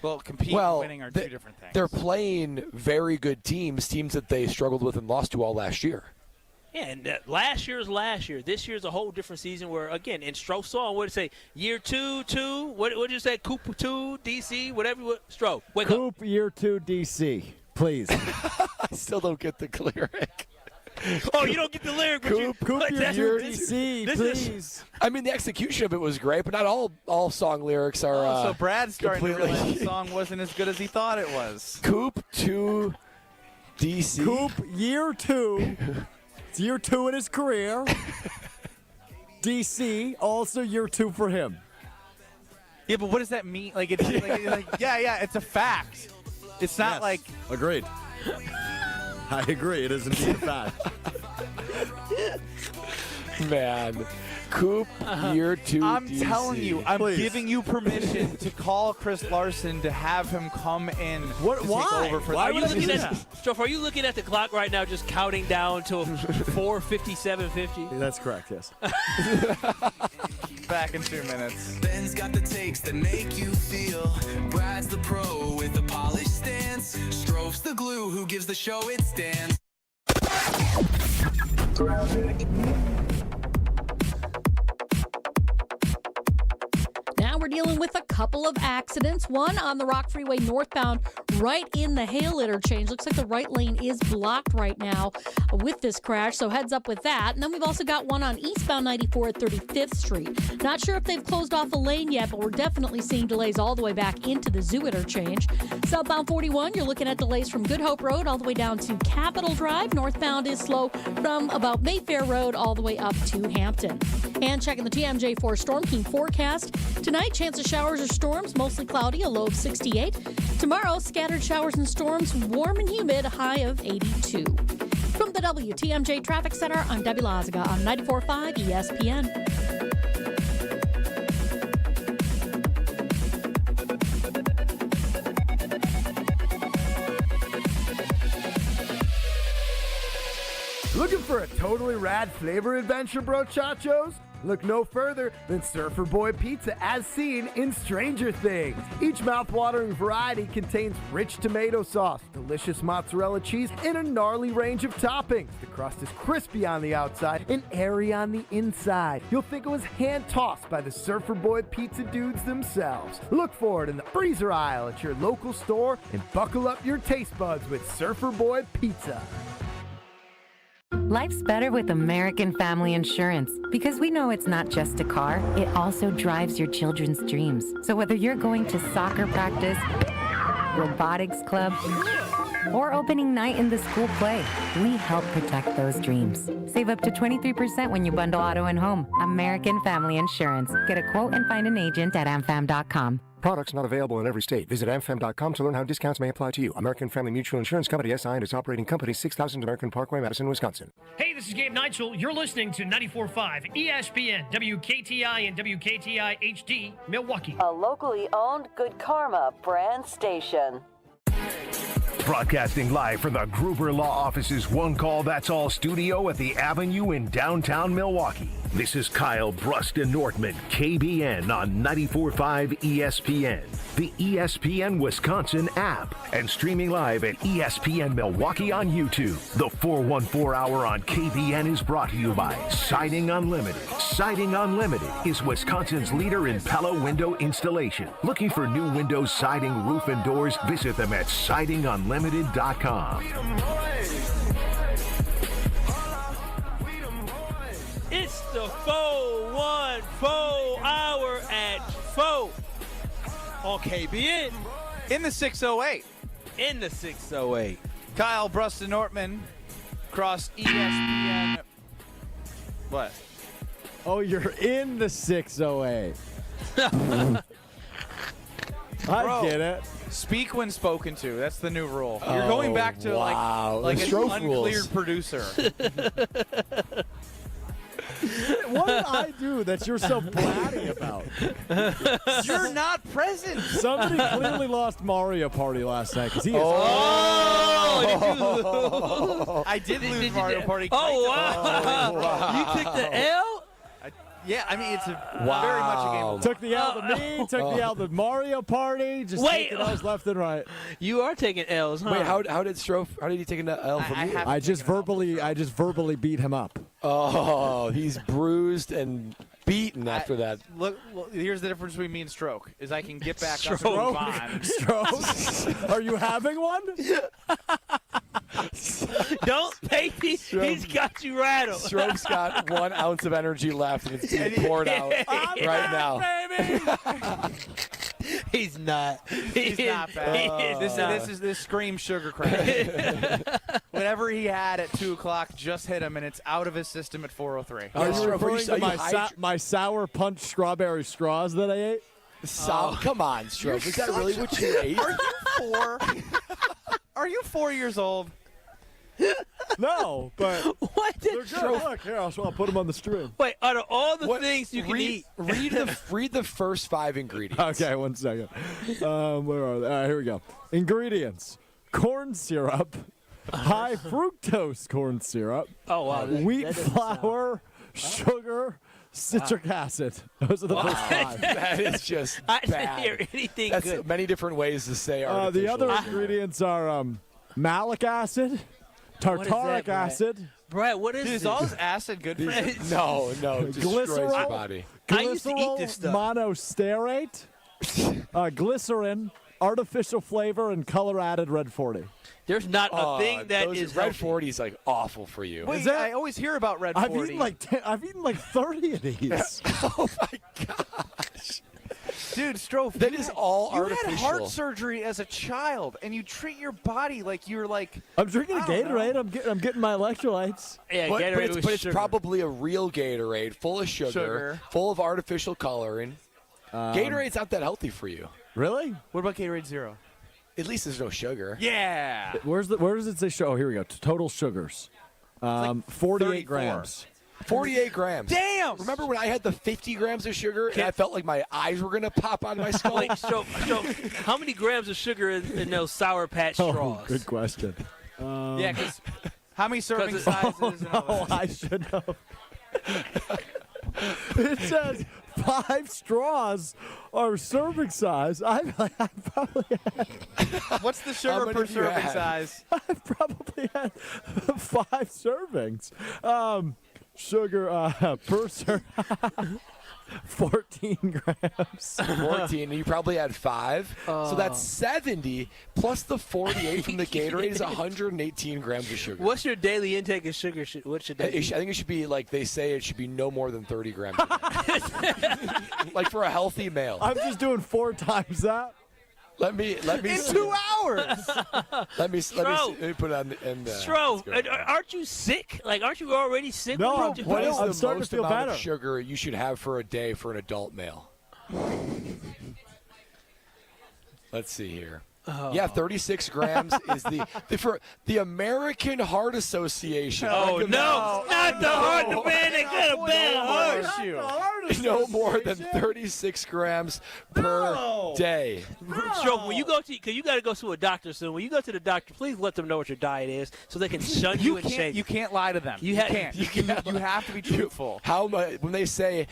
Well, compete and winning are two different things. They're playing very good teams that they struggled with and lost to all last year. Yeah, and last year's last year. This year's a whole different season where, again, in Stroh's song, what did it say? Year 2, what did you say? Coop 2, DC, whatever. Stroh, wake up. Coop year 2, DC. Please. I still don't get the lyric. Oh, you don't get the lyric. Coop year DC, please. I mean, the execution of it was great, but not all song lyrics are. So Brad's starting to completely... realize the song wasn't as good as he thought it was. Coop 2, DC. Coop year 2. It's year 2 in his career. DC, also year 2 for him. Yeah, but what does that mean? Like, yeah, it's a fact. It's not like... Agreed. I agree. It is indeed a fact. Man. Coop year 2 I'm DC. telling you, I'm giving you permission to call Chris Larson to have him come in to why? take over for Are you looking at the clock right now, just counting down till 4:57:50? That's correct, yes. Back in 2 minutes. Ben's got the takes that make you feel. Brad's the pro with the polished stance. Strove's the glue who gives the show its dance. Now we're dealing with a couple of accidents. One on the Rock Freeway northbound right in the Hale interchange. Looks like the right lane is blocked right now with this crash, so heads up with that. And then we've also got one on eastbound 94 at 35th Street. Not sure if they've closed off a lane yet, but we're definitely seeing delays all the way back into the Zoo interchange. Southbound 41, you're looking at delays from Good Hope Road all the way down to Capitol Drive. Northbound is slow from about Mayfair Road all the way up to Hampton. And checking the TMJ4 Storm King forecast. Tonight, chance of showers or storms, mostly cloudy, a low of 68. Tomorrow, scattered showers and storms, warm and humid, a high of 82. From the WTMJ Traffic Center, I'm Debbie Lazaga on 94.5 ESPN. Looking for a totally rad flavor adventure, brochachos? Look no further than Surfer Boy Pizza as seen in Stranger Things. Each mouth-watering variety contains rich tomato sauce, delicious mozzarella cheese, and a gnarly range of toppings. The crust is crispy on the outside and airy on the inside. You'll think it was hand-tossed by the Surfer Boy Pizza dudes themselves. Look for it in the freezer aisle at your local store and buckle up your taste buds with Surfer Boy Pizza. Life's better with American Family Insurance because we know it's not just a car, it also drives your children's dreams. So whether you're going to soccer practice, robotics club, or opening night in the school play, we help protect those dreams. Save up to 23% when you bundle auto and home. American Family Insurance. Get a quote and find an agent at amfam.com. Products not available in every state. Visit amfam.com to learn how discounts may apply to you. American Family Mutual Insurance Company, SI, and its operating company, 6000 American Parkway, Madison, Wisconsin. Hey, this is Gabe Neitzel. You're listening to 94.5 ESPN, WKTI and WKTI HD, Milwaukee. A locally owned Good Karma brand station. Broadcasting live from the Gruber Law Office's One Call That's All studio at the Avenue in downtown Milwaukee. This is Kyle Brust and Nortman, KBN on 94.5 ESPN, the ESPN Wisconsin app, and streaming live at ESPN Milwaukee on YouTube. The 414 Hour on KBN is brought to you by Siding Unlimited. Siding Unlimited is Wisconsin's leader in Pella window installation. Looking for new windows, siding, roof, and doors? Visit them at sidingunlimited.com. It's the 414 Hour at 4 on KBN. In the 608. In the 608. Kyle Brust and Nortman across ESPN. What? Oh, you're in the 608. I get it. Speak when spoken to. That's the new rule. You're going back to like an uncleared producer. What did I do that you're so bratty about? You're not present. Somebody clearly lost Mario Party last night because he is. I did lose Mario Party. Oh, wow. You took the L? Yeah, I mean, it's very much a game of Took the L to me, took the L to Mario Party, just taking L's left and right. You are taking L's, huh? Wait, how did Strofe? How did he take an L from you? I just verbally beat him up. Oh, he's bruised and beaten after that. Look, here's the difference between me and Stroke: is I can get back up Stroke. and move on. Stroke? Are you having one? Don't take these. He's got you rattled. Stroke's got 1 ounce of energy left, and it's being poured out right now. Baby. He's not. He's not bad. This screams sugar crack. Whatever he had at 2 o'clock just hit him, and it's out of his system at 4:03. Are you referring to my sour punch strawberry straws that I ate? Come on, Stroke. Is that really what you ate? Are you 4? Are you 4 years old? No, but what did they're good. Look, here, I'll put them on the stream. Wait, out of all the things you can eat, read the first 5 ingredients. Okay, 1 second. Where are they? All right, here we go. Ingredients: corn syrup, high fructose corn syrup, wheat flour, sugar, citric acid. Those are the first 5. That is just I bad. didn't hear anything That's good. many different ways to say artificial. The other ingredients are malic acid, tartaric acid. Brad, what is Dude, this? is all this acid good for you? No, it destroys your body. I used to eat this stuff. Monosterate, glycerin, artificial flavor, and color-added red 40. There's not a thing that is Red healthy. 40 is like awful for you. Wait, I always hear about red 40. I've eaten like 30 of these. Oh my gosh. Dude, Strofe, that is all artificial. You had heart surgery as a child, and you treat your body like you're like. I'm drinking a Gatorade. I'm getting my electrolytes. Yeah, but Gatorade it's, with sugar. probably a real Gatorade, full of sugar. Full of artificial coloring. Gatorade's not that healthy for you. Really? What about Gatorade Zero? At least there's no sugar. Yeah. Where does it say show? Oh, here we go. Total sugars. 48 34. grams. 48 grams. Damn! Remember when I had the 50 grams of sugar and I felt like my eyes were going to pop out of my skull? Wait, so how many grams of sugar in those Sour Patch straws? Oh, good question. Yeah, because how many serving sizes? I should know. It says 5 straws are serving size. I probably had. What's the sugar per serving size? I probably had 5 servings. Sugar per serving. 14 grams. 14. And you probably had 5. So that's 70 plus the 48 from the Gatorade is 118 grams of sugar. What's your daily intake of sugar? What should that be? I think it should be like they say it should be no more than 30 grams. Like for a healthy male. I'm just doing 4 times that. Let me in see. 2 hours. Let me put it on the end. Stroh, aren't you sick? Like, aren't you already sick? No, What is I'm the starting most to feel amount better. of sugar you should have for a day for an adult male? Let's see here. Yeah, 36 grams is for the American Heart Association. Oh, no, not the heart. The man that got a bad heart. No more than 36 grams per day. Stroke, when you go to, because you got to go to a doctor soon. When you go to the doctor, please let them know what your diet is so they can shun you and shame You can't lie to them. You can't. You have to be truthful. How much when they say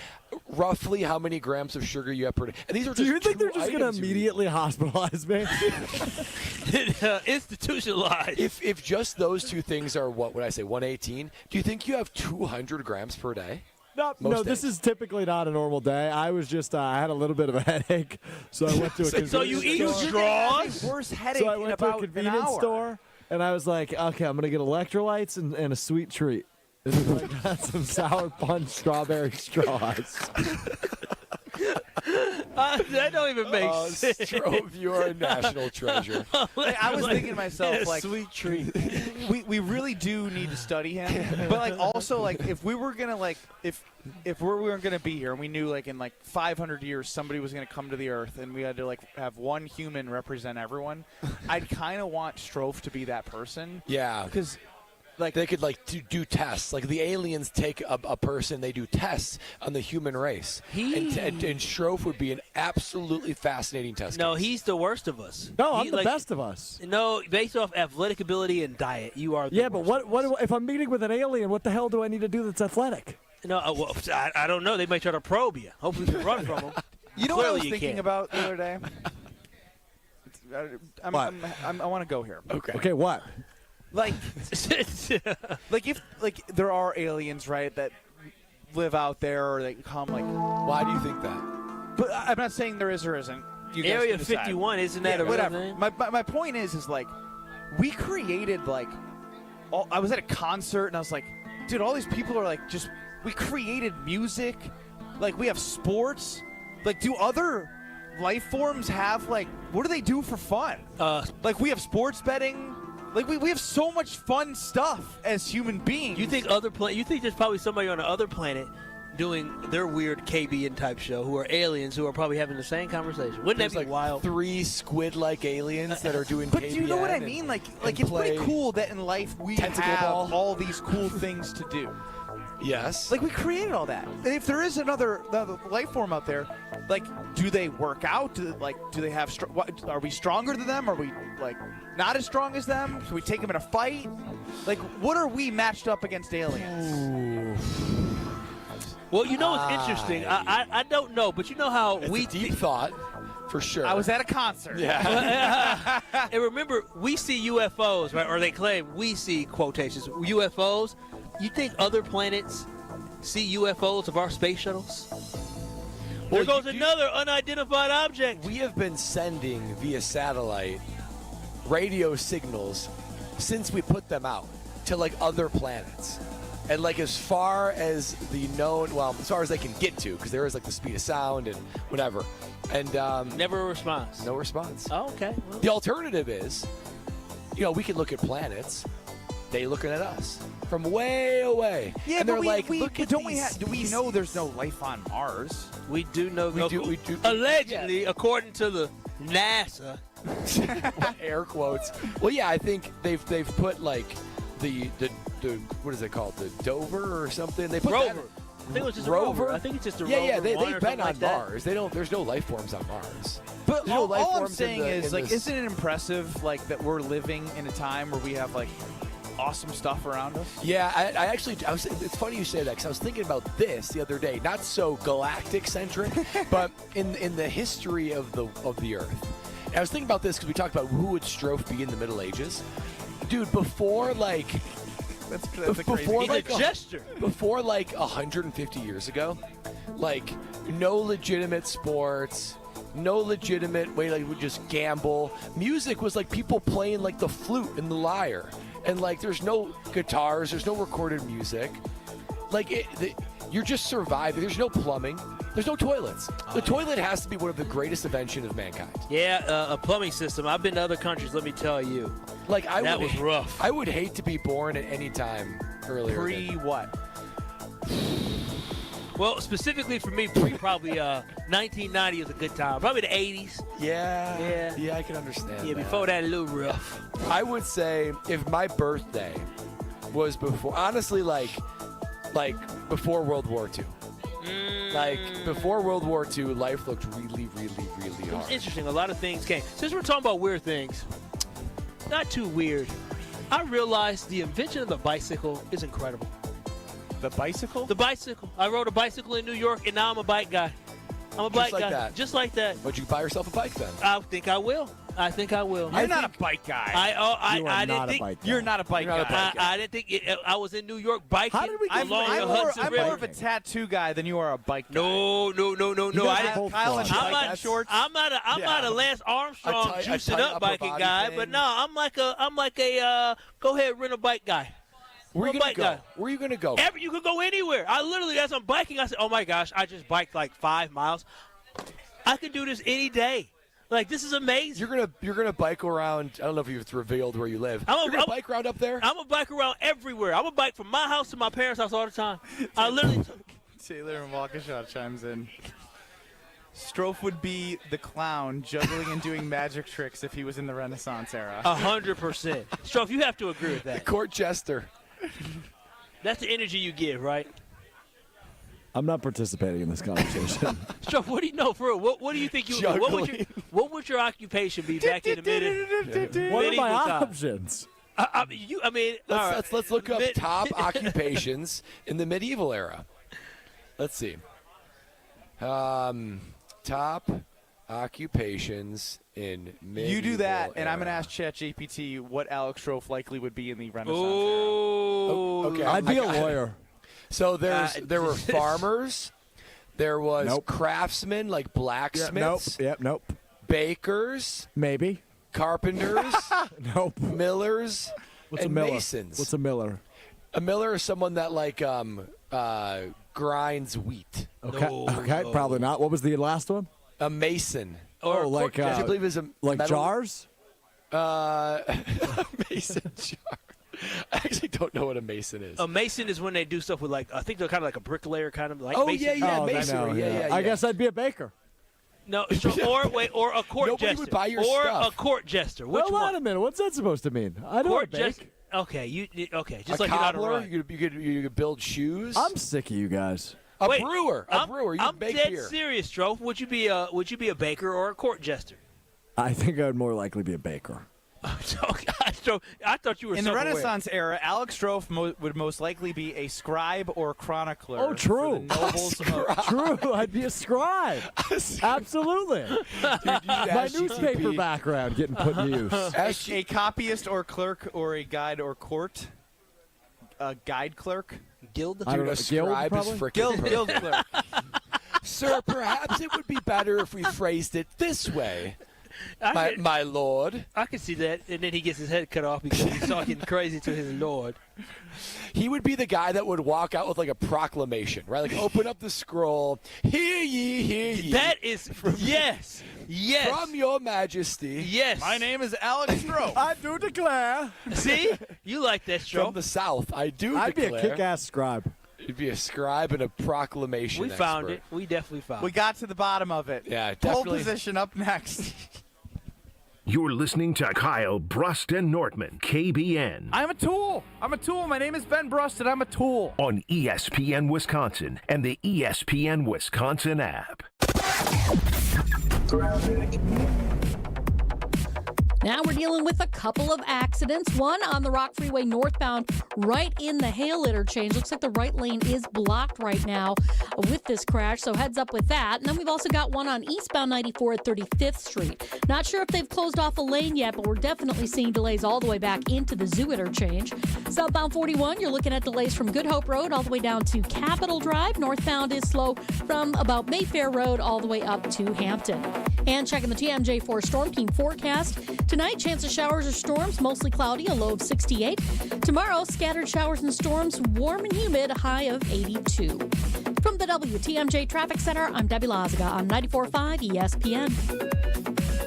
roughly how many grams of sugar you have per day? And these are just Do you think they're just going to immediately hospitalize me? Institutionalized. If just those two things are what would I say 118? Do you think you have 200 grams per day? No, this is typically not a normal day. I was just I had a little bit of a headache, so I went to a convenience So you eat store. straws? Worst headache So I went to a convenience store, and I was like, okay, I'm going to get electrolytes and a sweet treat. And then I got some sour punch strawberry straws. That don't even make sense. Strove, you're a national treasure. I was thinking to myself, like, sweet treat. we really do need to study him, but like also like if we were gonna like if we weren't gonna be here and we knew like in like 500 years somebody was gonna come to the earth and we had to like have one human represent everyone, I'd kind of want Strove to be that person. Yeah, because. Like they could do tests. Like the aliens take a person, they do tests on the human race. And Strove would be an absolutely fascinating test. No, he's the worst of us. No, I'm the best of us. No, based off athletic ability and diet, you are. Yeah, but what if I'm meeting with an alien? What the hell do I need to do that's athletic? No, well, I don't know. They might try to probe you. Hopefully, you can run from them. You know what I was thinking about the other day? I want to go here. Okay, what? Like if there are aliens, right, that live out there or they come, like, why do you think that? But I'm not saying there is or isn't. You guys Area can decide. 51, isn't that a real whatever? thing? My point is like we created like I was at a concert and I was like, dude, all these people are like just we created music, like we have sports, like do other life forms have like what do they do for fun? Like we have sports betting. Like we have so much fun stuff as human beings. You think you think there's probably somebody on another planet doing their weird KBN type show who are aliens who are probably having the same conversation? Wouldn't that be wild? 3 squid-like aliens that are doing But KBN. do you know what I mean? Like it's pretty cool that in life we have all these cool things to do. Yes. Like we created all that. And if there is another life form out there, like do they work out? Do they have? Are we stronger than them? Are we like not as strong as them? Can we take them in a fight? Like what are we matched up against aliens? Well, you know what's interesting? I don't know, but you know how it's a deep thought, for sure. I was at a concert. Yeah. And remember, we see UFOs, right? Or they claim we see quotations UFOs. You think other planets see UFOs of our space shuttles? There goes another unidentified object. We have been sending via satellite radio signals since we put them out to like other planets. And like as far as the known, well, as far as they can get to, because there is like the speed of sound and whatever. And never a response. No response. Oh, okay. Well. The alternative is, we can look at planets. They looking at us from way away. Yeah, and they're but like, do we know there's no life on Mars? We do know. We do. Allegedly, according to the NASA. Air quotes. Well, yeah, I think they've put like the what is it called? The Dover or something? They put Rover. I think it was just a rover. I think it's just a rover. Yeah, they've been on like Mars. There's no life forms on Mars. But all I'm saying is, like, isn't it impressive, like, that we're living in a time where we have like awesome stuff around us? Yeah, it's funny you say that because I was thinking about this the other day. Not so galactic centric, but in the history of the Earth. And I was thinking about this because we talked about who would Strove be in the Middle Ages, dude. Before like. That's a crazy gesture. Before like 150 years ago, like no legitimate sports, no legitimate way like we just gamble. Music was like people playing like the flute and the lyre, and like there's no guitars, there's no recorded music. Like you're just surviving. There's no plumbing. There's no toilets. The toilet has to be one of the greatest inventions of mankind. Yeah, a plumbing system. I've been to other countries. Let me tell you. Like that was rough. I would hate to be born at any time earlier. What? Well, specifically for me, probably 1990 was a good time. Probably the 80s. Yeah, I can understand. Yeah, before that, a little rough. I would say if my birthday was before, honestly, like before World War II. Like before World War II, life looked really, really, really It was hard. interesting. A lot of things came. Since we're talking about weird things, not too weird. I realized the invention of the bicycle is incredible. The bicycle? The bicycle. I rode a bicycle in New York, and now I'm a bike guy. I'm a bike like guy. that. Just like that. Would you buy yourself a bike then? I think I will. You're not a bike guy. I didn't think You're not a bike guy. I didn't think I was in New York biking. How did we get along the Hudson I'm River. more of a tattoo guy than you are a bike guy. No. Kyle and bike shorts. I'm not a Lance Armstrong juicing up biking guy, but no, I'm like a go ahead rent a bike guy. Where are you bike gonna go? guy. Where are you gonna go? You could go anywhere. I literally, as I'm biking, I said, "Oh my gosh, I just biked like 5 miles. I could do this any day. Like this is amazing." You're gonna bike around. I don't know if you've revealed where you live. You're gonna bike around up there. I'm a bike around everywhere. I'm a bike from my house to my parents' house all the time. I literally. Taylor and Waukesha chimes in. Strofe would be the clown juggling and doing magic tricks if he was in the Renaissance era. 100%. Strofe, you have to agree with that. Court jester. That's the energy you give, right? I'm not participating in this conversation. Strofe, what do you know for real? What do you think you would what would your occupation be back in the minute? What are my options? Let's look up top occupations in the medieval era. Let's see. Top occupations in medieval You do that, era. and I'm going to ask ChatGPT what Alex Strofe likely would be in the Renaissance Oh, era. okay. I'd be a lawyer. So there were farmers, there was craftsmen like blacksmiths, Nope. bakers, Maybe. carpenters, Nope. millers, What's and a miller? masons. What's a miller? A miller is someone that like grinds wheat. Okay. Okay. Probably not. What was the last one? A mason. Oh, like I believe is a like metal- jars. Mason jar. I actually don't know what a mason is. A mason is when they do stuff with I think they're kind of like a bricklayer kind of like. Oh, mason. masonry. Yeah. I guess I'd be a baker. No, or a court Nobody jester. would buy your or stuff. a court jester. Which Hold on a minute. What's that supposed to mean? I know court how to bake. jester. Okay, just a like you're not cobbler. around. You could build shoes. I'm sick of you guys. A Wait, brewer. You I'm bake dead beer. serious, Strofe. Would you be a baker or a court jester? I think I would more likely be a baker. I thought you were In the self-aware. Renaissance era, Alex Strofe would most likely be a scribe or chronicler. Oh, true. For the nobles of True. I'd be a scribe. Absolutely. My newspaper background getting put to use. a copyist or clerk or a guide or court. A guide clerk. Guild. I don't know, a guild, scribe is probably? freaking Guild clerk. Sir, perhaps it would be better if we phrased it this way. I My lord. I can see that, and then he gets his head cut off because he's talking crazy to his lord. He would be the guy that would walk out with like a proclamation, right? Like open up the scroll. Hear ye, hear ye. That is yes. From your majesty. Yes. My name is Alex Strofe. I do declare. See? You like that, From Strofe. the south. I do I'd declare. be a kick-ass scribe. You'd be a scribe and a proclamation We found expert. it. We definitely found We it. got to the bottom of it. Yeah, Pole definitely. position up next. You're listening to Kyle Brust and Nortman, KBN, I'm a tool. My name is Ben Brust, and I'm a tool. on ESPN Wisconsin and the ESPN Wisconsin app. Now we're dealing with a couple of accidents. One on the Rock Freeway northbound, right in the Hale interchange. Looks like the right lane is blocked right now with this crash, so heads up with that. And then we've also got one on eastbound 94 at 35th Street. Not sure if they've closed off a lane yet, but we're definitely seeing delays all the way back into the Zoo interchange. Southbound 41, you're looking at delays from Good Hope Road all the way down to Capitol Drive. Northbound is slow from about Mayfair Road all the way up to Hampton. And checking the TMJ4 Storm Team forecast. Tonight, chance of showers or storms, mostly cloudy, a low of 68. Tomorrow, scattered showers and storms, warm and humid, a high of 82. From the WTMJ Traffic Center, I'm Debbie Lazaga on 94.5 ESPN.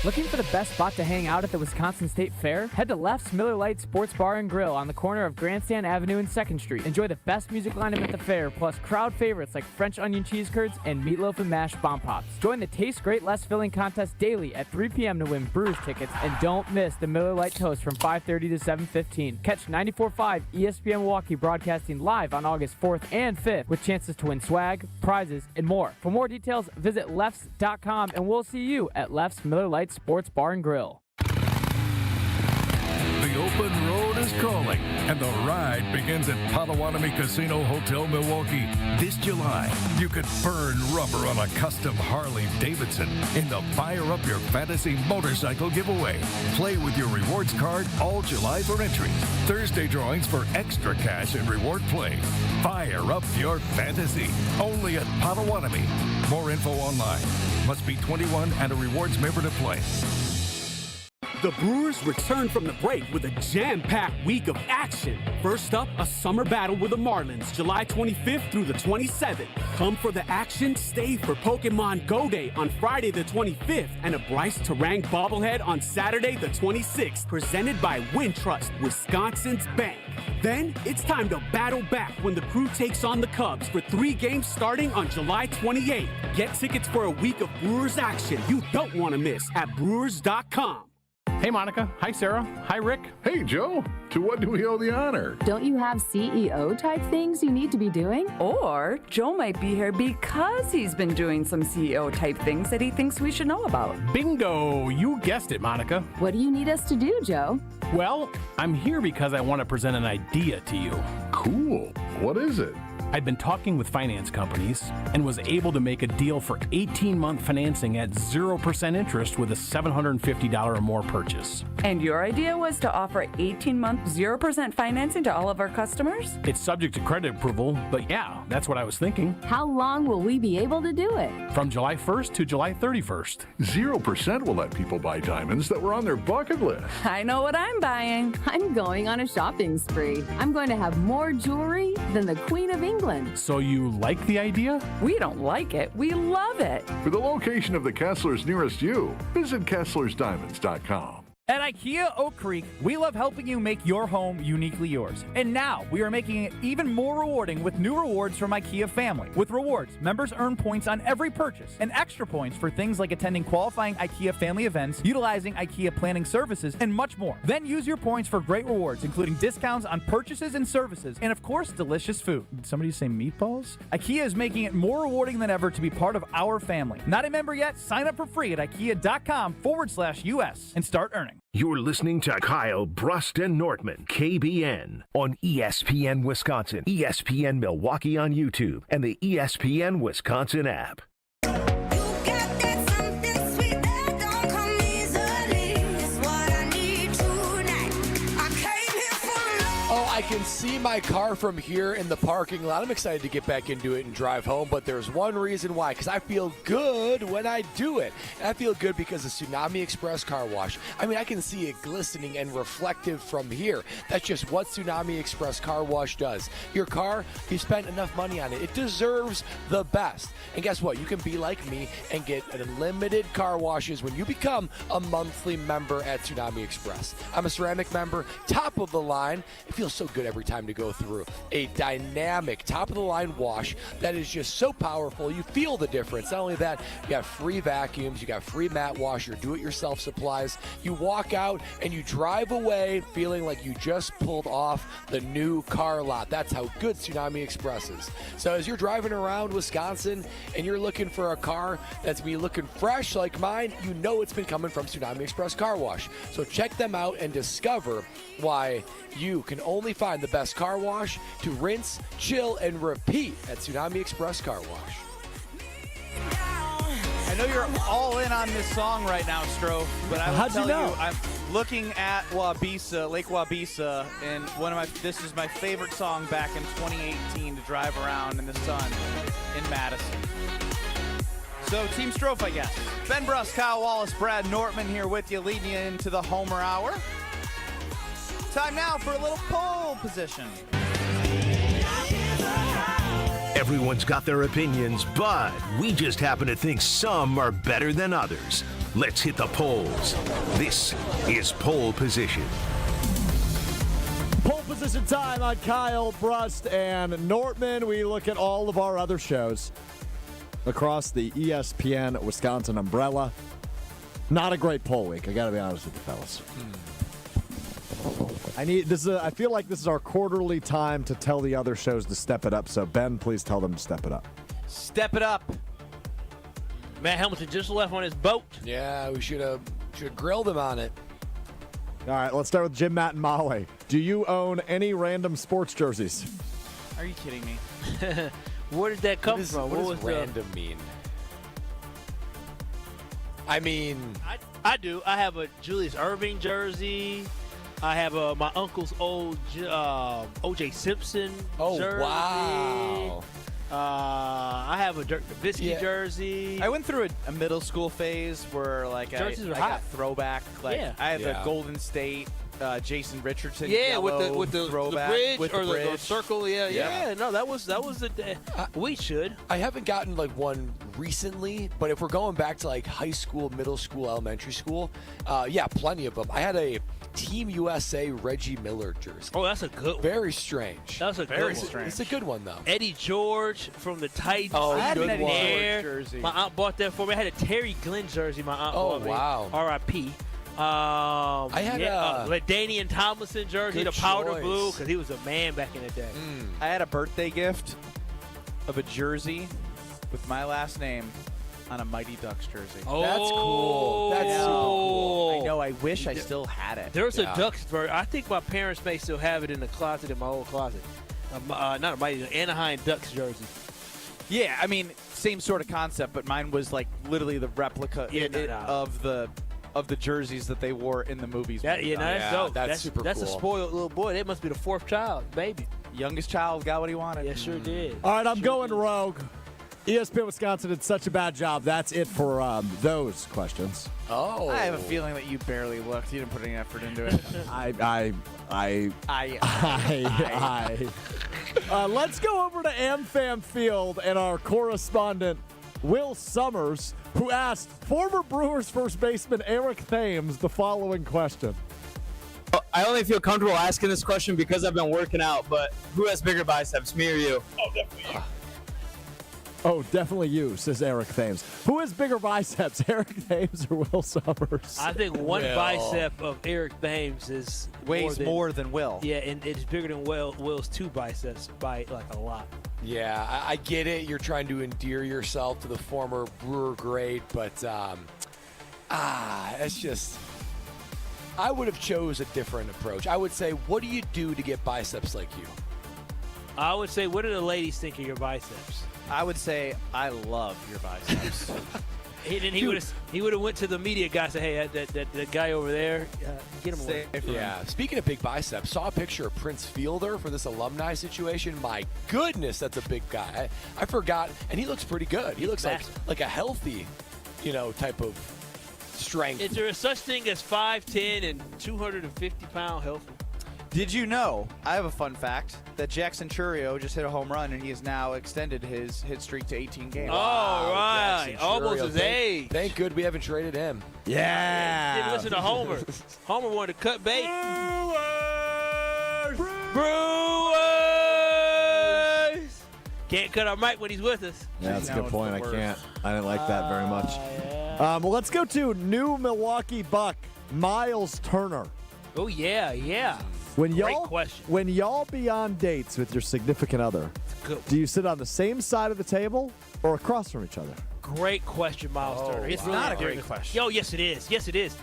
Looking for the best spot to hang out at the Wisconsin State Fair? Head to Left's Miller Lite Sports Bar and Grill on the corner of Grandstand Avenue and 2nd Street. Enjoy the best music lineup at the fair, plus crowd favorites like French onion cheese curds and meatloaf and mashed bomb pops. Join the Taste Great Less Filling contest daily at 3 p.m. to win Brewers tickets, and don't miss the Miller Lite Toast from 5:30 to 7:15. Catch 94.5 ESPN Milwaukee broadcasting live on August 4th and 5th with chances to win swag, prizes, and more. For more details, visit lefts.com, and we'll see you at Left's Miller Lite Sports Bar and Grill. The open road is calling, and the ride begins at Potawatomi Casino Hotel Milwaukee. This July, you could burn rubber on a custom Harley-Davidson in the Fire Up Your Fantasy motorcycle giveaway. Play with your rewards card all July for entries. Thursday drawings for extra cash and reward play. Fire up your fantasy. Only at Potawatomi. More info online. Must be 21 and a rewards member to play. The Brewers return from the break with a jam-packed week of action. First up, a summer battle with the Marlins, July 25th through the 27th. Come for the action, stay for Pokemon Go Day on Friday the 25th, and a Bryce Terang bobblehead on Saturday the 26th, presented by Wintrust, Wisconsin's bank. Then, it's time to battle back when the crew takes on the Cubs for 3 games starting on July 28th. Get tickets for a week of Brewers action you don't want to miss at Brewers.com. Hey, Monica. Hi, Sarah. Hi, Rick. Hey, Joe. To what do we owe the honor? Don't you have CEO-type things you need to be doing? Or Joe might be here because he's been doing some CEO-type things that he thinks we should know about. Bingo! You guessed it, Monica. What do you need us to do, Joe? Well, I'm here because I want to present an idea to you. Cool. What is it? I've been talking with finance companies and was able to make a deal for 18-month financing at 0% interest with a $750 or more purchase. And your idea was to offer 18-month 0% financing to all of our customers? It's subject to credit approval, but yeah, that's what I was thinking. How long will we be able to do it? From July 1st to July 31st. 0% will let people buy diamonds that were on their bucket list. I know what I'm buying. I'm going on a shopping spree. I'm going to have more jewelry than the Queen of England. So you like the idea? We don't like it. We love it. For the location of the Kesslers nearest you, visit KesslersDiamonds.com. At IKEA Oak Creek, we love helping you make your home uniquely yours. And now, we are making it even more rewarding with new rewards from IKEA Family. With rewards, members earn points on every purchase and extra points for things like attending qualifying IKEA Family events, utilizing IKEA planning services, and much more. Then use your points for great rewards, including discounts on purchases and services, and of course, delicious food. Did somebody say meatballs? IKEA is making it more rewarding than ever to be part of our family. Not a member yet? Sign up for free at IKEA.com/US and start earning. You're listening to Kyle Brust and Nortman, KBN, on ESPN Wisconsin, ESPN Milwaukee on YouTube, and the ESPN Wisconsin app. I can see my car from here in the parking lot. I'm excited to get back into it and drive home, but there's one reason why, because I feel good when I do it. And I feel good because of Tsunami Express Car Wash. I mean, I can see it glistening and reflective from here. That's just what Tsunami Express Car Wash does. Your car, you spent enough money on it. It deserves the best. And guess what? You can be like me and get unlimited car washes when you become a monthly member at Tsunami Express. I'm a ceramic member, top of the line. It feels so good every time to go through a dynamic top-of-the-line wash that is just so powerful. You feel the difference. Not only that, you got free vacuums, you got free mat wash, your do-it-yourself supplies. You walk out and you drive away feeling like you just pulled off the new car lot. That's how good Tsunami Express is. So as you're driving around Wisconsin and you're looking for a car that's be looking fresh like mine, you know it's been coming from Tsunami Express Car Wash. So check them out and discover why you can only find the best car wash to rinse, chill, and repeat at Tsunami Express Car Wash. I know you're all in on this song right now, Stroh, but I will tell you, I'm looking at Wabisa, Lake Wabisa, and this is my favorite song back in 2018 to drive around in the sun in Madison. So, Team Stroh, I guess. Ben Bruss, Kyle Wallace, Brad Nortman here with you, leading you into the Homer Hour. Time now for a little pole position. Everyone's got their opinions, but we just happen to think some are better than others. Let's hit the polls. This is Pole Position. Pole position time on Kyle, Brust, and Nortman. We look at all of our other shows across the ESPN Wisconsin umbrella. Not a great poll week, I gotta be honest with you fellas. I feel like this is our quarterly time to tell the other shows to step it up. So Ben, please tell them to step it up. Step it up. Matt Hamilton just left on his boat. Yeah, we should have grilled him on it. All right, let's start with Jim, Matt, and Molly. Do you own any random sports jerseys? Are you kidding me? Where did that come from? What does random mean? I mean, I do. I have a Julius Erving jersey. I have my uncle's old O.J. Simpson jersey. Wow. I have a Dirk Nowitzki jersey. I went through a middle school phase where I got throwback. I had the Golden State Jason Richardson. with the bridge with or the bridge. the circle. Yeah. No, that was the. We should. I haven't gotten one recently, but if we're going back to high school, middle school, elementary school, plenty of them. I had a Team USA Reggie Miller jersey. Oh, that's a good one. Very strange. That's a Very good one. strange. It's a good one, though. Eddie George from the Titans. Oh, I had good an one. Eddie George jersey. My aunt bought that for me. I had a Terry Glenn jersey my aunt bought me. Wow. R.I.P. I had Ladanian Tomlinson jersey, good the powder choice. blue, because he was a man back in the day. I had a birthday gift of a jersey with my last name on a Mighty Ducks jersey. Oh, That's cool. That's super cool. I know. I wish I still had it. There's a Ducks version. I think my parents may still have it in the closet, in my old closet. Not a Mighty, Anaheim Ducks jersey. Yeah, I mean, same sort of concept, but mine was literally the replica of the jerseys that they wore in the movies. That's dope. That's super That's cool. a spoiled little boy. That must be the fourth child, baby. Youngest child got what he wanted. Yeah, sure did. All right, I'm going rogue. ESPN Wisconsin did such a bad job. That's it for those questions. Oh. I have a feeling that you barely looked. You didn't put any effort into it. Let's go over to AmFam Field and our correspondent, Will Summers, who asked former Brewers first baseman Eric Thames the following question. I only feel comfortable asking this question because I've been working out, but who has bigger biceps, me or you? Oh, definitely you. Oh, definitely you, says Eric Thames. Who has bigger biceps, Eric Thames or Will Summers? I think one bicep of Eric Thames is weighs more than Will. Yeah, and it's bigger than Will's two biceps by a lot. Yeah, I get it. You're trying to endear yourself to the former Brewer great, but it's just. I would have chose a different approach. I would say, what do you do to get biceps like you? I would say, what do the ladies think of your biceps? I would say, I love your biceps. He would have went to the media guy and said, hey, that guy over there, get him away. Yeah. Speaking of big biceps, saw a picture of Prince Fielder for this alumni situation. My goodness, that's a big guy. I forgot, and he looks pretty good. He looks like a healthy, type of strength. Is there such thing as 5'10" and 250-pound healthy? Did you know, I have a fun fact, that Jackson Chourio just hit a home run and he has now extended his hit streak to 18 games. All right. Jackson Almost Chourio. his age. Thank good we haven't traded him. Yeah. Didn't listen to Homer. Homer wanted to cut bait. Brewers! Can't cut our mic when he's with us. Yeah, that's a good point. I didn't like that very much. Well, let's go to new Milwaukee Buck, Miles Turner. Oh, yeah. Great question. When y'all be on dates with your significant other, do you sit on the same side of the table or across from each other? Great question, Miles Turner. It's not a great question. Yes, it is. Yes, it is.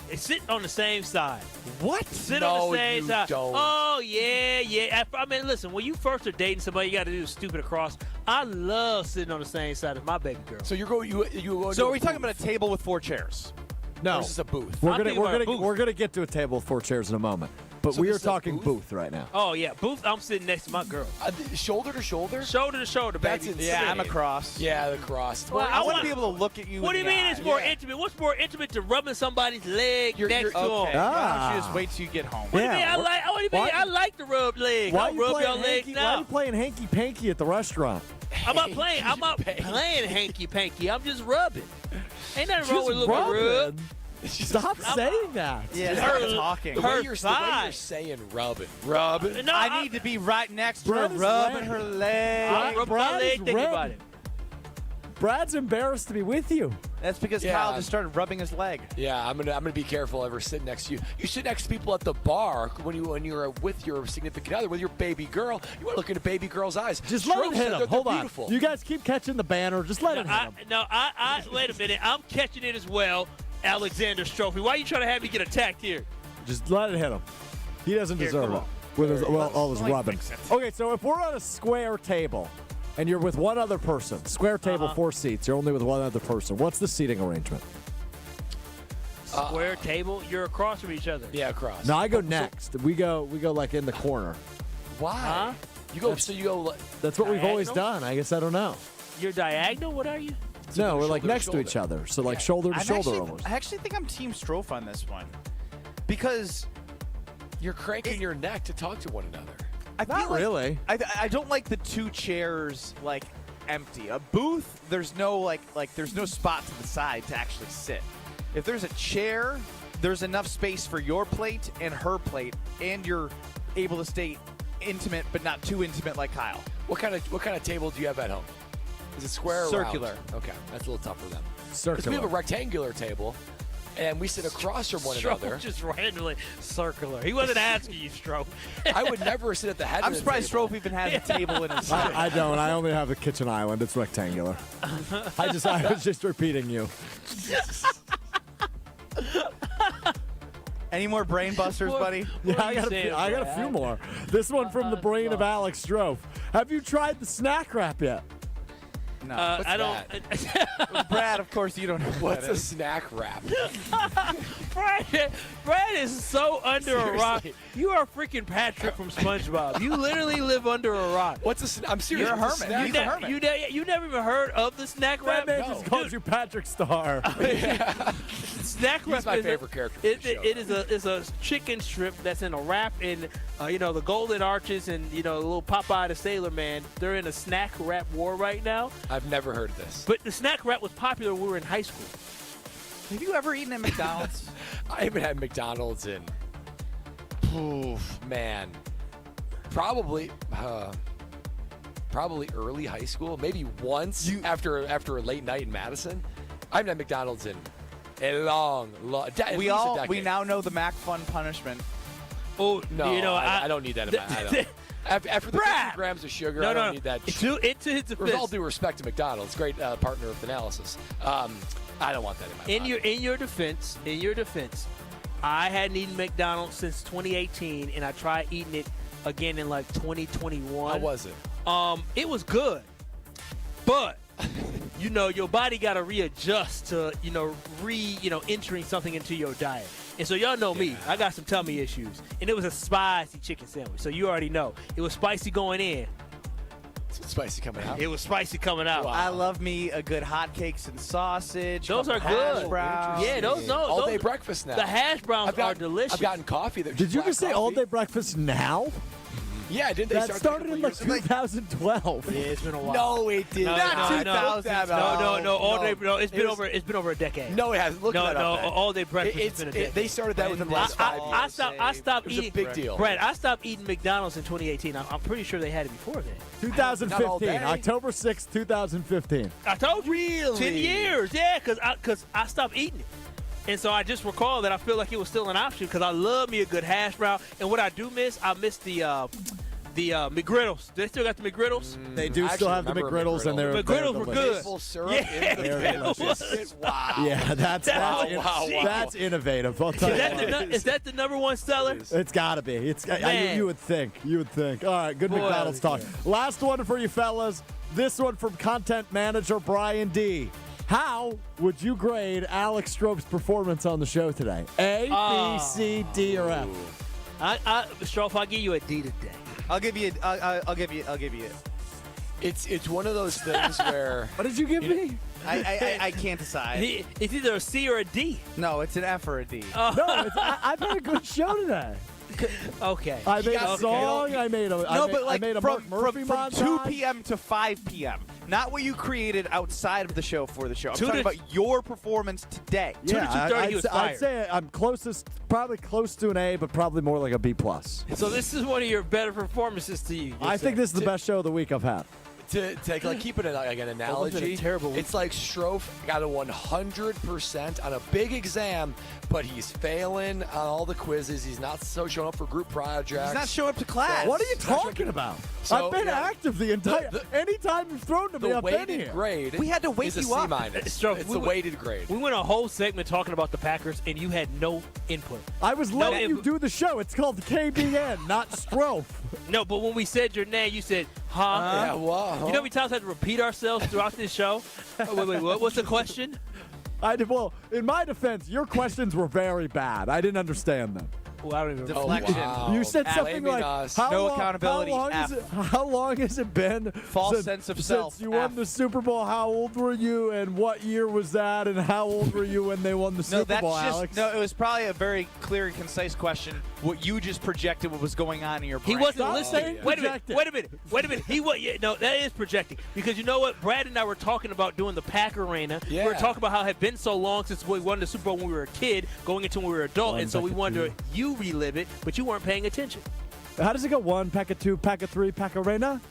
It's sitting on the same side. What? Sit on the same side. Don't. Oh, yeah. I mean, listen, when you first are dating somebody, you got to do stupid across. I love sitting on the same side as my baby girl. So you're going. So are we talking about a table with 4 chairs? No. Versus a booth. We're gonna get to a table with 4 chairs in a moment. But we are talking booth right now. Oh, yeah. Booth, I'm sitting next to my girl. Shoulder to shoulder? Shoulder to shoulder, baby. That's insane. Yeah, I'm across. Yeah, the cross. Well, I want to be able to look at you. What do you mean it's more intimate? What's more intimate to rubbing somebody's leg next to okay. him? Why don't you just wait till you get home? What do you mean? I like to rub legs. Why I'll rub your leg Why are now. you playing hanky panky at the restaurant? I'm not playing hanky panky. I'm just rubbing. Ain't nothing wrong with a little bit of rub. Stop saying that. Yeah, Her- talking. The way you're side. saying rubbing. No, I need to be right next to her, Brad is rubbing red. her leg. I'll rub my Brad leg is thinking red. about it. Brad's embarrassed to be with you. That's because Yeah. Kyle just started rubbing his leg. Yeah, I'm gonna be careful ever sitting next to you. You sit next to people at the bar when you're with your significant other, with your baby girl. You want to look into baby girl's eyes. Just let him Strokes, hit they're him. Hold on. beautiful. You guys keep catching the banner. Just let him hit him. I wait a minute. I'm catching it as well, Alexander Strophy. Why are you trying to have me get attacked here? Just let it hit him. He doesn't deserve come it. on. With his, all his Like, rubbing. fix it. Okay, so if we're on a square table and you're with one other person, square table, 4 seats, you're only with one other person, what's the seating arrangement? Square table. You're across from each other. Yeah, across. No, I go next. We go like in the corner. Why? Huh? You go. So you go. That's what we've always Diagonal? done. I guess I don't know. You're diagonal. What are you? No, we're like shoulder to next to shoulder. each other. So like shoulder to shoulder almost. I actually think I'm Team Strofe on this one. Because You're cranking your neck to talk to one another. I feel Not like really. I don't like the 2 chairs like empty. A booth, there's no there's no spot to the side to actually sit. If there's a chair, there's enough space for your plate and her plate, and you're able to stay intimate but not too intimate like Kyle. What kind of table do you have at home? Is it square or Circular. round? Okay, that's a little tougher then. Because Circular. we have a rectangular table, and we sit across from one another. Just randomly circular. He wasn't asking you, Stroke. I would never sit at the head. I'm of the surprised table. Strofe even has a table in his I don't. I only have a kitchen island. It's rectangular. I was just repeating you. Any more brain busters, buddy? Yeah, are I you got saying, a few Brad? more. This one from the brain of Alex Strofe. Have you tried the snack wrap yet? No. I don't. Brad, of course you don't know What's what a snack wrap? Brad is so under a rock. Seriously. You are freaking Patrick from SpongeBob. You literally live under a rock. I'm serious. You're a what's hermit. snack He's a wrap? hermit. You never even heard of the snack That wrap? man just called you Patrick Star. Snack wrap He's my is favorite character from the show. It is a chicken strip that's in a wrap in the Golden Arches and the little Popeye the Sailor Man. They're in a snack wrap war right now. I've never heard of this. But the snack wrap was popular when we were in high school. Have you ever eaten at McDonald's? I haven't had McDonald's in, man, probably early high school. Maybe once after a late night in Madison. I haven't had McDonald's in a long. At least a decade. We now know the Mac Fun punishment. Oh No, I don't need that in my. I don't. After the 50 grams of sugar, I don't need that. To his defense, With all due respect to McDonald's, great partner of analysis. I don't want that in my body. In your defense, I hadn't eaten McDonald's since 2018, and I tried eating it again in like 2021. How was it? It was good, but your body got to readjust to entering something into your diet. And so y'all know me, I got some tummy issues, and it was a spicy chicken sandwich. So you already know it was spicy going in. It's spicy coming out. It was spicy coming out. I love me a good hotcakes and sausage. Those are hash good. browns. Yeah, those all day breakfast now. The hash browns are delicious. I've gotten coffee. Did you just say all day breakfast now? Yeah, didn't they That start started in like years ago? 2012. Yeah, it's been a while. No, it didn't. No, all day. No, it's been over a decade. No, it hasn't. Look that up. then. All day breakfast has been a decade. They started that within the last 5 years. I stopped It was eating. a big deal. Brad, I stopped eating McDonald's in 2018. I'm pretty sure they had it before then. 2015, October 6th, 2015. I told you. Really? 10 years. Yeah, because I stopped eating it. And so I just recall that I feel like it was still an option because I love me a good hash brown. And what I do miss, I miss the McGriddles. They still got the McGriddles? They do still have the McGriddles, and they're McGriddles were good. Maple syrup Yeah, in the They're middle. delicious. Wow. Yeah, that's Wow. innovative. I'll tell you. Is that the number one seller? It's got to be. Man. You would think. You would think. All right, good Boy, McDonald's talk. Last one for you fellas. This one from content manager Brian D. How would you grade Alex Strope's performance on the show today? A, B, C, D, or F? Strofe, I'll give you a D today. I'll give you it. It's one of those things where. What did you give me? I can't decide. It's either a C or a D. No, it's an F or a D. No, I've had a good show today. Okay. I made a song. I made a Mark Murphy from montage. 2 p.m. to 5 p.m. Not what you created outside of the show for the show. I'm talking about your performance today. I'd say I'm probably close to an A, but probably more like a B+. So this is one of your better performances to you. I think this is the best show of the week I've had. To keep it like an analogy, it's like Strofe got a 100% on a big exam, but he's failing on all the quizzes. He's not showing up for group projects. He's not showing up to class. What are you talking about? I've been active the entire. Anytime you've thrown to me, I've been here. Grade. We had to wake you up. It's a weighted grade. We went a whole segment talking about the Packers, and you had no input. I was letting you do the show. It's called KBN, not Strofe. No, but when we said your name, you said, huh? Yeah, wow. You know how many times I had to repeat ourselves throughout this show? Wait, what was the question? Well, in my defense, your questions were very bad. I didn't understand them. Well, I don't even Deflection. Wow. You said something like, no accountability. How long has it been? False sense of self. Since you won the Super Bowl, how old were you, and what year was that, and how old were you when they won the Super Bowl, Alex? No, it was probably a very clear and concise question. What you just projected what was going on in your brain. He wasn't listening. Wait a minute. He was. Yeah, no, that is projecting. Because you know what? Brad and I were talking about doing the Pack Arena. Yeah. We were talking about how it had been so long since we won the Super Bowl when we were a kid, going into when we were adult, and so we wanted you relive it, but you weren't paying attention. How does it go? 1, Pack of 2, Pack of 3, Pack Arena?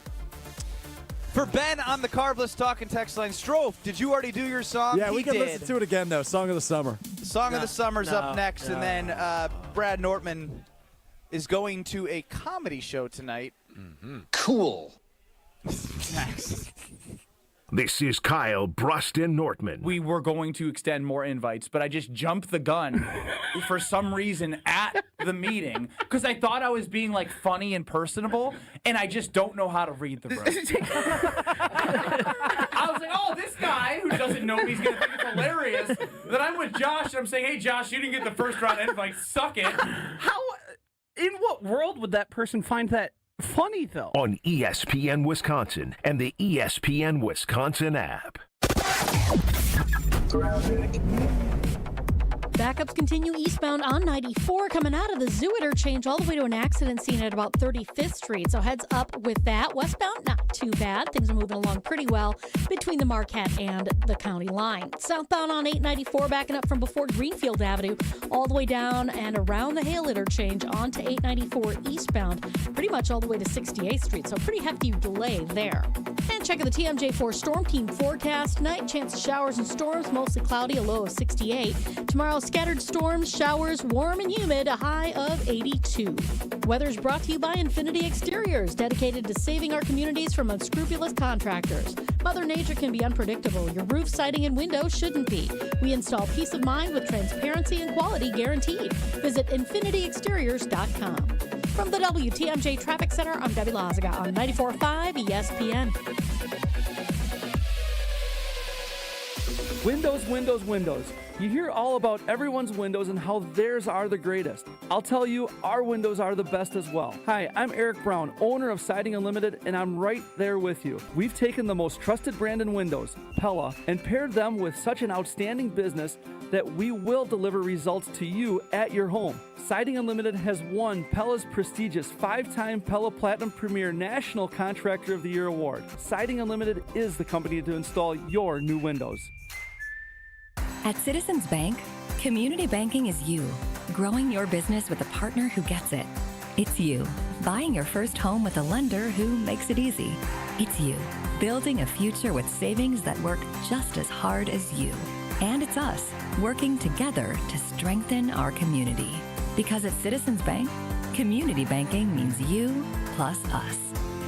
For Ben on the Carbless Talk and Text line, Strofe, did you already do your song? Yeah, we can listen to it again, though. Song of the Summer. Song of the Summer's up next, and then Brad Nortman is going to a comedy show tonight. Mm-hmm. Cool. This is Kyle Bruston Nortman. We were going to extend more invites, but I just jumped the gun for some reason at the meeting because I thought I was being like funny and personable, and I just don't know how to read the room. I was like, oh, this guy who doesn't know me is going to think it's hilarious that I'm with Josh, and I'm saying, hey, Josh, you didn't get the first round invite. Suck it. In what world would that person find that funny, though? On ESPN Wisconsin and the ESPN Wisconsin app. Backups continue eastbound on 94, coming out of the Zoo interchange all the way to an accident scene at about 35th Street. So heads up with that. Westbound, not too bad. Things are moving along pretty well between the Marquette and the county line. Southbound on 894, backing up from before Greenfield Avenue all the way down and around the Hale interchange onto 894 eastbound, pretty much all the way to 68th Street. So pretty hefty delay there. And checking the TMJ4 Storm Team forecast tonight. Chance of showers and storms, mostly cloudy, a low of 68. Tomorrow, scattered storms, showers, warm and humid, a high of 82. Weather's brought to you by Infinity Exteriors, dedicated to saving our communities from unscrupulous contractors. Mother Nature can be unpredictable. Your roof, siding, and windows shouldn't be. We install peace of mind with transparency and quality guaranteed. Visit infinityexteriors.com. From the WTMJ Traffic Center, I'm Debbie Lazaga on 94.5 ESPN. Windows, windows, windows. You hear all about everyone's windows and how theirs are the greatest. I'll tell you, our windows are the best as well. Hi, I'm Eric Brown, owner of Siding Unlimited, and I'm right there with you. We've taken the most trusted brand in windows, Pella, and paired them with such an outstanding business that we will deliver results to you at your home. Siding Unlimited has won Pella's prestigious 5-time Pella Platinum Premier National Contractor of the Year award. Siding Unlimited is the company to install your new windows. At Citizens Bank, community banking is you, growing your business with a partner who gets it. It's you, buying your first home with a lender who makes it easy. It's you, building a future with savings that work just as hard as you. And it's us, working together to strengthen our community. Because at Citizens Bank, community banking means you plus us.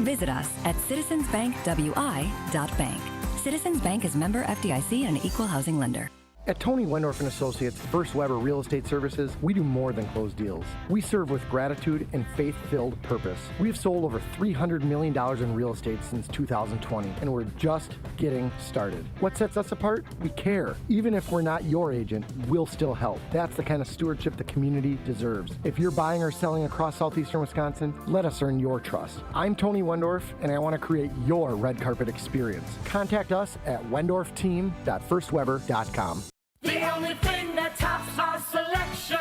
Visit us at citizensbankwi.bank. Citizens Bank is member FDIC and an equal housing lender. At Tony Wendorf & Associates First Weber Real Estate Services, we do more than close deals. We serve with gratitude and faith-filled purpose. We have sold over $300 million in real estate since 2020, and we're just getting started. What sets us apart? We care. Even if we're not your agent, we'll still help. That's the kind of stewardship the community deserves. If you're buying or selling across southeastern Wisconsin, let us earn your trust. I'm Tony Wendorf, and I want to create your red carpet experience. Contact us at wendorfteam.firstweber.com. The only thing that tops our selection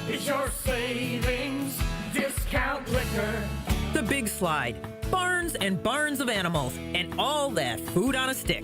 is your savings discount liquor. The big slide, barns and barns of animals, and all that food on a stick.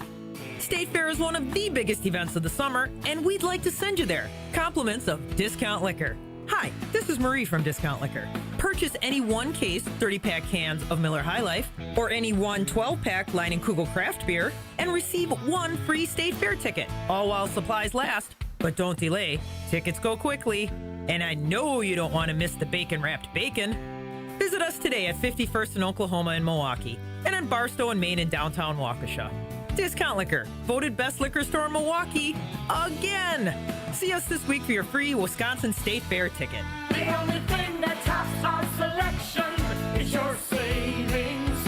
State Fair is one of the biggest events of the summer, and we'd like to send you there. Compliments of Discount Liquor. Hi, this is Marie from Discount Liquor. Purchase any 1-case 30-pack cans of Miller High Life or any 1 12-pack Leinenkugel craft beer and receive 1 free State Fair ticket, all while supplies last. But don't delay. Tickets go quickly. And I know you don't want to miss the bacon-wrapped bacon. Visit us today at 51st in Oklahoma and Milwaukee, and on Barstow and Main in downtown Waukesha. Discount Liquor, voted best liquor store in Milwaukee, again! See us this week for your free Wisconsin State Fair ticket. The only thing that tops our selection is your savings.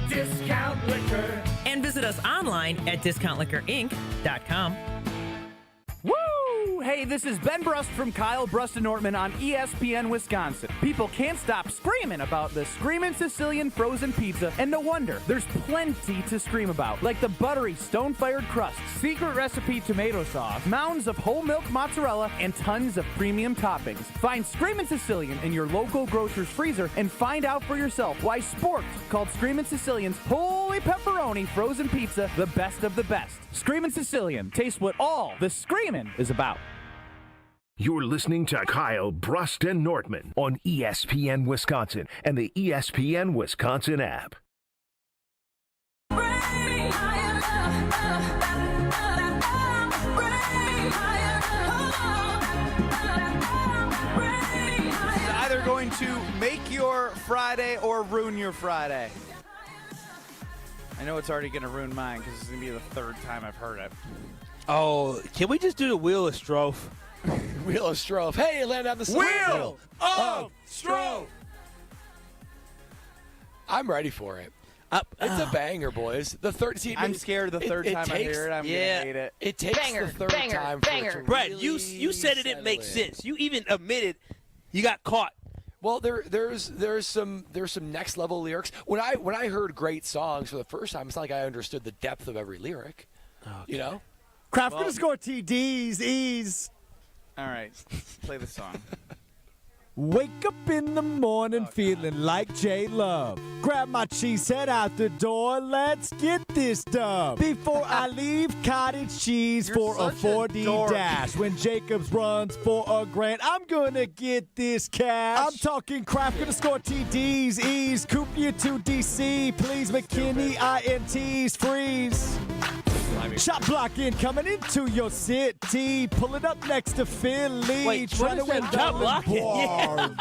Discount Liquor. And visit us online at discountliquorinc.com. Woo! Hey, this is Ben Brust from Kyle Brust and Nortman on ESPN Wisconsin. People can't stop screaming about the Screamin' Sicilian frozen pizza, and no wonder. There's plenty to scream about, like the buttery stone-fired crust, secret recipe tomato sauce, mounds of whole milk mozzarella, and tons of premium toppings. Find Screamin' Sicilian in your local grocer's freezer and find out for yourself why Sporked called Screamin' Sicilian's Holy Pepperoni frozen pizza the best of the best. Screamin' Sicilian, taste what all the screamin' is about. You're listening to Kyle Brust and Nortman on ESPN Wisconsin and the ESPN Wisconsin app. It's either going to make your Friday or ruin your Friday. I know it's already going to ruin mine because it's going to be the third time I've heard it. Oh, can we just do the Wheel of Strofe? Wheel of Strofe. Hey, land on the side. Wheel of Strofe. I'm ready for it. It's a banger, boys. The third. See, I'm scared the third time I hear it, I'm going to hate it. It takes Banger, the third banger, time banger. for it to Brad, really you said it didn't make settle in. sense. You even admitted you got caught. Well, there's some next level lyrics. When I heard great songs for the first time, it's not like I understood the depth of every lyric. Okay. You know, Kraft gonna score TDs, E's. All right, play the song. Wake up in the morning feeling like J-Love. Grab my cheese, head out the door. Let's get this done. Before I leave, cottage cheese for a 4D dash. When Jacobs runs for a grand, I'm gonna get this cash. I'm talking Kraft, gonna score TDs, E's. Coop you to DC, please. McKinney, INTs, freeze. Shot blocking coming into your city. Pull it up next to Philly. Wait, Trying to what is win that? Shot blocking?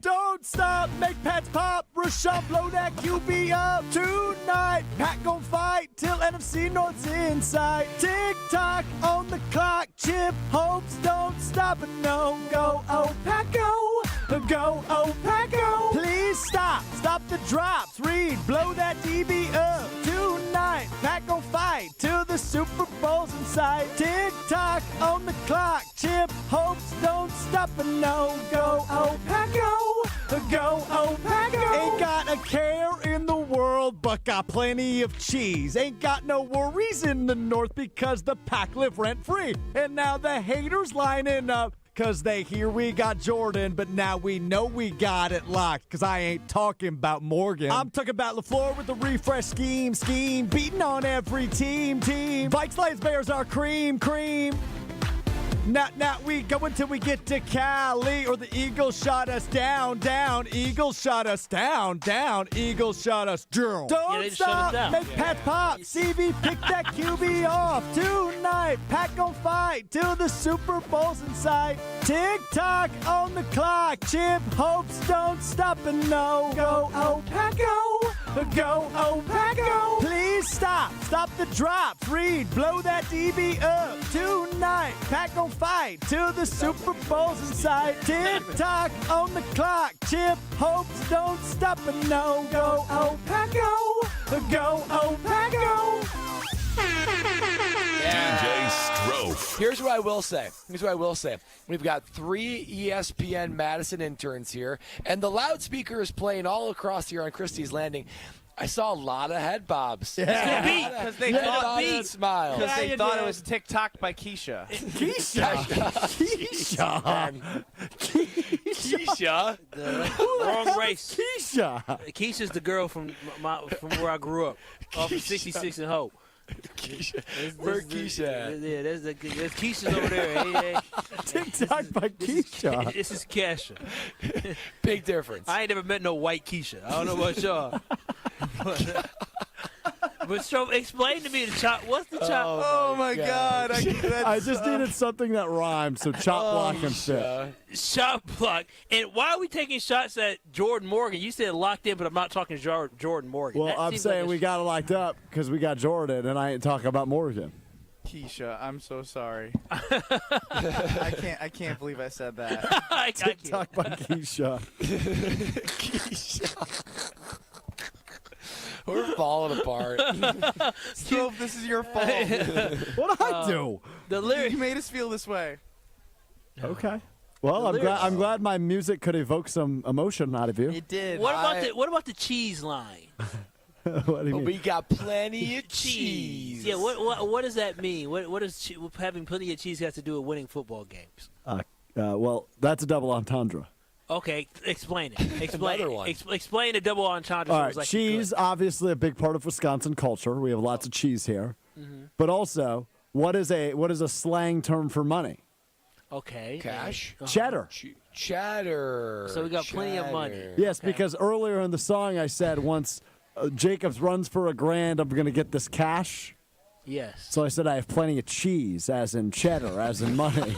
Don't stop, make Pats pop. Rashawn blow that QB up tonight. Pat gon' fight till NFC North's inside. Tick tock on the clock. Chip hopes don't stop and no go. Oh, Pat go. Go, oh, Pat go. Please stop the drops. Reed, blow that DB up tonight. Pat gon' fight till the Super Bowl's inside. Tick tock on the clock. Chip hopes don't stop and no go. Oh, Pat go. Go, oh, Pat go. Ain't got a care in the world, but got plenty of cheese. Ain't got no worries in the North because the Pack live rent free. And now the haters lining up. Cause they hear we got Jordan, but now we know we got it locked. Cause I ain't talking about Morgan. I'm talking about LaFleur with the refresh scheme. Beating on every team. Vikes, Lions, Bears are cream. Now we go until we get to Cali, or the Eagles shot us down. Eagles shot us down. Eagles shot us down. Don't stop, make Pat pop. CV pick that QB off tonight. Pat gon' fight till the Super Bowl's inside. Tick tock on the clock. Chip hopes don't stop and no go. Oh, Pat go. Go, oh, Pat go. Please stop the drops. Reed, blow that DB up tonight. Pat gon' fight till the Super Bowl's inside. Tick tock on the clock. Chip hopes don't stop and no go. Oh, Pat go. Go, oh, Pat go. DJ Strofe. Here's what I will say. We've got 3 ESPN Madison interns here, and the loudspeaker is playing all across here on Christie's Landing. I saw a lot of head bobs. Because they thought smiles. Because they thought it was TikTok by Keisha. Keisha. Keisha. Wrong race. Keisha. Keisha's the girl from where I grew up, off of 66 and Hope. Keisha. Where Keisha at? Yeah, there's Keisha's over there. Hey. TikTok by Keisha. This is Kesha. Big difference. I ain't never met no white Keisha. I don't know about y'all. But so explain to me the chop. What's the chop? Oh my God! I just needed something that rhymed, so chop block and fit. Shot block. And why are we taking shots at Jordan Morgan? You said locked in, but I'm not talking Jordan Morgan. Well, I'm saying we got it locked up because we got Jordan, and I ain't talking about Morgan. Keisha, I'm so sorry. I can't believe I said that. TikTok by Keisha. Keisha. We're falling apart. Stove, this is your fault. What did I do? The lyric. You made us feel this way. Okay. Well, I'm glad my music could evoke some emotion out of you. It did. What about the cheese line? What do you mean? We got plenty of cheese. Yeah. What does that mean? What does having plenty of cheese have to do with winning football games? Well, that's a double entendre. Okay, explain it. Another one. Explain the double entendre. All right, cheese, obviously a big part of Wisconsin culture. We have lots of cheese here. Mm-hmm. But also, what is a slang term for money? Okay. Cash? Cheddar. Cheddar. So we got plenty of money. Yes, because earlier in the song I said once Jacobs runs for $1,000, I'm going to get this cash. Yes. So I said I have plenty of cheese, as in cheddar, as in money.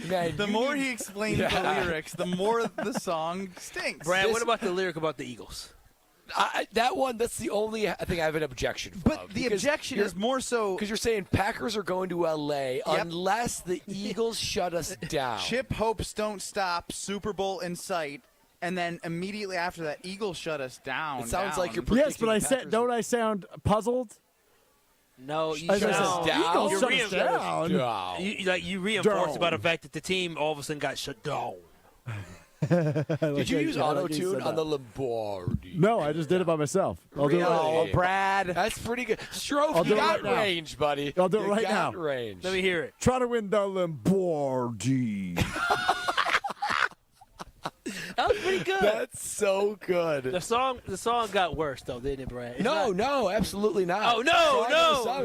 Man, the more he explains the lyrics, the more the song stinks. Brad, what about the lyric about the Eagles? That's the only thing I have an objection for. But the objection is more so because you're saying Packers are going to L.A. unless the Eagles shut us down. Chip hopes don't stop, Super Bowl in sight, and then immediately after that, Eagles shut us down. It sounds like you're yes, but don't I sound puzzled? No, you shut us down. You reinforced about the fact that the team all of a sudden got shut down. Did you use auto-tune on the Lombardi? No, I just did it by myself. I'll do it Oh, Brad. That's pretty good. Strofe, you got range, buddy. I'll do it right now. Range. Let me hear it. Try to win the Lombardi. That was pretty good. That's so good. The song got worse though, didn't it, Brad? No, absolutely not. Oh no!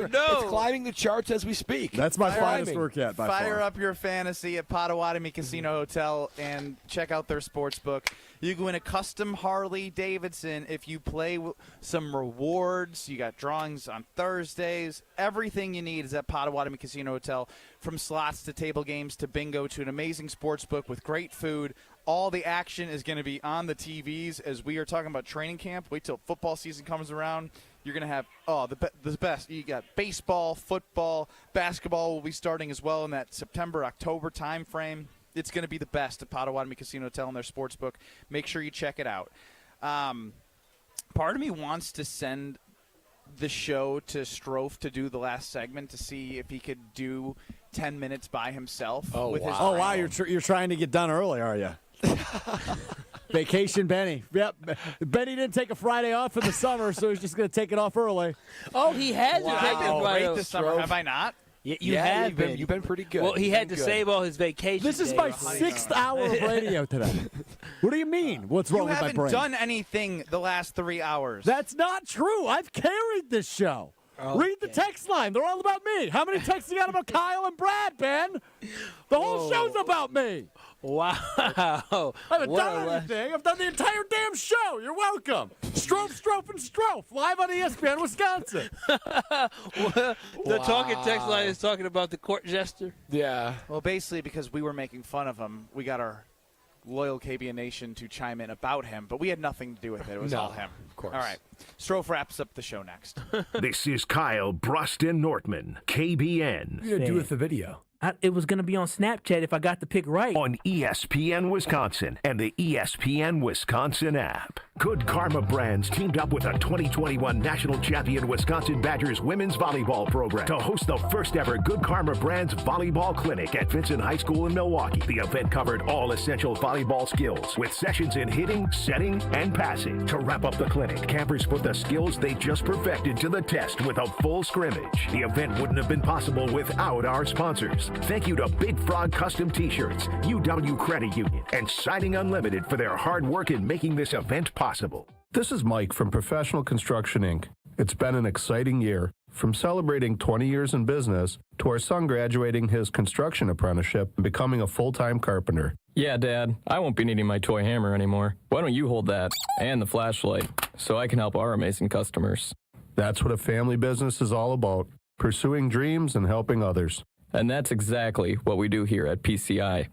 It's climbing the charts as we speak. That's my finest work yet. By Fire far. up your fantasy at Potawatomi Casino Hotel and check out their sports book. You can win a custom Harley Davidson if you play some rewards. You got drawings on Thursdays. Everything you need is at Potawatomi Casino Hotel, from slots to table games to bingo to an amazing sports book with great food. All the action is going to be on the TVs as we are talking about training camp. Wait till football season comes around. You're going to have the best. You got baseball, football, basketball will be starting as well in that September-October time frame. It's going to be the best at Potawatomi Casino Hotel and their sports book. Make sure you check it out. Part of me wants to send the show to Strofe to do the last segment to see if he could do 10 minutes by himself. With his wow! You're trying to get done early, are you? Vacation Benny. Yep. Benny didn't take a Friday off in the summer, so he's just going to take it off early. Oh, he has to take I've it been right great this summer, have I not? You have been. You've been pretty good. Well, he had to save all his vacation. This is my 6th hour of radio today. What do you mean? What's wrong with my brain? You haven't done anything the last 3 hours. That's not true. I've carried this show. Okay. Read the text line. They're all about me. How many texts you got about Kyle and Brad, Ben? The whole show's about me. Wow. I haven't done anything. I've done the entire damn show. You're welcome. Strofe, and Strofe, live on ESPN, Wisconsin. The talking text line is talking about the court jester. Yeah. Well, basically, because we were making fun of him, we got our loyal KBN Nation to chime in about him, but we had nothing to do with it. It was all him. Of course. All right. Strofe wraps up the show next. This is Kyle Bruston-Nortman, KBN. What are you going to do with the video? It was going to be on Snapchat if I got the pick right. On ESPN Wisconsin and the ESPN Wisconsin app. Good Karma Brands teamed up with a 2021 national champion Wisconsin Badgers women's volleyball program to host the first ever Good Karma Brands volleyball clinic at Vincent High School in Milwaukee. The event covered all essential volleyball skills with sessions in hitting, setting, and passing. To wrap up the clinic, campers put the skills they just perfected to the test with a full scrimmage. The event wouldn't have been possible without our sponsors. Thank you to Big Frog Custom T-Shirts, UW Credit Union, and Siding Unlimited for their hard work in making this event possible. This is Mike from Professional Construction, Inc. It's been an exciting year, from celebrating 20 years in business to our son graduating his construction apprenticeship and becoming a full-time carpenter. Yeah, Dad, I won't be needing my toy hammer anymore. Why don't you hold that and the flashlight so I can help our amazing customers? That's what a family business is all about, pursuing dreams and helping others. And that's exactly what we do here at PCI.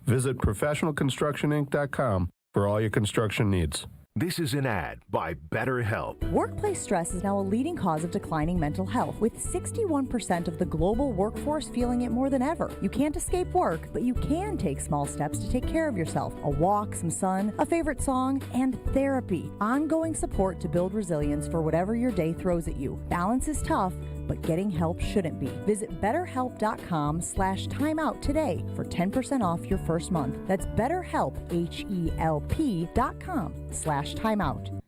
Visit ProfessionalConstructionInc.com for all your construction needs. This is an ad by BetterHelp. Workplace stress is now a leading cause of declining mental health, with 61% of the global workforce feeling it more than ever. You can't escape work, but you can take small steps to take care of yourself. A walk, some sun, a favorite song, and therapy. Ongoing support to build resilience for whatever your day throws at you. Balance is tough, but getting help shouldn't be. Visit BetterHelp.com/timeout today for 10% off your first month. That's BetterHelp, HELP.com/timeout.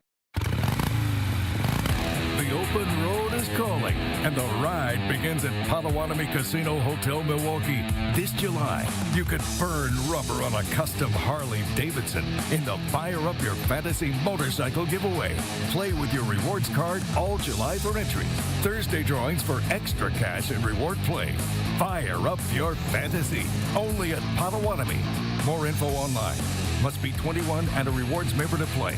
The open road is calling, and the ride begins at Potawatomi Casino Hotel Milwaukee. This July, you could burn rubber on a custom Harley Davidson in the Fire Up Your Fantasy motorcycle giveaway. Play with your rewards card all July for entries. Thursday drawings for extra cash and reward play. Fire Up Your Fantasy, only at Potawatomi. More info online. Must be 21 and a rewards member to play.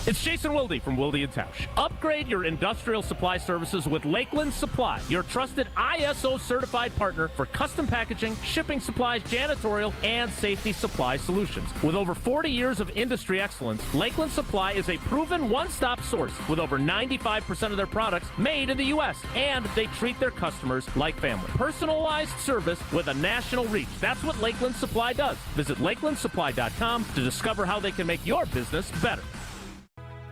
It's Jason Wilde from Wilde & Tausch. Upgrade your industrial supply services with Lakeland Supply, your trusted ISO certified partner for custom packaging, shipping supplies, janitorial, and safety supply solutions. With over 40 years of industry excellence, Lakeland Supply is a proven one-stop source with over 95% of their products made in the U.S., and they treat their customers like family. Personalized service with a national reach. That's what Lakeland Supply does. Visit lakelandsupply.com to discover how they can make your business better.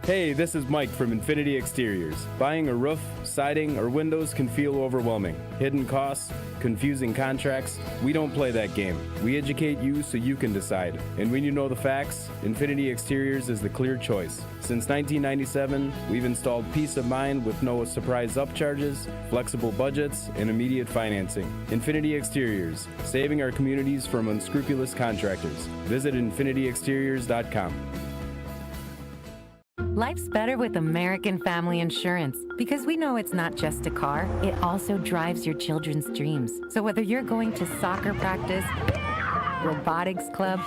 Hey, this is Mike from Infinity Exteriors. Buying a roof, siding, or windows can feel overwhelming. Hidden costs, confusing contracts. We don't play that game. We educate you so you can decide. And when you know the facts, Infinity Exteriors is the clear choice. Since 1997, we've installed peace of mind with no surprise upcharges, flexible budgets, and immediate financing. Infinity Exteriors, saving our communities from unscrupulous contractors. Visit infinityexteriors.com. Life's better with American Family Insurance because we know it's not just a car, it also drives your children's dreams. So whether you're going to soccer practice, robotics club,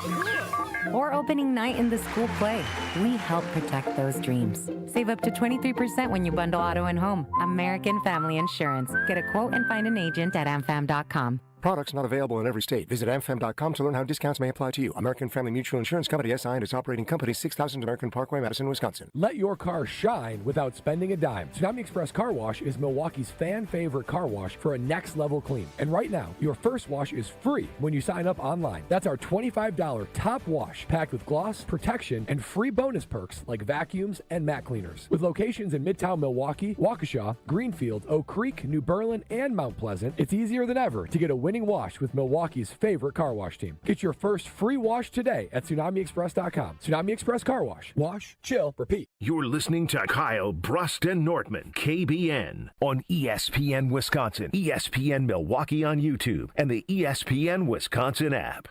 or opening night in the school play, we help protect those dreams. Save up to 23% when you bundle auto and home. American Family Insurance. Get a quote and find an agent at amfam.com. Products not available in every state. Visit amfam.com to learn how discounts may apply to you. American Family Mutual Insurance Company, SI, and its operating company, 6000 American Parkway, Madison, Wisconsin. Let your car shine without spending a dime. Tsunami Express Car Wash is Milwaukee's fan-favorite car wash for a next-level clean. And right now, your first wash is free when you sign up online. That's our $25 top wash, packed with gloss, protection, and free bonus perks like vacuums and mat cleaners. With locations in Midtown Milwaukee, Waukesha, Greenfield, Oak Creek, New Berlin, and Mount Pleasant, it's easier than ever to get a winning wash with Milwaukee's favorite car wash team. Get your first free wash today at TsunamiExpress.com. Tsunami Express Car Wash. Wash, chill, repeat. You're listening to Kyle Brust and Nortman, KBN, on ESPN Wisconsin, ESPN Milwaukee on YouTube, and the ESPN Wisconsin app.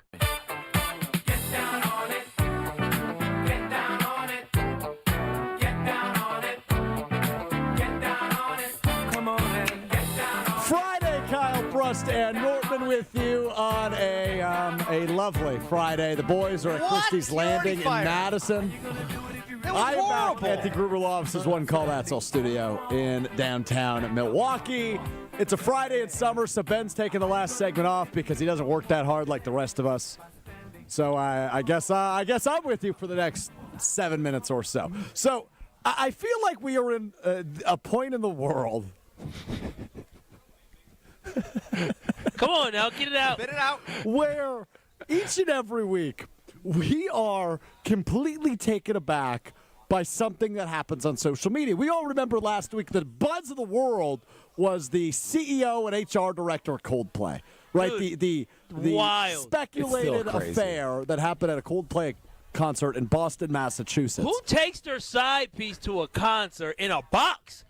Brust and Nortman with you on a lovely Friday. The boys are at Christie's Landing in Madison. I am back at the Gruber Law Office's One Call That's All studio in downtown Milwaukee. It's a Friday in summer, so Ben's taking the last segment off because he doesn't work that hard like the rest of us. So I guess I'm with you for the next 7 minutes or so. So I feel like we are in a point in the world. Come on now, get it out. Spit it out. Where each and every week we are completely taken aback by something that happens on social media. We all remember last week the buzz of the world was the CEO and HR director of Coldplay, right? Dude, the wild. speculated affair that happened at a Coldplay concert in Boston, Massachusetts. Who takes their side piece to a concert in a box?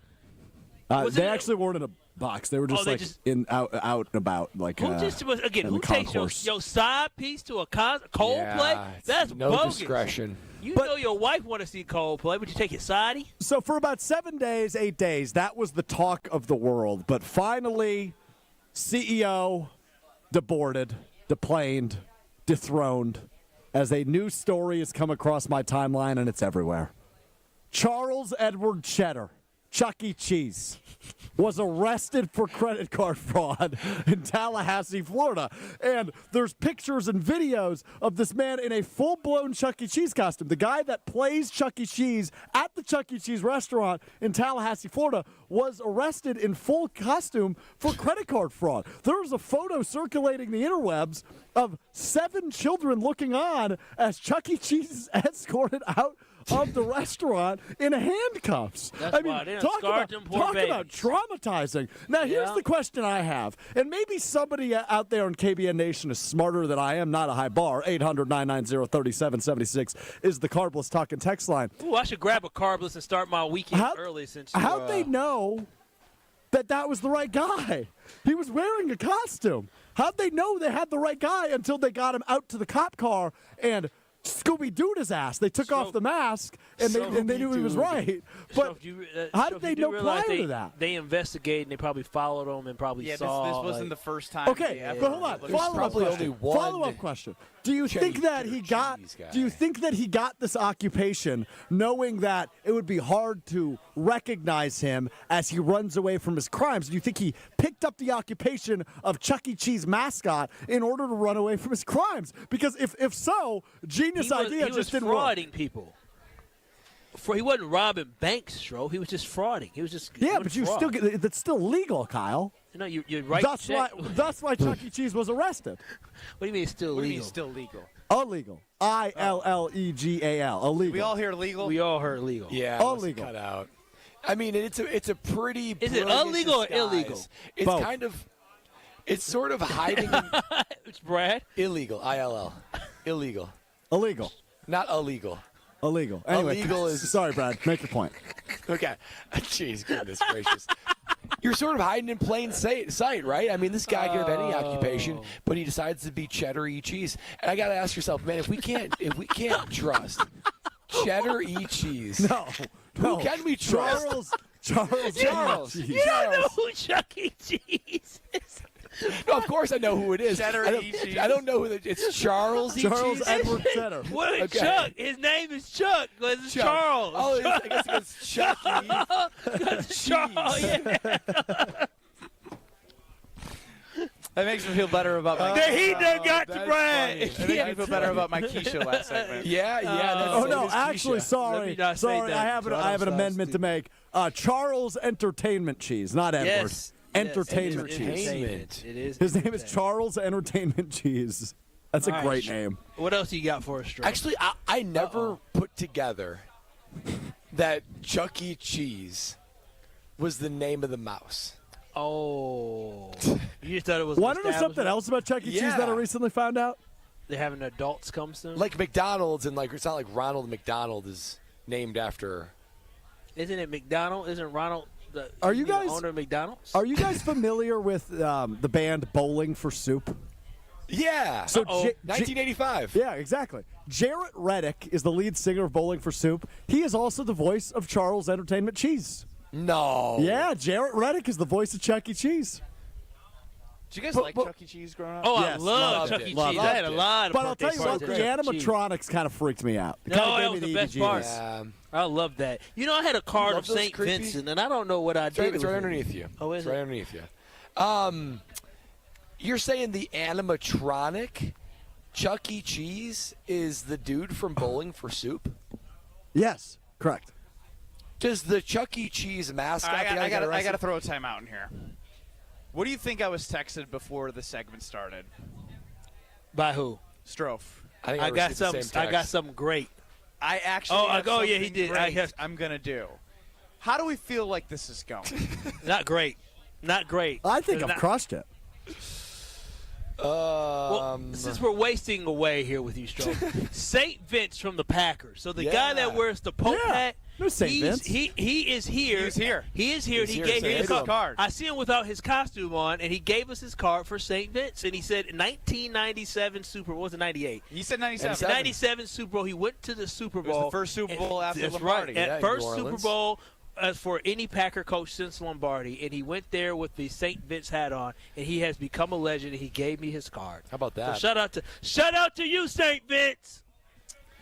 They actually weren't in a box. They were just out and about, like who just was again? Who takes your side piece to a concert? Coldplay? Yeah, That's no bogus. discretion. You know your wife want to see Coldplay, but you take it sidey? So for about 7 days, 8 days, that was the talk of the world. But finally, CEO deboarded, deplaned, dethroned, as a new story has come across my timeline, and it's everywhere. Charles Edward Cheddar, Chuck E. Cheese, was arrested for credit card fraud in Tallahassee, Florida. And there's pictures and videos of this man in a full-blown Chuck E. Cheese costume. The guy that plays Chuck E. Cheese at the Chuck E. Cheese restaurant in Tallahassee, Florida, was arrested in full costume for credit card fraud. There was a photo circulating the interwebs of 7 children looking on as Chuck E. Cheese is escorted out of the restaurant in handcuffs. That's why they done scarred them poor talk about traumatizing. Now, here's the question I have, and maybe somebody out there in KBN Nation is smarter than I am, not a high bar. 800-990-3776 is the Carbless Talk and Text line. Ooh, I should grab a Carbless and start my weekend early since how'd they know that was the right guy? He was wearing a costume. How'd they know they had the right guy until they got him out to the cop car and Scooby-Dooed his ass? They took off the mask, and they knew he was right. But how did they know prior to that? They investigated, and they probably followed him and probably saw. This wasn't the first time. Okay, but hold on. Follow-up question. Do you think that he got this occupation knowing that it would be hard to recognize him as he runs away from his crimes? Do you think he picked up the occupation of Chuck E. Cheese mascot in order to run away from his crimes? Because if so, genius idea just didn't work. He was frauding people. He wasn't robbing banks, Stro. He was just frauding. He was just but you still that's still legal, Kyle. No, you're right. That's why Chuck E. Cheese was arrested. What do you mean it's still legal? What do you mean still legal? Illegal. ILLEGAL. Illegal. We all hear legal. We all heard legal. Yeah, illegal. Cut out. I mean, it's a pretty. Is it illegal disguise. or illegal? It's Both. kind of. It's sort of hiding. It's Brad. Illegal. ILL. Illegal. Illegal. Not illegal. Illegal. Anyway, illegal is. Sorry, Brad. Make your point. Okay. Jeez, goodness gracious. You're sort of hiding in plain sight, right? I mean, this guy could have any occupation, but he decides to be Cheddar E. Cheese. And I got to ask yourself, man, if we can't trust Cheddar E. Cheese, who can we trust? Charles. You don't know who Chuck E. Cheese is. No, of course I know who it is. Cheddar E. Cheese. I don't know who it's Charles E. Charles Cheese. Edward Cheddar. What is Chuck? His name is Chuck. It's Chuck. Charles. Oh, I guess it's Chuck E. Charles. Yeah. That makes me feel better about my. The heat done got to Brad. It makes me feel better about my Keisha last segment. Yeah. Oh no, actually, Let me not say sorry. that. I have an amendment to make. Charles Entertainment Cheese, not Edward. Yes. Entertainment Cheese. Entertainment. It is. His name is Charles Entertainment Cheese. That's a great name. What else you got for us, Stro? Actually, I never put together that Chuck E. Cheese was the name of the mouse. Oh. You just thought it was. Want to know something else about Chuck E. Cheese that I recently found out? They're having adults come soon. Like McDonald's, and it's not like Ronald McDonald is named after. Isn't it McDonald? Isn't Ronald the owner of McDonald's? Are you guys familiar with the band Bowling for Soup? Yeah. So 1985. Yeah, exactly. Jarrett Reddick is the lead singer of Bowling for Soup. He is also the voice of Charles Entertainment Cheese. No. Yeah, Jarrett Reddick is the voice of Chuck E. Cheese. Did you guys like Chuck E. Cheese growing up? Oh, yes, I love Chuck E. Cheese. I had a lot of But I'll tell you what, the birthday parties at Chuck E. Cheese. animatronics kind of freaked me out. It No, kinda that gave was me the best part. Yeah. I love that. You know, I had a card of those St. creepy- Vincent, and I don't know what I did. It's right underneath you. Oh, is it's right it? underneath you. You're saying the animatronic Chuck E. Cheese is the dude from Bowling for Soup? Yes, correct. Does the Chuck E. Cheese mascot? I got to throw a timeout in here. What do you think I was texted before the segment started? By who? Strofe. I think I got received the something. same I got text. something great. I actually. have yeah, he something did. great I'm gonna do. How do we feel like this is going? Not great. Not great. I think It's I've crushed it. Well, since we're wasting away here with you, Stroke, St. Vince from the Packers. So the guy that wears the Pope hat, There's St. Vince. he is here. He's here. He is here. He's He here, gave say me his hey to him. card. I see him without his costume on, and he gave us his card for St. Vince. And he said 1997 Super Bowl. Was it 98? He said 97. 97 Super Bowl. He went to the Super Bowl. It was the first Super Bowl after That's Lombardi. right. Yeah, At first New Super Orleans. Bowl for any Packer coach since Lombardi, and he went there with the St. Vince hat on, and he has become a legend. And he gave me his card. How about that? So shout out to you, St. Vince.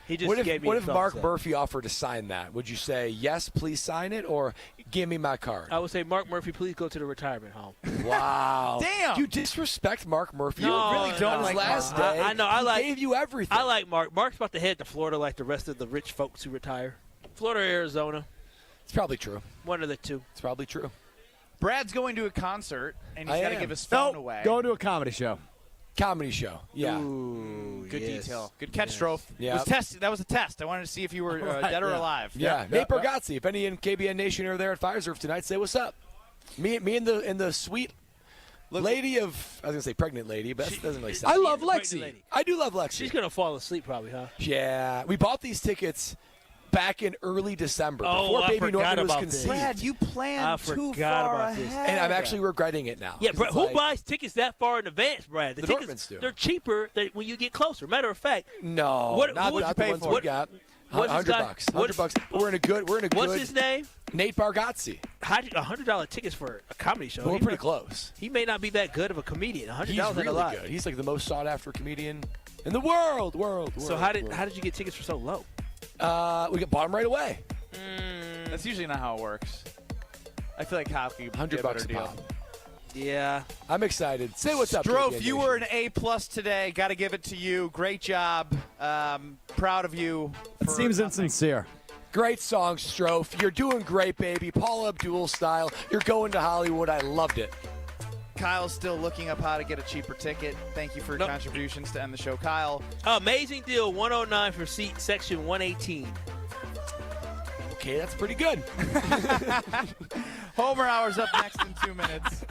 He just gave me. What a if thumbs Mark up. Murphy offered to sign that? Would you say yes, please sign it, or give me my card? I would say, Mark Murphy, please go to the retirement home. Wow. Damn. You disrespect Mark Murphy. No, you really don't. no, His no. last I- day, I know, I he like- gave you everything. I like Mark. Mark's about to head to Florida like the rest of the rich folks who retire. Florida or Arizona, It's probably true. one of the two. It's probably true. Brad's going to a concert, and he's I got to am. give his phone No, away. go to a comedy show. Comedy show. Yeah. Ooh, Good yes. detail. Good catch, Strofe. Yeah. It was test. That was a test. I wanted to see if you were dead or yeah. alive. Yeah. Nate Bargatze. If any in KBN Nation are there at Firesurf tonight, say what's up. Me and the sweet lady of, I was going to say pregnant lady, but that doesn't really sound. I love Pregnant Lexi. lady. I do love Lexi. She's gonna fall asleep probably, huh? Yeah. We bought these tickets back in early December before I Baby forgot Norman was about this. conceived. Brad, you I planned too forgot far about this. ahead. And I'm actually regretting it now. Yeah, 'Cause Brad, it's who like, buys tickets that far in advance, Brad? The tickets, Dortmunds do. They're cheaper when you get closer. Matter of fact, No, What- not, who would not you the pay ones for? we got. What's this guy- $100. $100. But we're in a good. what's his name? Nate Bargatze. $100 tickets for a comedy show. We're He pretty may- close. He may not be that good of a comedian. $100 He's ain't a really lot. good. He's like the most sought after comedian in the world. So how did you get tickets for so low? We bought them right away? That's usually not how it works. I feel like hockey would be a $100 better a deal. pop. Yeah. I'm excited. Say what's up, Strofe, KBN you Nation. were an A+ today. Got to give it to you. Great job. Proud of you. It seems insincere. Great song, Strofe. You're doing great, baby. Paul Abdul style. You're going to Hollywood. I loved it. Kyle's still looking up how to get a cheaper ticket. Thank you for your contributions to end the show, Kyle. Amazing deal, $109 for seat section 118. Okay, that's pretty good. Homer Hour's up next in 2 minutes.